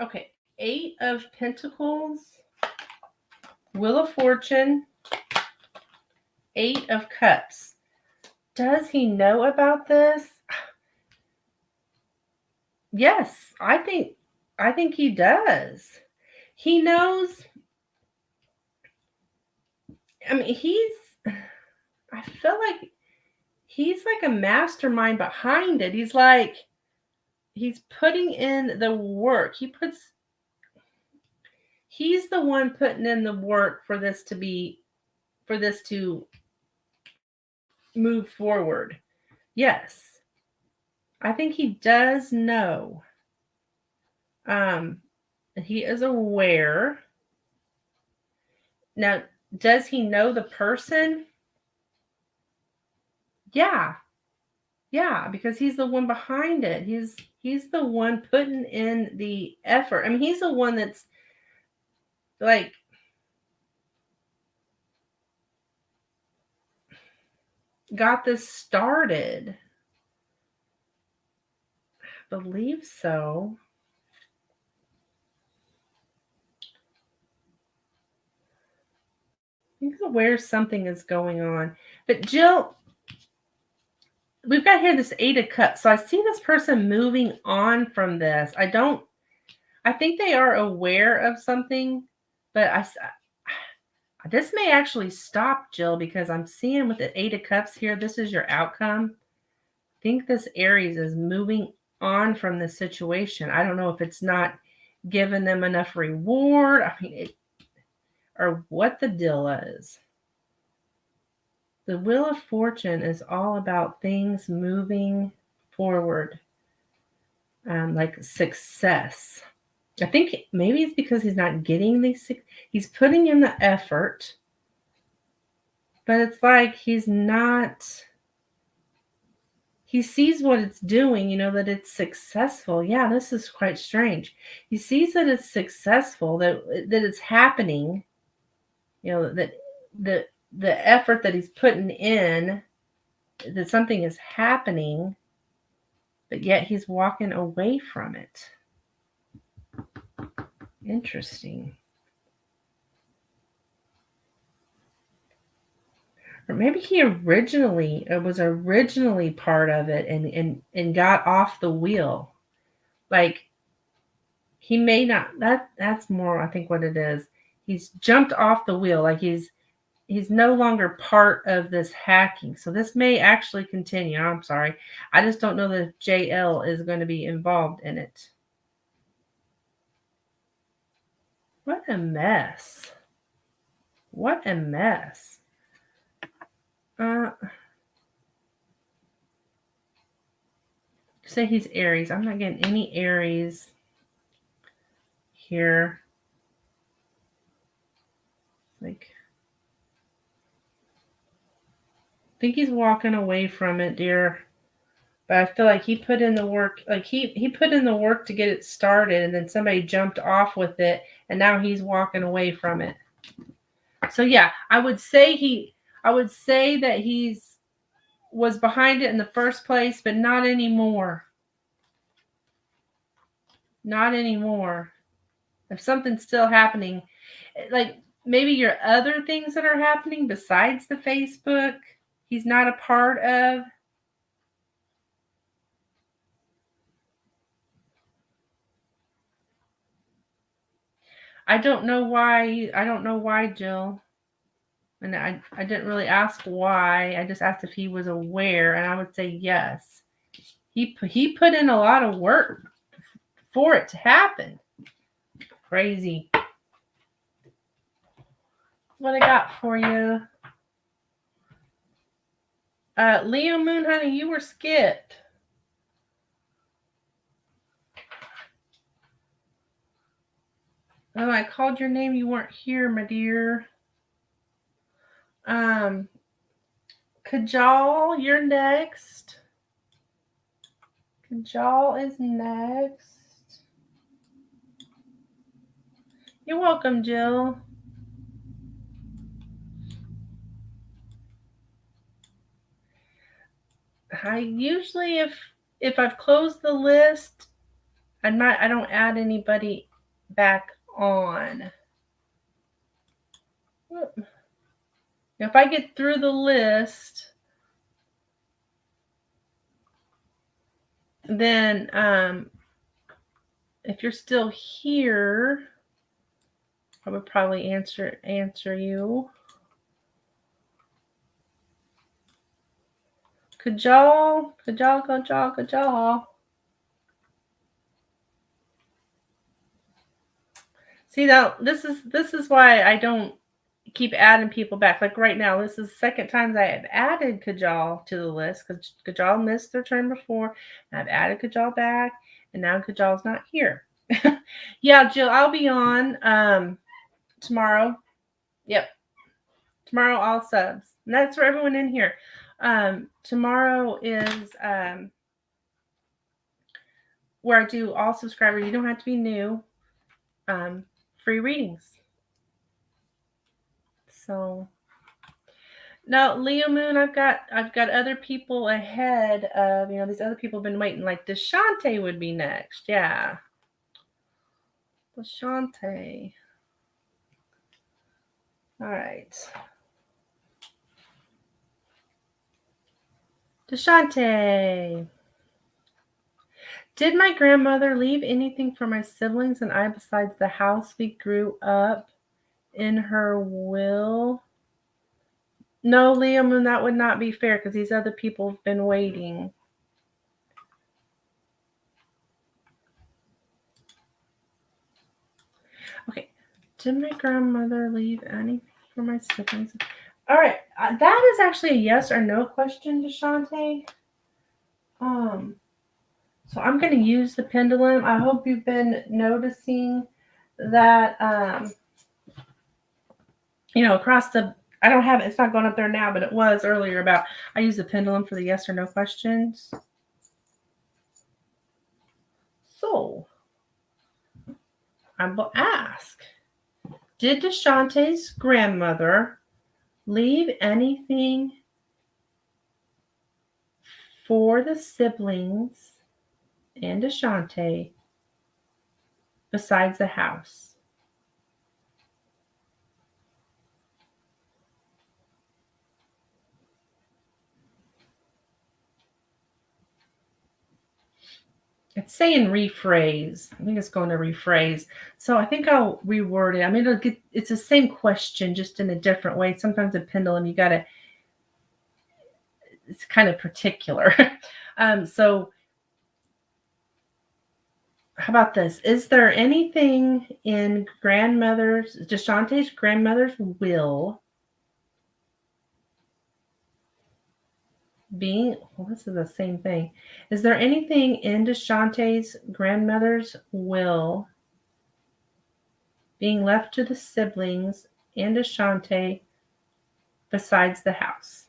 Okay, 8 of Pentacles, Wheel of Fortune, 8 of Cups. Does he know about this? Yes, I think he does. He knows. I mean, I feel like he's like a mastermind behind it. He's putting in the work. He's the one putting in the work for this to move forward. Yes. I think he does know. He is aware. Now, does he know the person? Yeah. Yeah, because he's the one behind it. He's the one putting in the effort. I mean, he's the one that's like got this started. I believe so. I'm aware something is going on. But Jill, we've got here this 8 of Cups. So I see this person moving on from this. I think they are aware of something, but this may actually stop, Jill, because I'm seeing with the 8 of Cups here, this is your outcome. I think this Aries is moving on from this situation. I don't know if it's not giving them enough reward. I mean, or what the deal is. The Wheel of Fortune is all about things moving forward, like success. I think maybe it's because he's not getting these. He's putting in the effort, but it's like he's not. He sees what it's doing, that it's successful. Yeah, this is quite strange. He sees that it's successful, that it's happening. That the effort that he's putting in, that something is happening, but yet he's walking away from it. Interesting. Or maybe he was originally part of it and got off the wheel. Like he may not, that's more I think what it is. He's jumped off the wheel, like he's no longer part of this hacking. So this may actually continue. I'm sorry. I just don't know that if JL is going to be involved in it. What a mess. What a mess. Say he's Aries. I'm not getting any Aries here. Like, I think he's walking away from it, dear. But I feel like he put in the work. Like he put in the work to get it started, and then somebody jumped off with it, and now he's walking away from it. So yeah, I would say that he's was behind it in the first place, but not anymore. Not anymore. If something's still happening, like maybe your other things that are happening besides the Facebook, he's not a part of. I don't know why, Jill. And I didn't really ask why. I just asked if he was aware, and I would say yes. He put in a lot of work for it to happen. Crazy. What I got for you? Leo Moon, honey, you were skipped. Oh, I called your name. You weren't here, my dear. Kajal, you're next. Kajal is next. You're welcome, Jill. I usually, if I've closed the list, I don't add anybody back on. If I get through the list, then if you're still here, I would probably answer you. Kajal. See, now this is why I don't keep adding people back. Like right now, this is the second time that I have added Kajal to the list because Kajal missed their turn before. And I've added Kajal back, and now Kajal's not here. Yeah, Jill, I'll be on tomorrow. Yep. Tomorrow, all subs. And that's for everyone in here. Tomorrow is where I do all subscribers. You don't have to be new. Free readings. So, No, Leo Moon, I've got other people ahead of, these other people have been waiting. Like Deshante would be next. Yeah. Deshante. All right. Deshante. Did my grandmother leave anything for my siblings and I besides the house we grew up in her will? No, Leo Moon, that would not be fair because these other people have been waiting. Okay. Did my grandmother leave anything for my siblings? All right. That is actually a yes or no question, Deshante. So I'm going to use the pendulum. I hope you've been noticing that, across the, I don't have it, it's not going up there now, but it was earlier about, I use the pendulum for the yes or no questions. So I will ask, did Deshante's grandmother leave anything for the siblings and Deshante besides the house? It's saying rephrase. I think it's going to rephrase. So I think I'll reword it. I mean, it's the same question, just in a different way. Sometimes a pendulum, it's kind of particular. So how about this? Is there anything in Deshante's grandmother's will this is the same thing. Is there anything in Deshante's grandmother's will being left to the siblings and Deshante besides the house?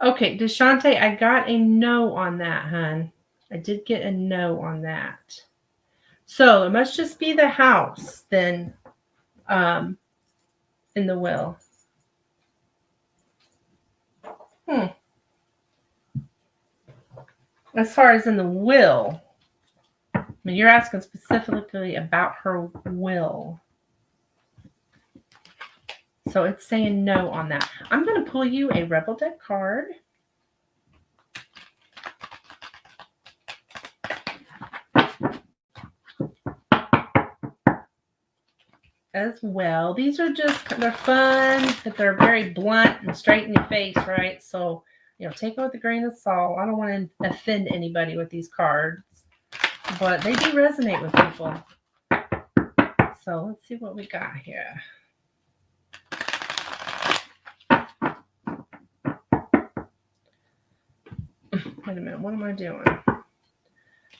Okay, Deshante, I got a no on that, hun. I did get a no on that. So it must just be the house then, in the will. As far as in the will, I mean, you're asking specifically about her will. So it's saying no on that. I'm going to pull you a Rebel Deck card. As well. These are they're fun, but they're very blunt and straight in your face, right? So, take it with a grain of salt. I don't want to offend anybody with these cards, but they do resonate with people. So let's see what we got here. Wait a minute, what am I doing? I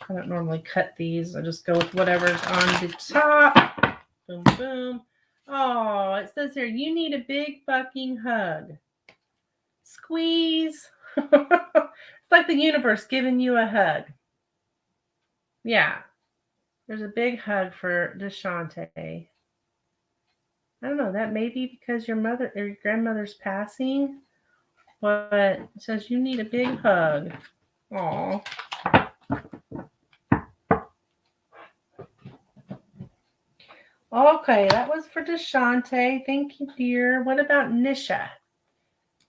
don't normally cut these. I just go with whatever's on the top. Boom, boom. Oh, it says here, you need a big fucking hug. Squeeze. It's like the universe giving you a hug. Yeah. There's a big hug for Deshante. I don't know. That may be because your grandmother's passing, but it says you need a big hug. Aw. Okay, that was for Deshante. Thank you, dear. What about Nisha?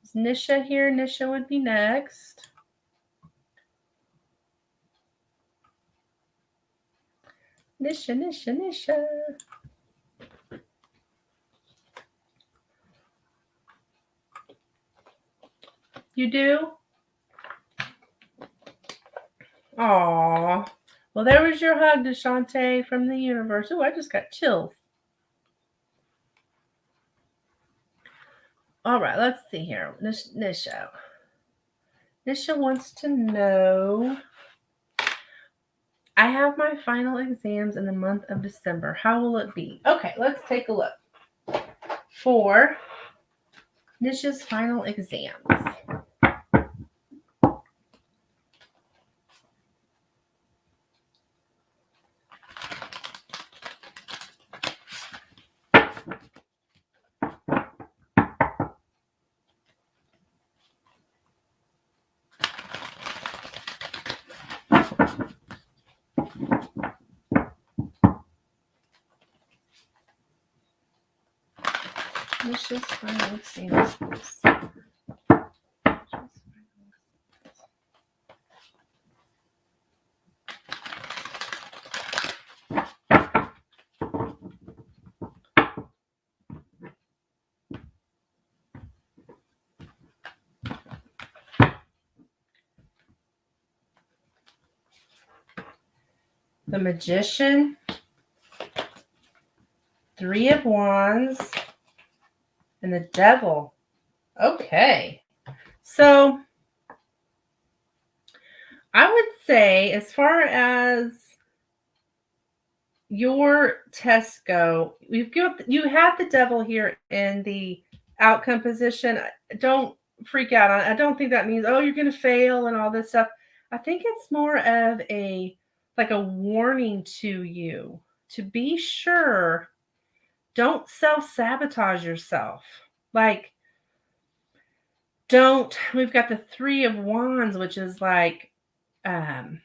Is Nisha here? Nisha would be next. Nisha. You do? Aw. Well, there was your hug, Deshante, from the universe. Oh, I just got chills. All right, let's see here. Nisha. Nisha wants to know, I have my final exams in the month of December. How will it be? Okay, let's take a look. For Nisha's final exams. Auspicious final examples. The Magician, Three of Wands, and the Devil. Okay. So I would say, as far as your tests go, you have the Devil here in the outcome position. Don't freak out on it. I don't think that means, oh, you're going to fail and all this stuff. I think it's more of a warning to you to be sure. Don't self-sabotage yourself. Like, we've got the Three of Wands, which is like, it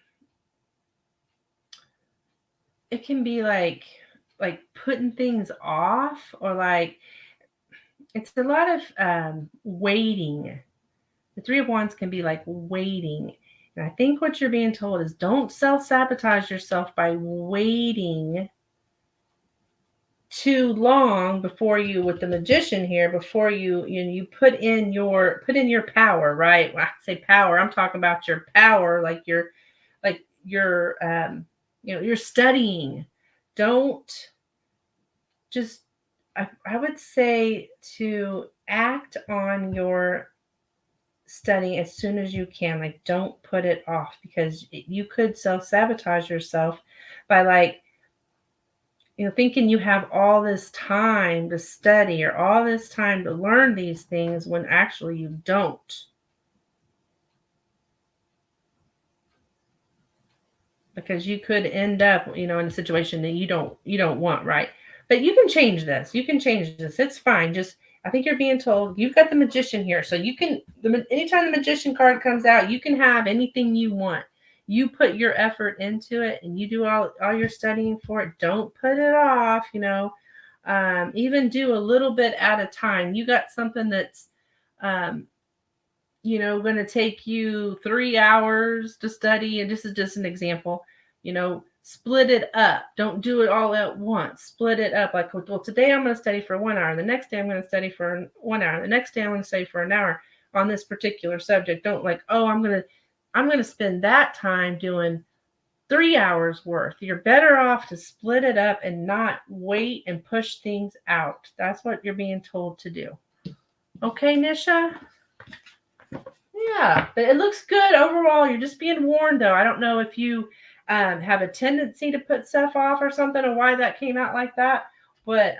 can be like putting things off, or like, it's a lot of waiting. The Three of Wands can be like waiting. And I think what you're being told is don't self-sabotage yourself by waiting too long before you, with the Magician here, before you put in your power, right? When I say power, I'm talking about your power, like your you're studying. Don't just, I would say to act on your studying as soon as you can. Like, don't put it off, because you could self-sabotage yourself by thinking you have all this time to study or all this time to learn these things when actually you don't. Because you could end up, in a situation that you don't want, right? But you can change this. It's fine. Just, I think you're being told you've got the Magician here. So you can, anytime the Magician card comes out, you can have anything you want. You put your effort into it and you do all your studying for it. Don't put it off, even do a little bit at a time. You got something that's, going to take you 3 hours to study. And this is just an example, split it up. Don't do it all at once. Split it up. Like, well, today I'm going to study for 1 hour. The next day I'm going to study for 1 hour. The next day I'm going to study for an hour on this particular subject. Don't I'm going to spend that time doing 3 hours worth. You're better off to split it up and not wait and push things out. That's what you're being told to do. Okay, Nisha? Yeah, but it looks good overall. You're just being warned, though. I don't know if you have a tendency to put stuff off or something, or why that came out like that, but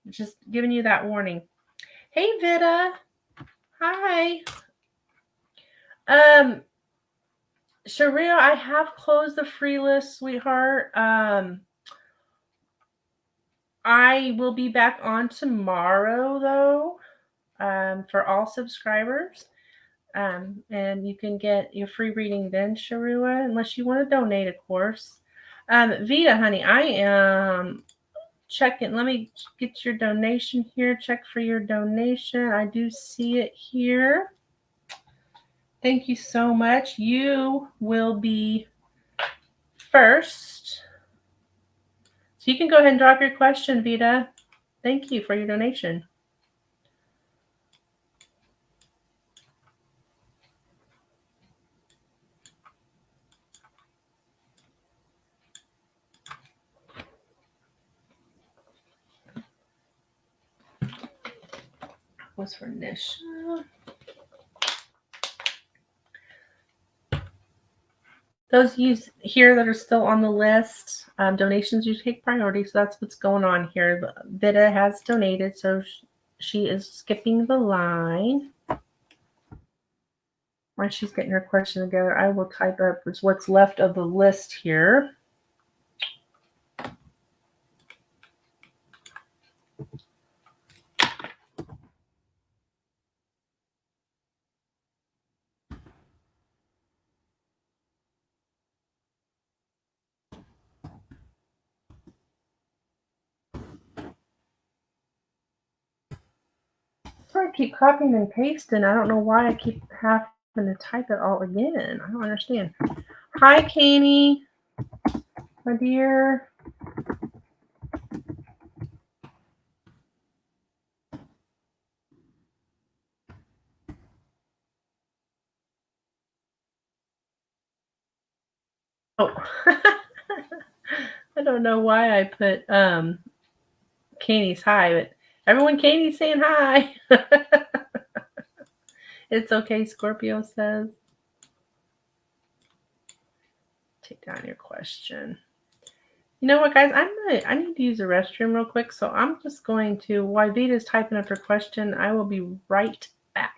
just giving you that warning. Hey, Vita. Hi. Sharia, I have closed the free list, sweetheart. I will be back on tomorrow, though, for all subscribers. And you can get your free reading then, Sharua, unless you want to donate, of course. Vita, honey, I am checking. Let me get your donation here. Check for your donation. I do see it here. Thank you so much. You will be first. So you can go ahead and drop your question, Vita. Thank you for your donation. Was for Nisha. Those of you here that are still on the list, donations do take priority, so that's what's going on here. Vita has donated, so she is skipping the line. While she's getting her question together, I will type up what's left of the list here. I keep copying and pasting. I don't know why I keep having to type it all again. I don't understand. Hi, Kanie, my dear. Oh, I don't know why I put Kanie's hi, but everyone, Kanie's saying hi. It's okay, Scorpio says. Take down your question. You know what, guys? I need to use the restroom real quick, so I'm just going to, while Vita's typing up her question, I will be right back.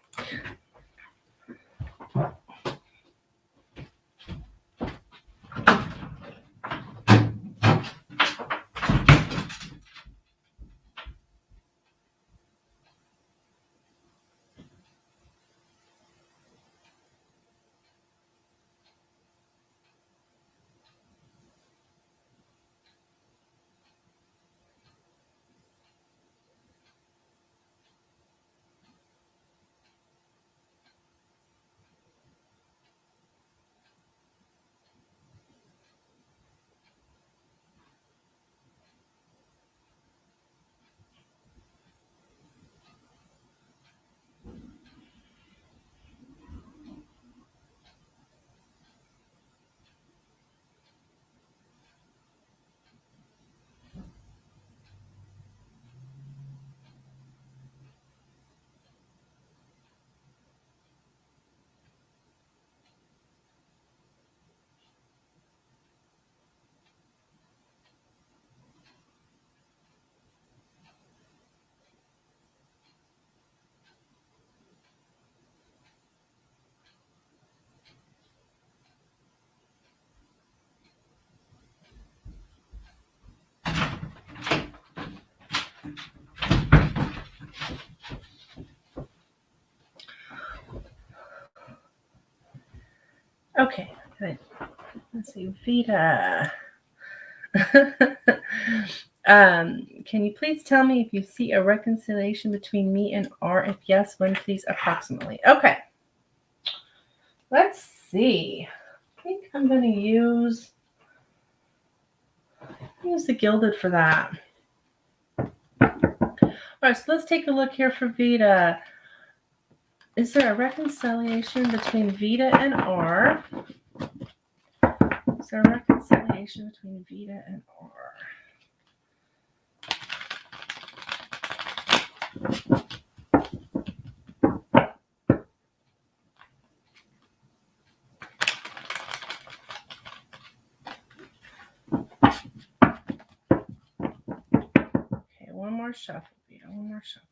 Okay, good. Let's see, Vita. Can you please tell me if you see a reconciliation between me and R? If yes, when, please, approximately. Okay. Let's see. I think I'm going to use the Gilded for that. All right, so let's take a look here for Vita. Is there a reconciliation between Vita and R? Is there a reconciliation between Vita and R? Okay, one more shuffle, Vita. One more shuffle.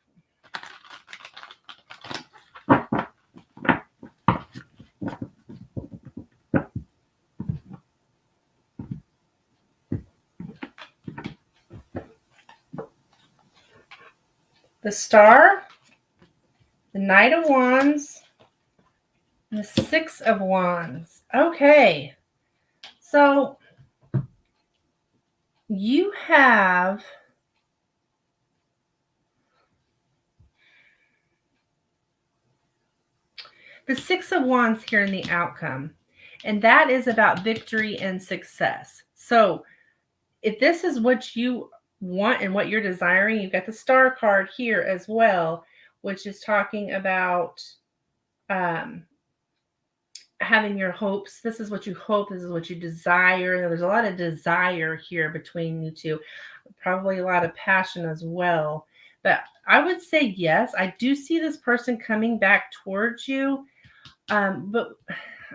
The Star, the Knight of Wands, and the Six of Wands. Okay. So you have the Six of Wands here in the outcome, and that is about victory and success. So if this is what you want and what you're desiring, you've got the Star card here as well, which is talking about having your hopes. This is what you hope. This is what you desire. There's a lot of desire here between you two. Probably a lot of passion as well. But I would say yes. I do see this person coming back towards you. But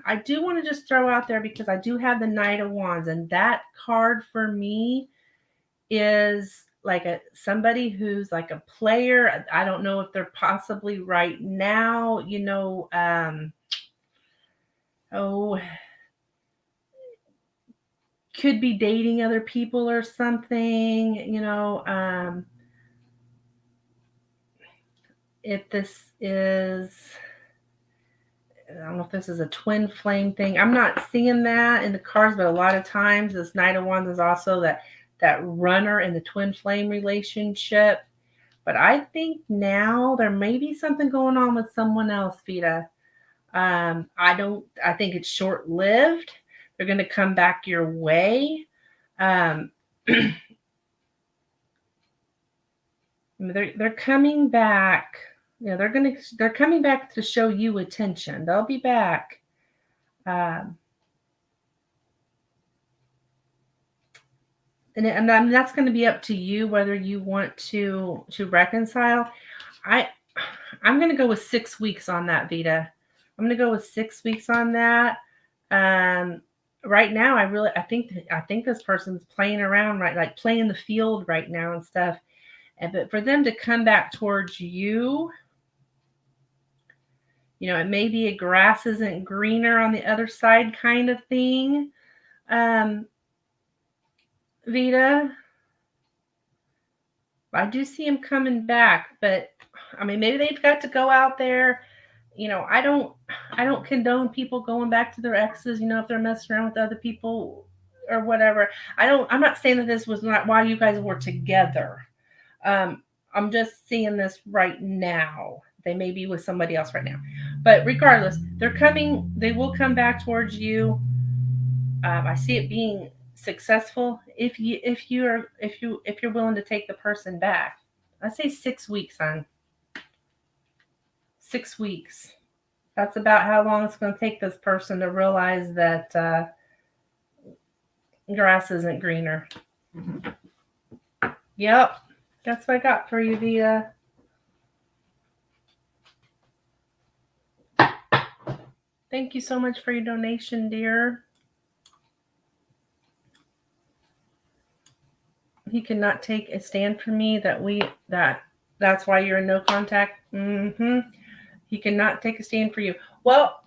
I do want to just throw out there, because I do have the Knight of Wands, and that card for me is like somebody who's like a player. I don't know if they're possibly right now, could be dating other people or something, if this is, I don't know if this is a twin flame thing. I'm not seeing that in the cards, but a lot of times this Knight of Wands is also that runner in the twin flame relationship. But I think now there may be something going on with someone else, Vita. I think it's short lived. They're going to come back your way. They're coming back. They're coming back to show you attention. They'll be back. And that's going to be up to you whether you want to reconcile. I'm going to go with 6 weeks on that, Vita. I'm going to go with 6 weeks on that. Right now, I think this person's playing around, right? Like playing the field right now and stuff. But for them to come back towards you, it may be a grass isn't greener on the other side kind of thing. Vita, I do see him coming back, but I mean, maybe they've got to go out there. I don't condone people going back to their exes, if they're messing around with other people or whatever. I'm not saying that this was not why you guys were together. I'm just seeing this right now. They may be with somebody else right now, but regardless, they will come back towards you. I see it being successful if you're willing to take the person back. I say 6 weeks, hon. 6 weeks. That's about how long it's going to take this person to realize that grass isn't greener. Yep. That's what I got for you, Vita. Thank you so much for your donation, dear. He cannot take a stand for me that's why you're in no contact. He cannot take a stand for you. Well,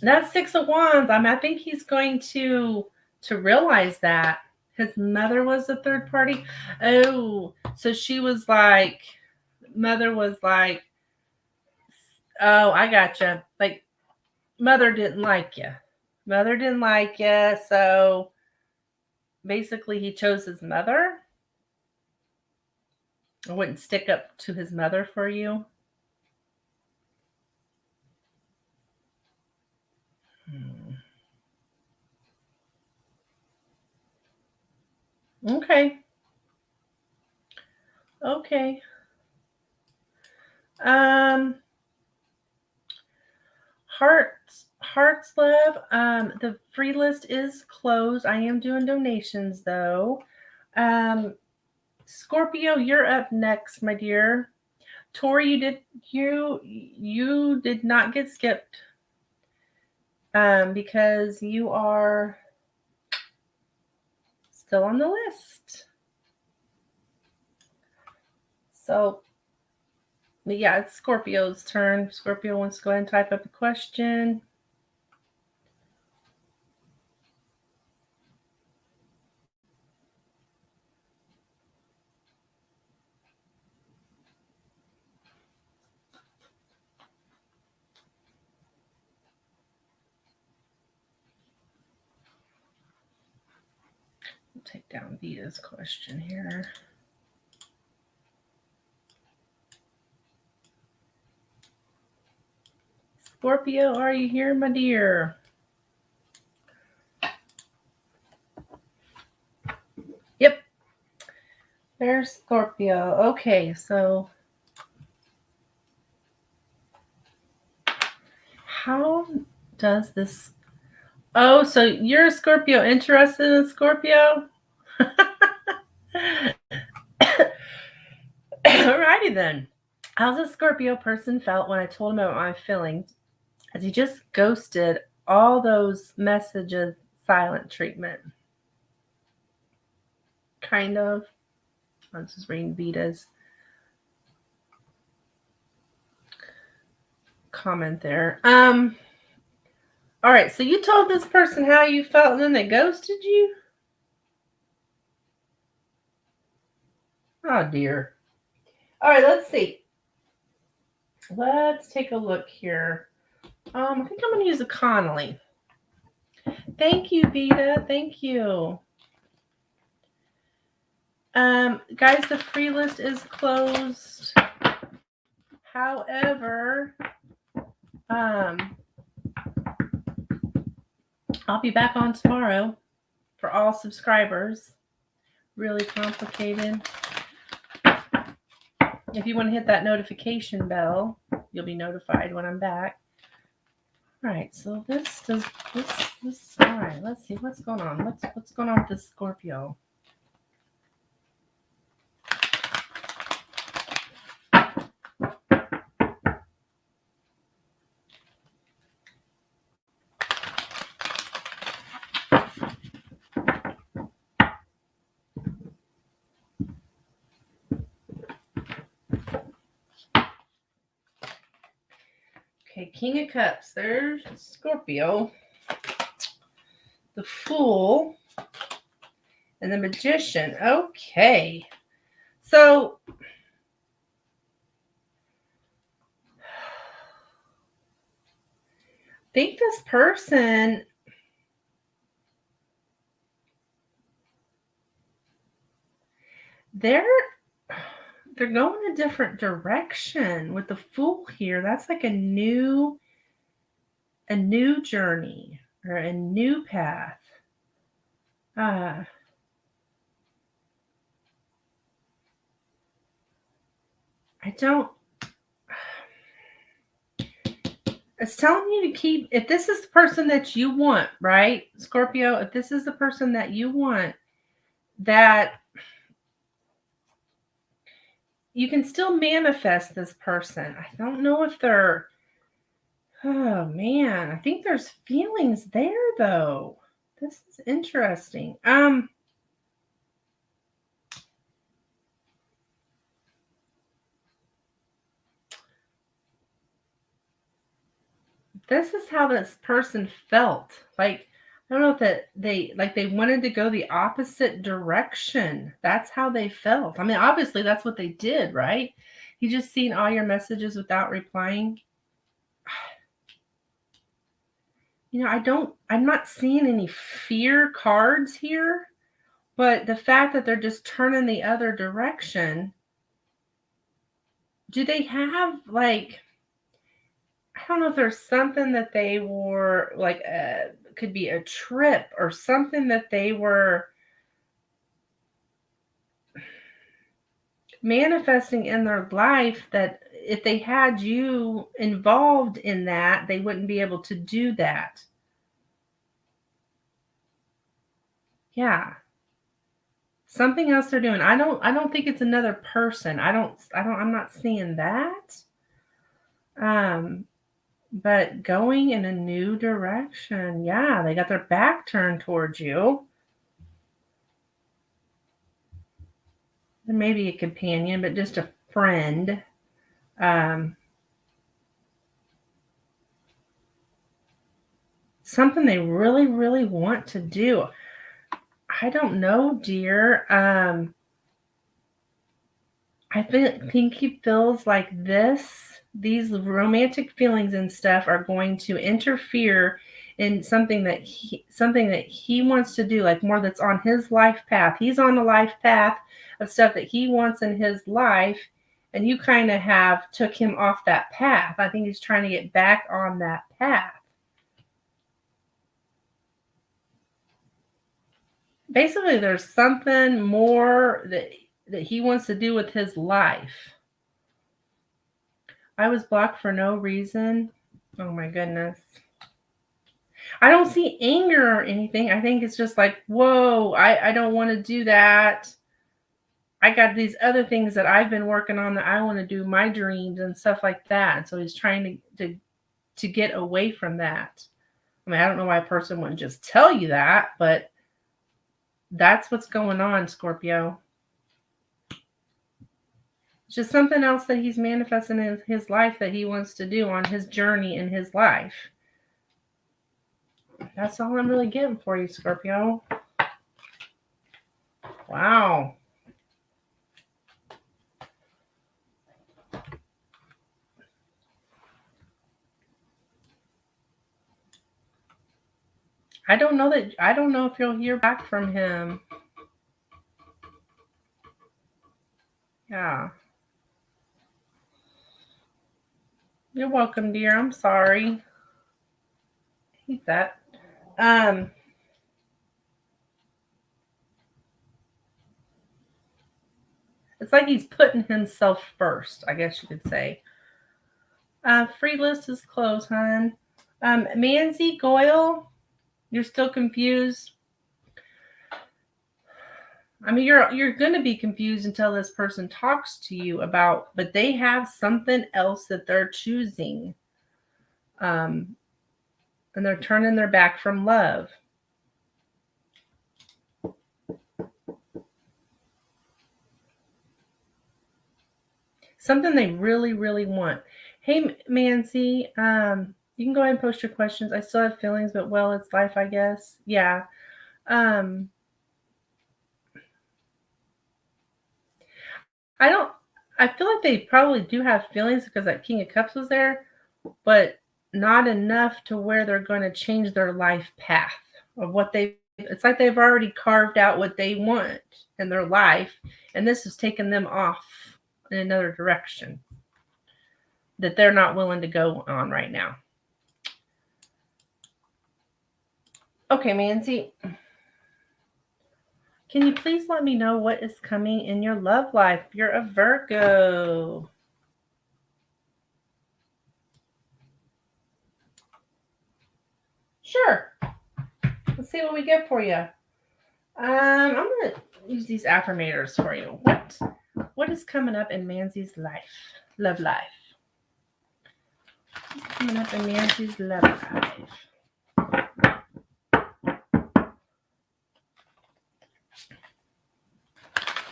that's 6 of Wands. I think he's going to realize that his mother was the third party. Oh, so she was like, mother was like, oh, I gotcha. Like, mother didn't like you. Mother didn't like you, so basically he chose his mother. I wouldn't stick up to his mother for you. Okay. Hearts love. The free list is closed. I am doing donations though. Scorpio, you're up next, my dear. Tori, you did not get skipped. Because you are still on the list. So, yeah, it's Scorpio's turn. Scorpio wants to go ahead and type up a question. I'll take down Vita's question here. Scorpio, are you here, my dear? Yep. There's Scorpio. Okay, so how does this... Oh, so you're a Scorpio, interested in Scorpio? Alrighty then. How's the Scorpio person felt when I told him about my feelings? As he just ghosted all those messages, silent treatment. Kind of. I'm just reading Vita's comment there. All right, so you told this person how you felt and then they ghosted you? Oh dear. All right, let's see. Let's take a look here. I think I'm going to use a Connolly. Thank you, Vita. Thank you. Guys, the free list is closed. However, I'll be back on tomorrow for all subscribers. Really complicated. If you want to hit that notification bell, you'll be notified when I'm back. All right, so this all right, let's see what's going on. What's going on with this Scorpio? Okay, King of Cups. There's Scorpio. The Fool. And the Magician. Okay. So, I think this person, they're going a different direction with the Fool here. That's like a new journey or a new path. It's telling you to keep, if this is the person that you want, right, Scorpio, if this is the person that you want, that you can still manifest this person. I don't know if they're, oh man, I think there's feelings there though. This is interesting. This is how this person felt. Like, I don't know if they wanted to go the opposite direction. That's how they felt. I mean, obviously that's what they did, right? You just seen all your messages without replying. You know, I'm not seeing any fear cards here, but the fact that they're just turning the other direction, do they have like, I don't know if there's something that they were like, could be a trip or something that they were manifesting in their life that if they had you involved in that, they wouldn't be able to do that. Yeah. Something else they're doing. I don't think it's another person. I'm not seeing that. But going in a new direction. Yeah, they got their back turned towards you. Maybe a companion, but just a friend. Something they really, really want to do. I don't know, dear. I think he feels like these romantic feelings and stuff are going to interfere in something that he wants to do, like more that's on his life path. He's on the life path of stuff that he wants in his life, and you kind of have took him off that path. I think he's trying to get back on that path. Basically, there's something more that he wants to do with his life. I was blocked for no reason. Oh my goodness. I don't see anger or anything. I think it's just like, whoa, I don't want to do that. I got these other things that I've been working on that I want to do, my dreams and stuff like that. And so he's trying to get away from that. I mean, I don't know why a person wouldn't just tell you that, but that's what's going on, Scorpio. It's just something else that he's manifesting in his life that he wants to do on his journey in his life. That's all I'm really getting for you, Scorpio. Wow. I don't know if you'll hear back from him. Yeah. You're welcome, dear. I'm sorry. Hate that. It's like he's putting himself first, I guess you could say. Free list is closed, hon. Manzi Goyle, you're still confused. I mean, you're going to be confused until this person talks to you about, but they have something else that they're choosing. And they're turning their back from love. Something they really, really want. Hey, Manzi, you can go ahead and post your questions. I still have feelings, but well, it's life, I guess. Yeah. I feel like they probably do have feelings because that King of Cups was there, but not enough to where they're going to change their life path of what it's like they've already carved out what they want in their life, and this has taken them off in another direction that they're not willing to go on right now. Okay, Manzi, can you please let me know what is coming in your love life? You're a Virgo. Sure. Let's see what we get for you. I'm going to use these affirmators for you. What is coming up in Manzi's life? Love life. What's coming up in Manzi's love life?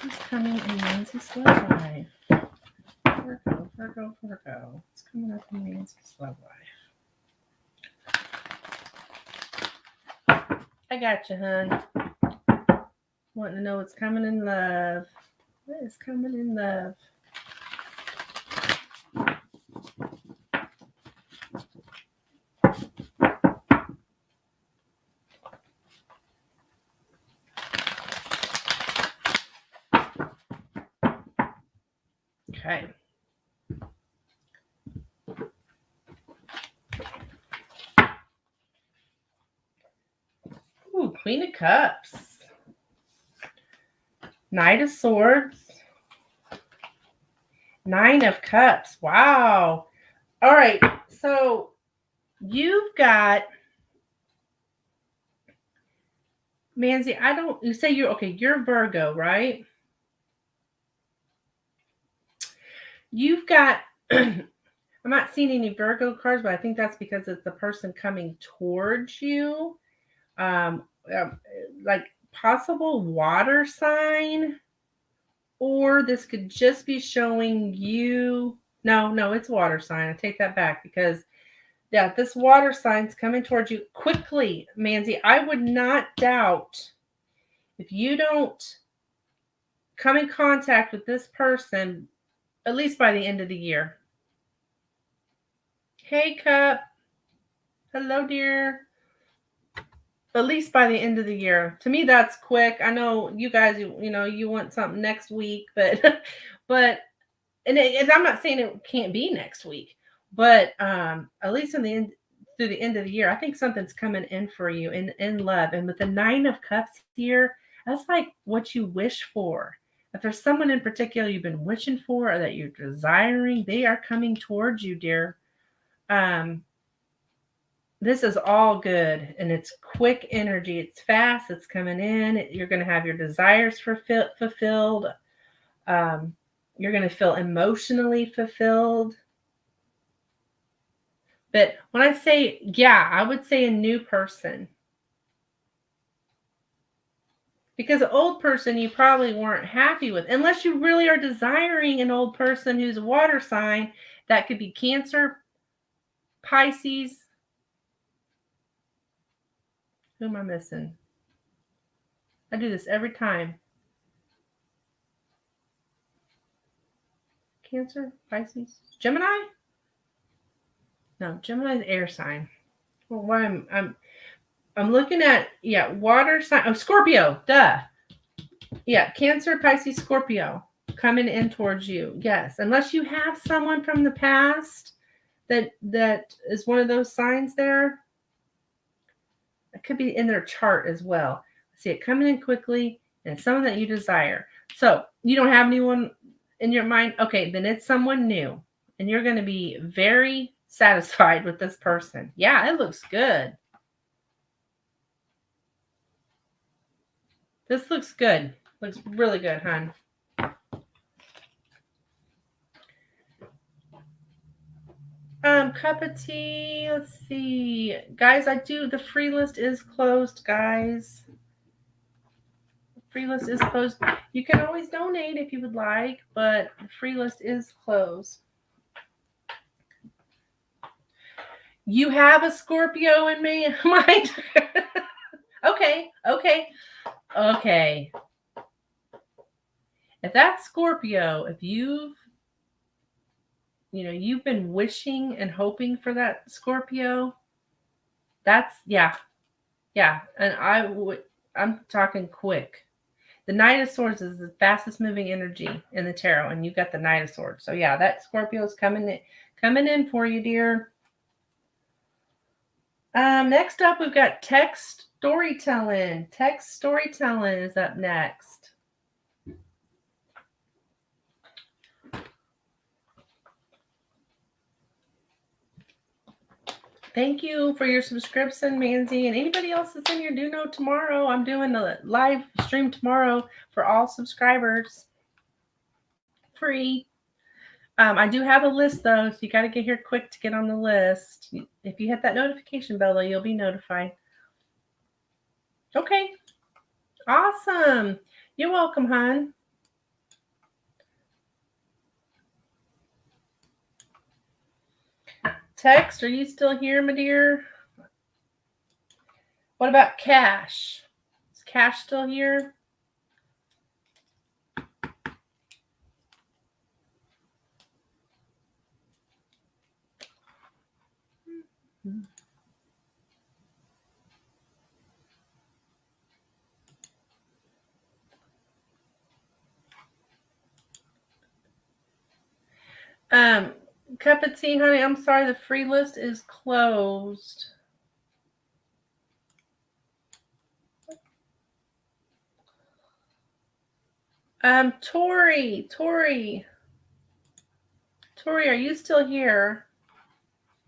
What's coming in Manzi's love life? Virgo, Virgo, Virgo. What's coming up in Manzi's love life? I got you, hun. Wanting to know what's coming in love. What is coming in love? Okay. Ooh, Queen of Cups. Knight of Swords. Nine of Cups. Wow. All right. So you've got Manzi. You say you're Virgo, right? You've got, I'm not seeing any Virgo cards, but I think that's because it's the person coming towards you. Like possible water sign, or this could just be showing you. No, it's water sign. I take that back because this water sign's coming towards you quickly, Manzi. I would not doubt if you don't come in contact with this person at least by the end of the year. Hey, Cup. Hello, dear. At least by the end of the year. To me, that's quick. I know you guys, you want something next week, but and I'm not saying it can't be next week, but at least through the end of the year, I think something's coming in for you in love. And with the Nine of Cups here, that's like what you wish for. If there's someone in particular you've been wishing for or that you're desiring, they are coming towards you, dear. This is all good, and it's quick energy. It's fast. It's coming in. You're going to have your desires fulfilled. You're going to feel emotionally fulfilled. But when I say, I would say a new person. Because an old person you probably weren't happy with, unless you really are desiring an old person who's a water sign. That could be Cancer, Pisces. Who am I missing? I do this every time. Cancer, Pisces, Gemini? No, Gemini's air sign. Well, why I'm looking at water sign. Oh, Scorpio. Duh. Yeah, Cancer, Pisces, Scorpio. coming in towards you. Yes. Unless you have someone from the past that is one of those signs there. It could be in their chart as well. See it coming in quickly, and it's someone that you desire. So you don't have anyone in your mind. Okay, then it's someone new, and you're going to be very satisfied with this person. Yeah, it looks good. This looks good. Looks really good, hon. Cup of tea. Let's see. Guys, the free list is closed, guys. Free list is closed. You can always donate if you would like, but the free list is closed. You have a Scorpio in mind? Okay. If that's Scorpio, if you've been wishing and hoping for that Scorpio, that's, yeah. And I'm talking quick. The Knight of Swords is the fastest moving energy in the tarot, and you got the Knight of Swords. So yeah, that Scorpio is coming in for you, dear. Next up, we've got text storytelling. Text storytelling is up next. Thank you for your subscription, Manzi. And anybody else that's in here, do know tomorrow I'm doing a live stream tomorrow for all subscribers. Free. I do have a list, though, so you got to get here quick to get on the list. If you hit that notification bell, though, you'll be notified. Okay. Awesome. You're welcome, hon. Text, are you still here, my dear? What about Cash? Is Cash still here? Cup of tea, honey. I'm sorry, the free list is closed. Tori, are you still here?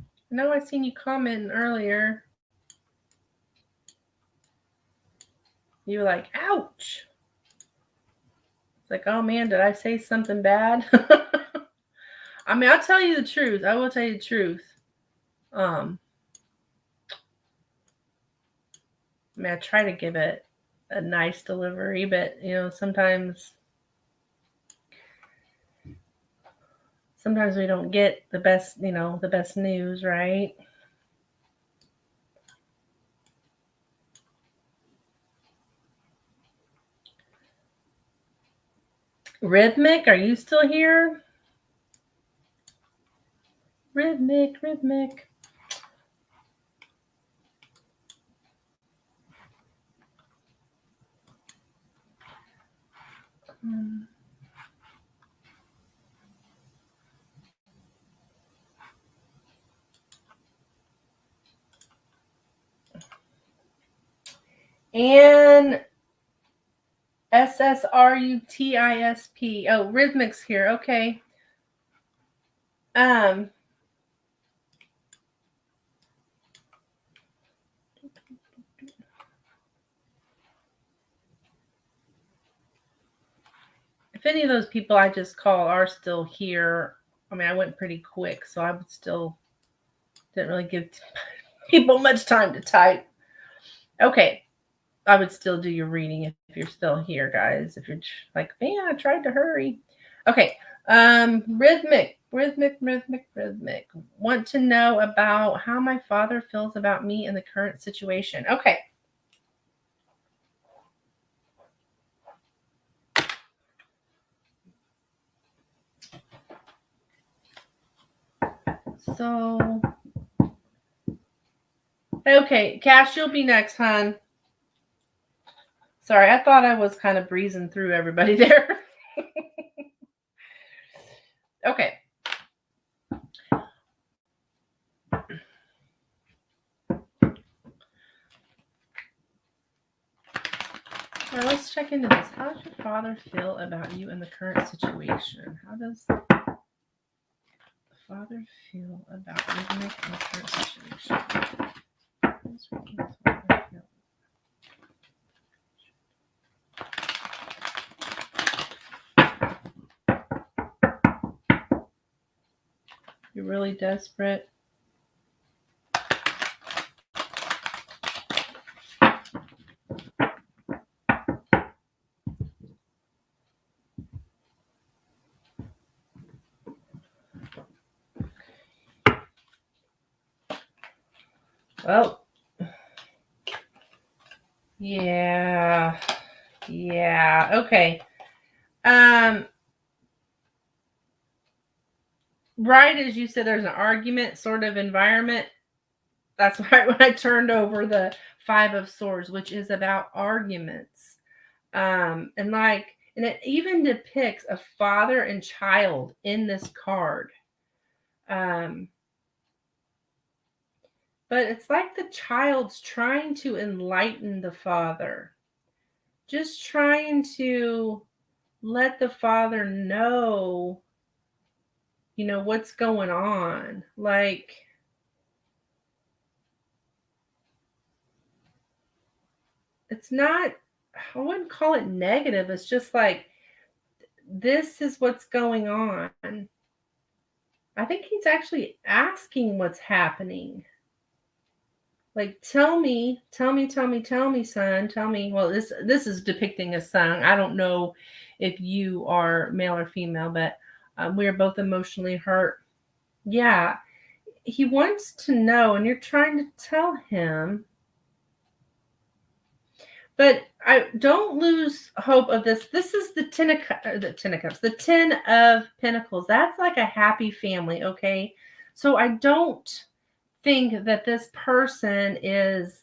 I know I seen you commenting earlier. You were like, ouch. It's like, oh man, did I say something bad? I mean, I'll tell you the truth. I will tell you the truth. I mean, I try to give it a nice delivery, but sometimes we don't get the best, the best news, right? Rhythmic, are you still here? Rhythmic. And SSRUTISP. Oh, Rhythmic's here. Okay. If any of those people I just called are still here, I mean, I went pretty quick, so I would still didn't really give people much time to type. Okay. I would still do your reading if you're still here, guys. If you're like, man, I tried to hurry. Okay. Rhythmic. Want to know about how my father feels about me in the current situation. Okay. So, okay, Cash, you'll be next, hon. Sorry, I thought I was kind of breezing through everybody there. Okay. Now let's check into this. How does your father feel about you in the current situation? How does the father feel about you in the current situation? How does your father feel? You're really desperate. Well, yeah. Okay. Right as you said, there's an argument sort of environment. That's right when I turned over the Five of Swords, which is about arguments. And it even depicts a father and child in this card. But it's like the child's trying to enlighten the father, just trying to let the father know, what's going on. Like, it's not, I wouldn't call it negative. It's just like, this is what's going on. I think he's actually asking what's happening. Like, tell me, son. Tell me. Well, this is depicting a son. I don't know if you are male or female, but we are both emotionally hurt. Yeah, he wants to know, and you're trying to tell him. But I don't lose hope of this. This is the Ten of Cups, the 10 of Pentacles. That's like a happy family, okay? So I don't think that this person is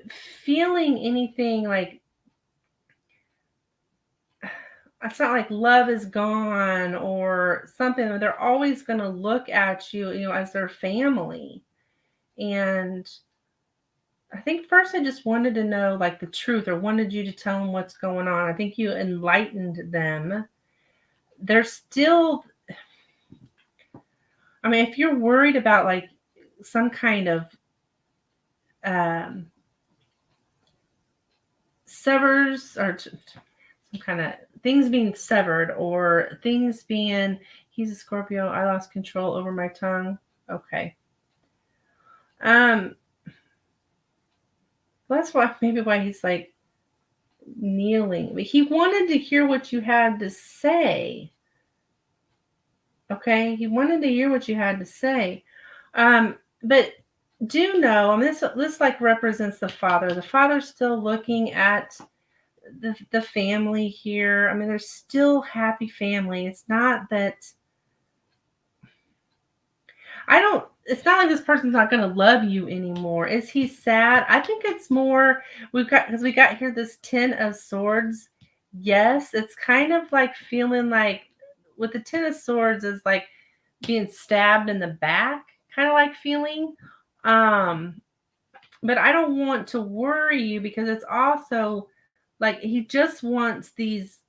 feeling anything like, it's not like love is gone or something. They're always going to look at you, as their family. And I think first I just wanted to know like the truth, or wanted you to tell them what's going on. I think you enlightened them. They're still, I mean, if you're worried about like some kind of severs or some kind of things being severed, or things being, he's a Scorpio, I lost control over my tongue. Okay. That's why he's like kneeling. He wanted to hear what you had to say. Okay, he wanted to hear what you had to say. But do know, I mean, this like represents the father. The father's still looking at the family here. I mean, there's still happy family. It's not that it's not like this person's not going to love you anymore. Is he sad? I think it's more, because we got here this 10 of Swords. Yes, it's kind of like feeling like with the 10 of Swords is like being stabbed in the back, kind of like feeling. But I don't want to worry you, because it's also like he just wants these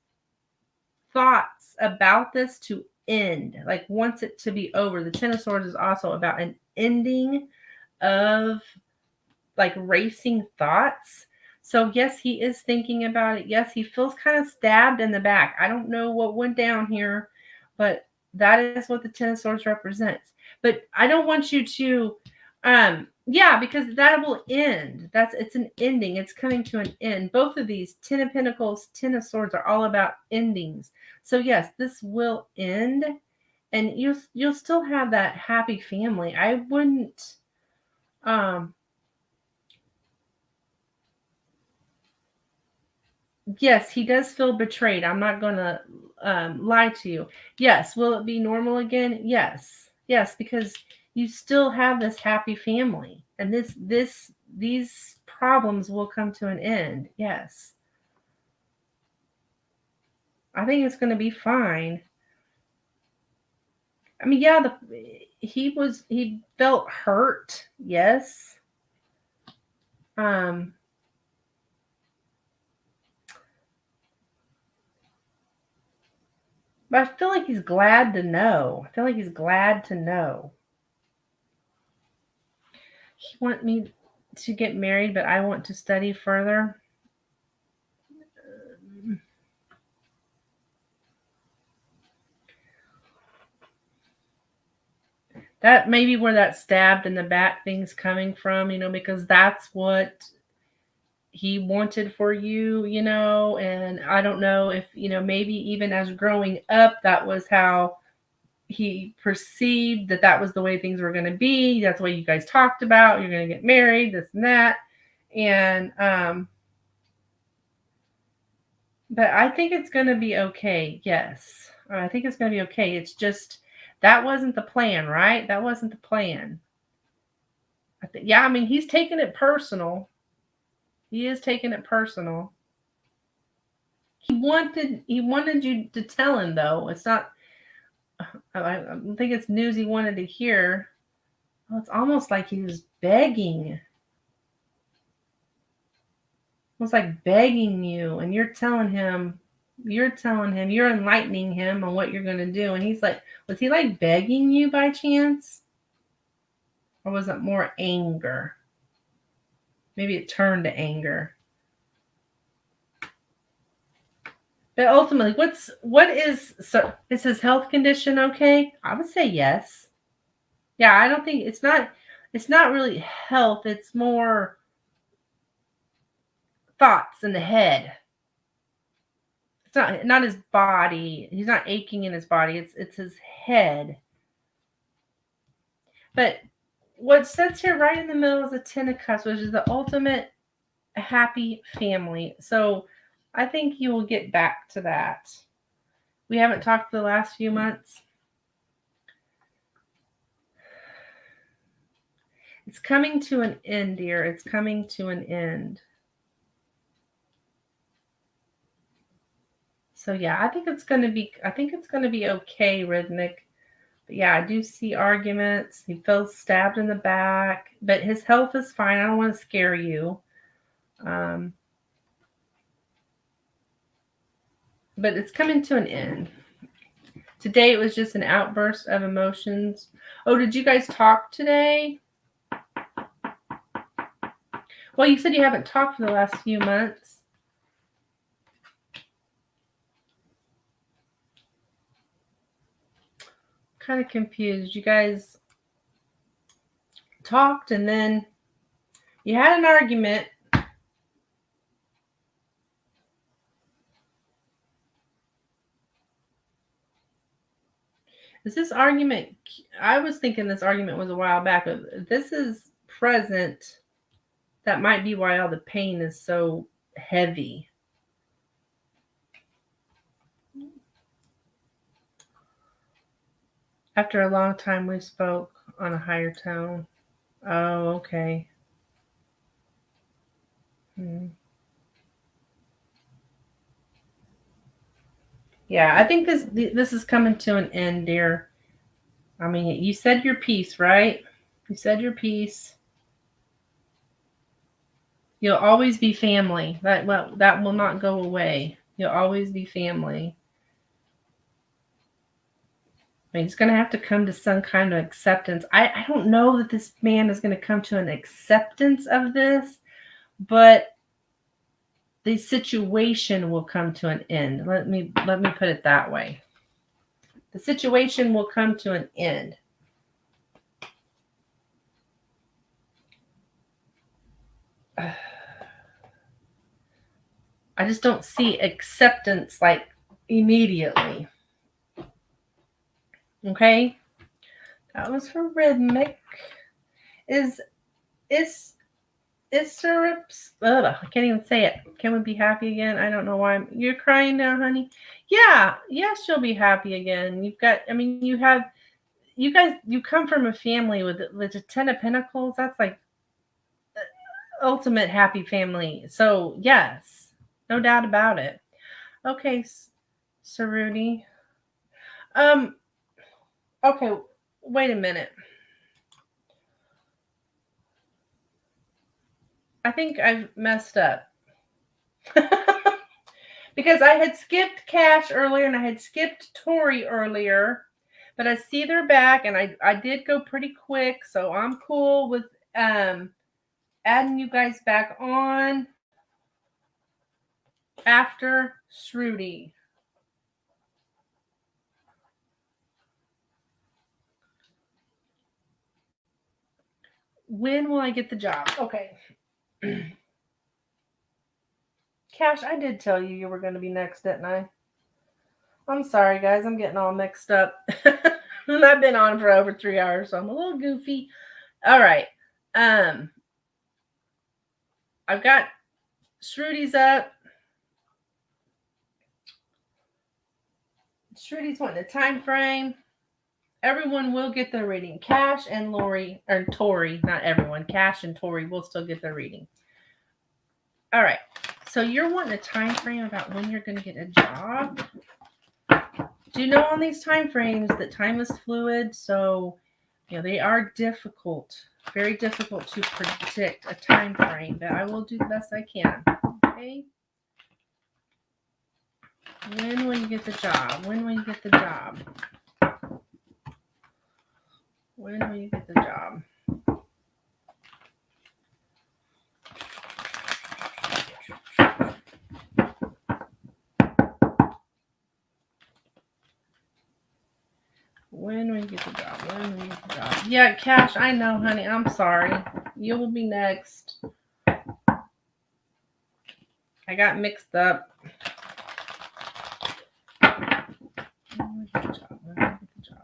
thoughts about this to end, like wants it to be over. The 10 of Swords is also about an ending of like racing thoughts. So yes, he is thinking about it. Yes, he feels kind of stabbed in the back. I don't know what went down here, but that is what the 10 of Swords represents. But I don't want you to because that will end. It's an ending. It's coming to an end. Both of these 10 of Pentacles, 10 of Swords are all about endings. So yes, this will end, and you'll still have that happy family. I wouldn't yes, he does feel betrayed. I'm not going to lie to you. Yes, will it be normal again? Yes, because you still have this happy family, and these problems will come to an end. Yes. I think it's going to be fine. I mean, yeah, he felt hurt, yes. But I feel like he's glad to know. I feel like he's glad to know. He wants me to get married, but I want to study further. That may be where that stabbed in the back thing's coming from, because that's what he wanted for you, and I don't know if, maybe even as growing up, that was how he perceived that was the way things were going to be. That's the way you guys talked about, you're going to get married, this and that. And, but I think it's going to be okay. Yes. I think it's going to be okay. It's just, that wasn't the plan, right? That wasn't the plan. I mean, he's taking it personal. He is taking it personal. He wanted you to tell him, though. It's not, I don't think it's news he wanted to hear. Well, it's almost like he was begging. It's like begging you, and you're enlightening him on what you're going to do. And he's like, was he like begging you by chance? Or was it more anger? Maybe it turned to anger. But ultimately, is his health condition okay? I would say yes. Yeah, I don't think it's not really health, it's more thoughts in the head. It's not his body. He's not aching in his body. It's his head. But what sits here right in the middle is the Ten of Cups, which is the ultimate happy family. So I think you will get back to that. We haven't talked for the last few months. It's coming to an end, dear. It's coming to an end. So yeah, I think it's going to be okay, Rhythmic. But yeah, I do see arguments. He feels stabbed in the back, but his health is fine. I don't want to scare you. But it's coming to an end. Today it was just an outburst of emotions. Oh, did you guys talk today? Well, you said you haven't talked for the last few months. Kind of confused. You guys talked and then you had an argument. Is this argument, I was thinking this argument was a while back, but this is present. That might be why all the pain is so heavy. After a long time, we spoke on a higher tone. Oh, okay. Yeah, I think this is coming to an end, dear. I mean, you said your piece, right? You said your piece. You'll always be family. That will not go away. You'll always be family. I mean, he's going to have to come to some kind of acceptance. I don't know that this man is going to come to an acceptance of this, but the situation will come to an end. Let me put it that way. The situation will come to an end. I just don't see acceptance like immediately. Okay? That was for Rhythmic. I can't even say it. Can we be happy again? I don't know why you're crying now, honey. Yeah, she'll be happy again. You come from a family with the Ten of Pentacles. That's like ultimate happy family. So yes, no doubt about it. Okay, Cerruti. Okay, wait a minute. I think I've messed up. Because I had skipped Cash earlier and I had skipped Tori earlier. But I see they're back and I did go pretty quick. So I'm cool with adding you guys back on after Cerruti. When will I get the job? Okay. Cash, I did tell you were going to be next, didn't I? I'm sorry, guys. I'm getting all mixed up. And I've been on for over 3 hours, so I'm a little goofy. All right. I've got Cerruti's up. Cerruti's wanting a time frame. Everyone will get their reading. Cash and Lori, or Tori, not everyone. Cash and Tori will still get their reading. All right. So you're wanting a time frame about when you're going to get a job. Do you know on these time frames that time is fluid? So, they are difficult, very difficult to predict a time frame, but I will do the best I can. Okay. When will you get the job? When will you get the job? When will you get the job? When will you get the job? When will you get the job? Yeah, Cash, I know, honey. I'm sorry. You will be next. I got mixed up. When will you get the job? When will you get the job?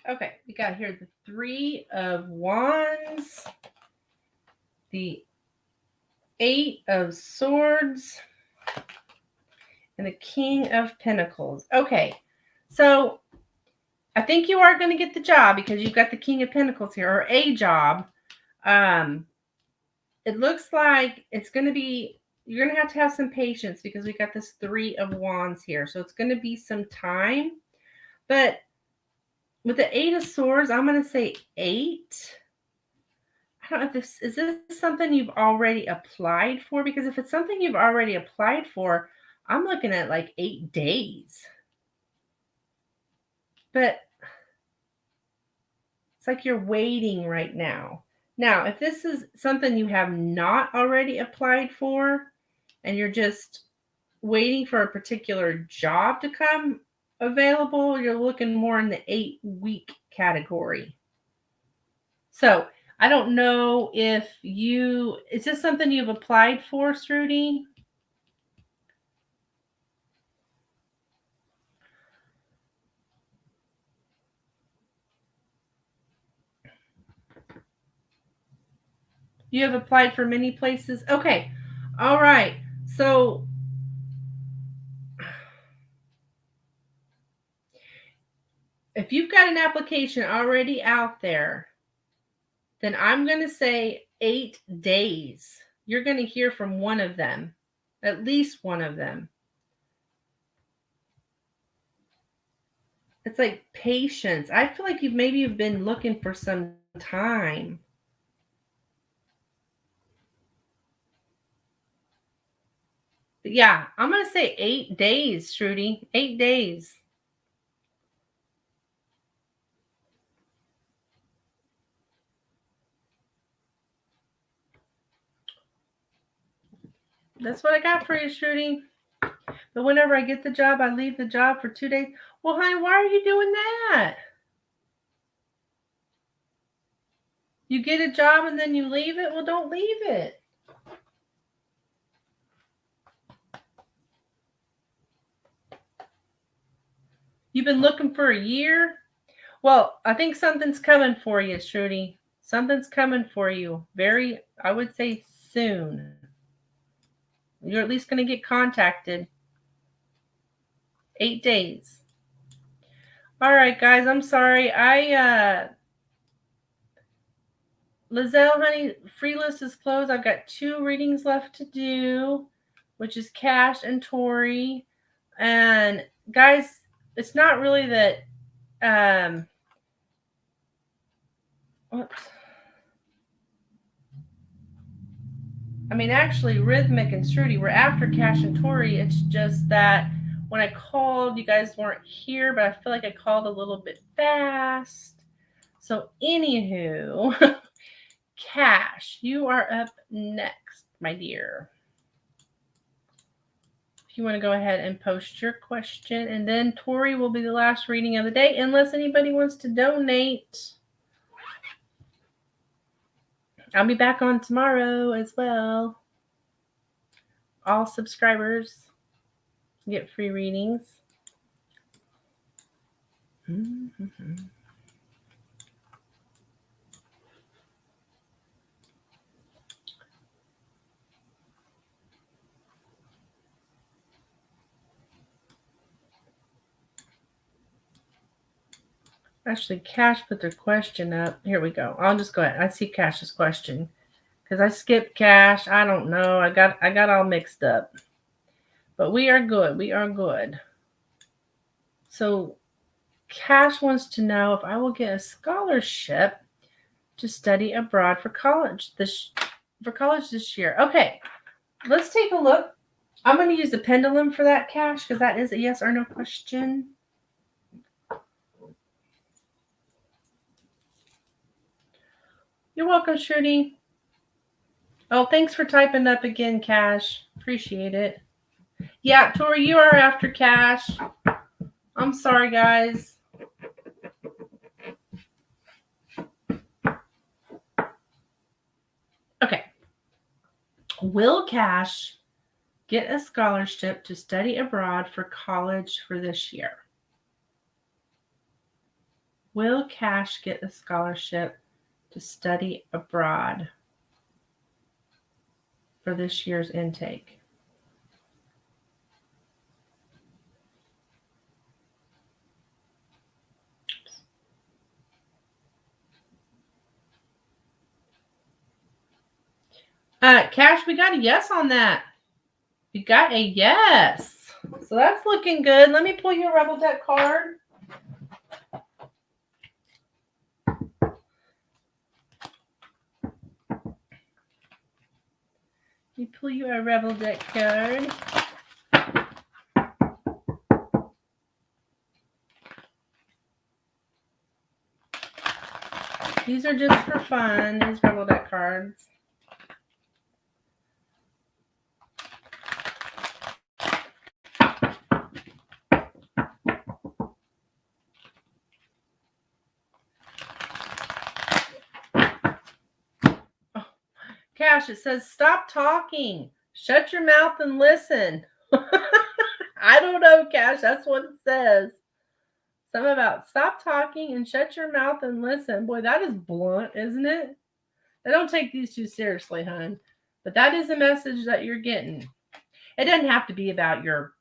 Okay, we got here the 3 of Wands, the 8 of Swords, and the King of Pentacles. Okay, so I think you are going to get the job because you've got the King of Pentacles here, or a job. It looks like it's going to be, you're going to have some patience because we got this 3 of Wands here. So it's going to be some time. But with the 8 of Swords, I'm going to say 8. I don't know if is this something you've already applied for? Because if it's something you've already applied for, I'm looking at like 8 days. But it's like you're waiting right now. Now, if this is something you have not already applied for and you're just waiting for a particular job to come available, you're looking more in the 8-week category. So I don't know if is this something you've applied for, Cerruti? You have applied for many places? Okay. All right. So if you've got an application already out there, then I'm going to say 8 days. You're going to hear from one of them, at least one of them. It's like patience. I feel like you've been looking for some time. But yeah, I'm going to say 8 days, Cerruti. 8 days. That's what I got for you, Cerruti. But whenever I get the job, I leave the job for 2 days. Well, honey, why are you doing that? You get a job and then you leave it? Well, don't leave it. You've been looking for a year? Well, I think something's coming for you, Cerruti. Something's coming for you. I would say soon. You're at least going to get contacted. 8 days. All right, guys, I'm sorry. Lizelle, honey, free list is closed. I've got 2 readings left to do, which is Cash and Tori. And guys, it's not really that whoops. I mean, actually, Rhythmic and Strudy were after Cash and Tori. It's just that when I called, you guys weren't here, but I feel like I called a little bit fast. So, anywho, Cash, you are up next, my dear. If you want to go ahead and post your question, and then Tori will be the last reading of the day, unless anybody wants to donate. I'll be back on tomorrow as well. All subscribers get free readings. Mm-hmm. Actually, Cash put their question up. Here we go. I'll just go ahead. I see Cash's question because I skipped Cash. I don't know. I got all mixed up. But we are good. We are good. So Cash wants to know if I will get a scholarship to study abroad for college this year. Okay, let's take a look. I'm going to use the pendulum for that, Cash, because that is a yes or no question. You're welcome, Shruti. Oh, thanks for typing up again, Cash. Appreciate it. Yeah, Tori, you are after Cash. I'm sorry, guys. Okay. Will Cash get a scholarship to study abroad for college for this year? Will Cash get a scholarship to study abroad for this year's intake? Cash, we got a yes on that. We got a yes. So that's looking good. Let me pull your Rebel Deck card. Let me pull you a Rebel Deck card. These are just for fun, these Rebel Deck cards. Oh, Cash, it says, stop talking. Shut your mouth and listen. I don't know, Cash. That's what it says. Something about stop talking and shut your mouth and listen. Boy, that is blunt, isn't it? I don't take these too seriously, hon. But that is a message that you're getting. It doesn't have to be about your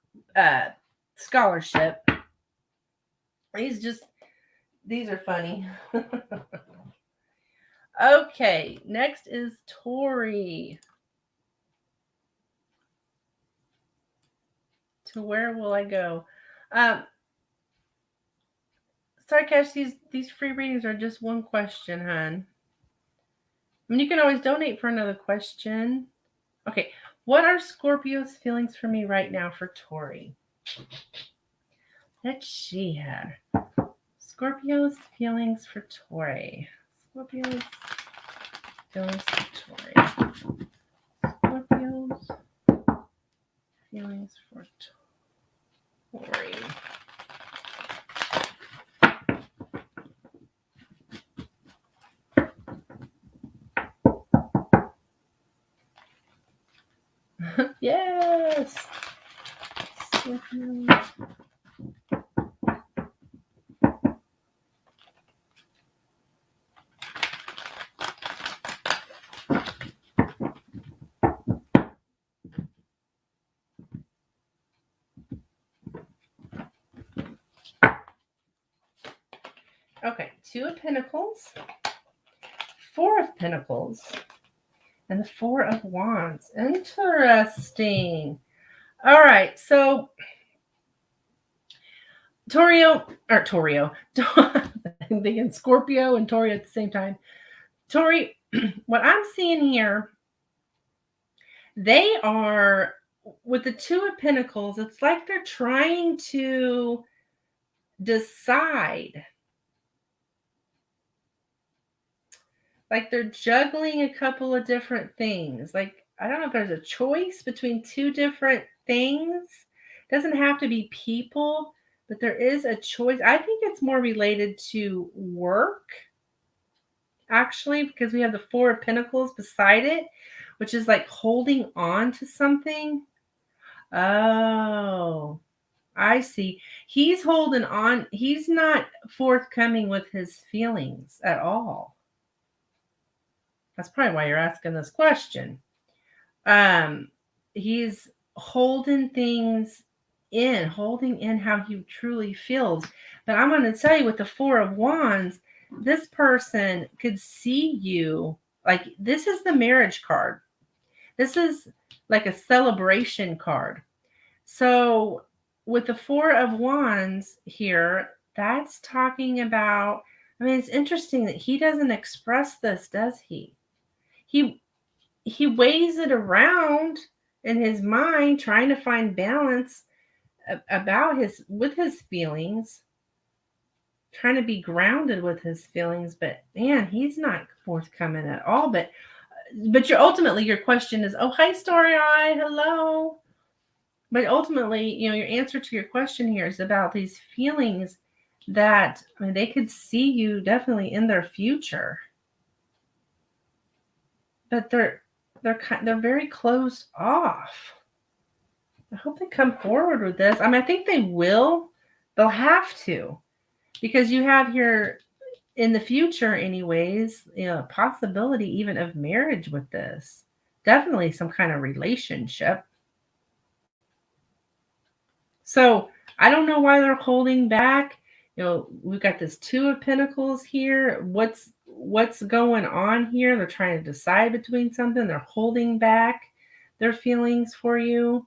scholarship. These are funny. Okay, next is Tori. To where will I go? Sorry, Cash, these free readings are just one question, hon. I mean, you can always donate for another question. Okay, what are Scorpio's feelings for me right now for Tori? Let's see here. Scorpio's feelings for Tori. Scorpio's feelings for Tori. Scorpio's feelings for Tori. Yes. Okay, Two of Pentacles, Four of Pentacles, and the Four of Wands. Interesting. All right, so Torio. I'm thinking Scorpio and Torio at the same time. Tori, what I'm seeing here, they are, with the Two of Pentacles, it's like they're trying to decide. Like they're juggling a couple of different things. Like, I don't know if there's a choice between two different things. It doesn't have to be people, but there is a choice. I think it's more related to work, actually, because we have the Four of Pentacles beside it, which is like holding on to something. Oh, I see. He's holding on. He's not forthcoming with his feelings at all. That's probably why you're asking this question. He's holding things in, holding in how he truly feels. But I'm going to tell you, with the Four of Wands, this person could see you. Like, this is the marriage card. This is like a celebration card. So with the Four of Wands here, that's talking about, I mean, it's interesting that he doesn't express this, does he? He weighs it around in his mind, trying to find balance about with his feelings, trying to be grounded with his feelings. But man, he's not forthcoming at all. But your question is, oh, hi, Story Eye, hello. But ultimately, your answer to your question here is about these feelings that, I mean, they could see you definitely in their future, but they're very closed off. I hope they come forward with this. I mean, I think they will. They'll have to, because you have here in the future, anyways, possibility even of marriage with this. Definitely some kind of relationship. So I don't know why they're holding back. We've got this Two of Pentacles here. What's going on here? They're trying to decide between something. They're holding back their feelings for you.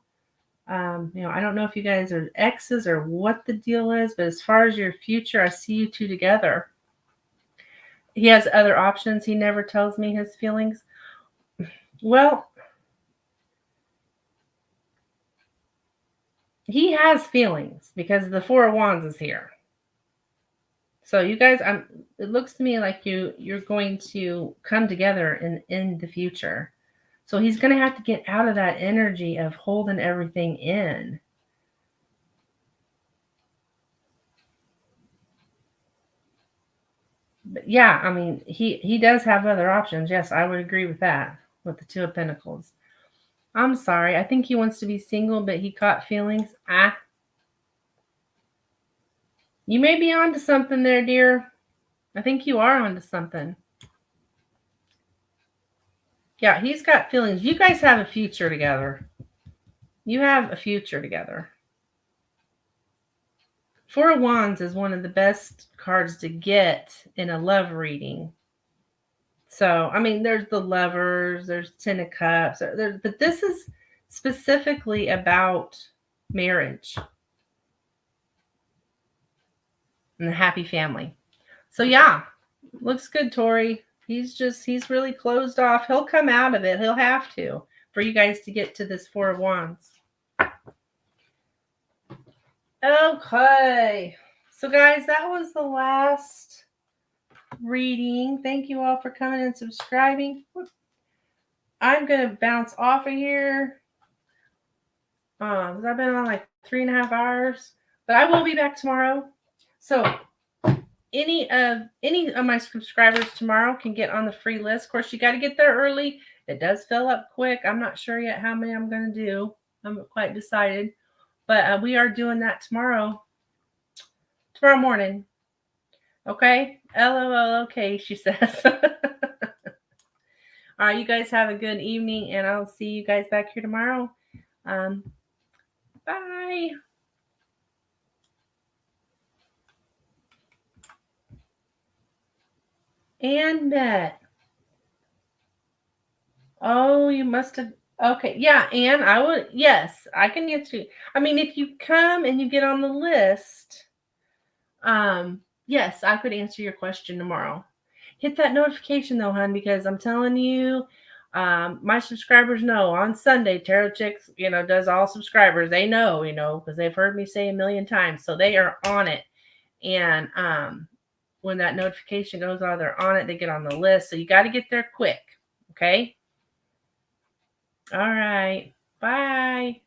I don't know if you guys are exes or what the deal is, but as far as your future, I see you two together. He has other options. He never tells me his feelings. Well, he has feelings because the Four of Wands is here. So you guys, it looks to me like you're going to come together in the future. So he's going to have to get out of that energy of holding everything in. But yeah, I mean, he does have other options. Yes, I would agree with that, with the Two of Pentacles. I'm sorry. I think he wants to be single, but he caught feelings. You may be onto something there, dear. I think you are onto something. Yeah, he's got feelings. You guys have a future together. You have a future together. Four of Wands is one of the best cards to get in a love reading. So, I mean, there's the Lovers, there's Ten of Cups, but this is specifically about marriage and the happy family. So, yeah, looks good, Tori. He's really closed off. He'll come out of it. He'll have to, for you guys to get to this Four of Wands. Okay. So, guys, that was the last reading. Thank you all for coming and subscribing. I'm going to bounce off of here. I've been on like 3.5 hours, but I will be back tomorrow. So any of my subscribers tomorrow can get on the free list. Of course, you got to get there early. It does fill up quick. I'm not sure yet how many I'm going to do. I'm not quite decided, but we are doing that tomorrow morning. Okay. LOL. Okay, she says. All right. You guys have a good evening, and I'll see you guys back here tomorrow. Bye. And met. Oh, you must have. Okay, yeah, and I would. Yes, I can answer you. I mean, if you come and you get on the list, yes, I could answer your question tomorrow. Hit that notification though, hon, because I'm telling you, my subscribers know on Sunday, Tarotchic, does all subscribers. They know, because they've heard me say a million times, so they are on it. And when that notification goes on, they're on it. They get on the list, so you got to get there quick. Okay. All right. Bye.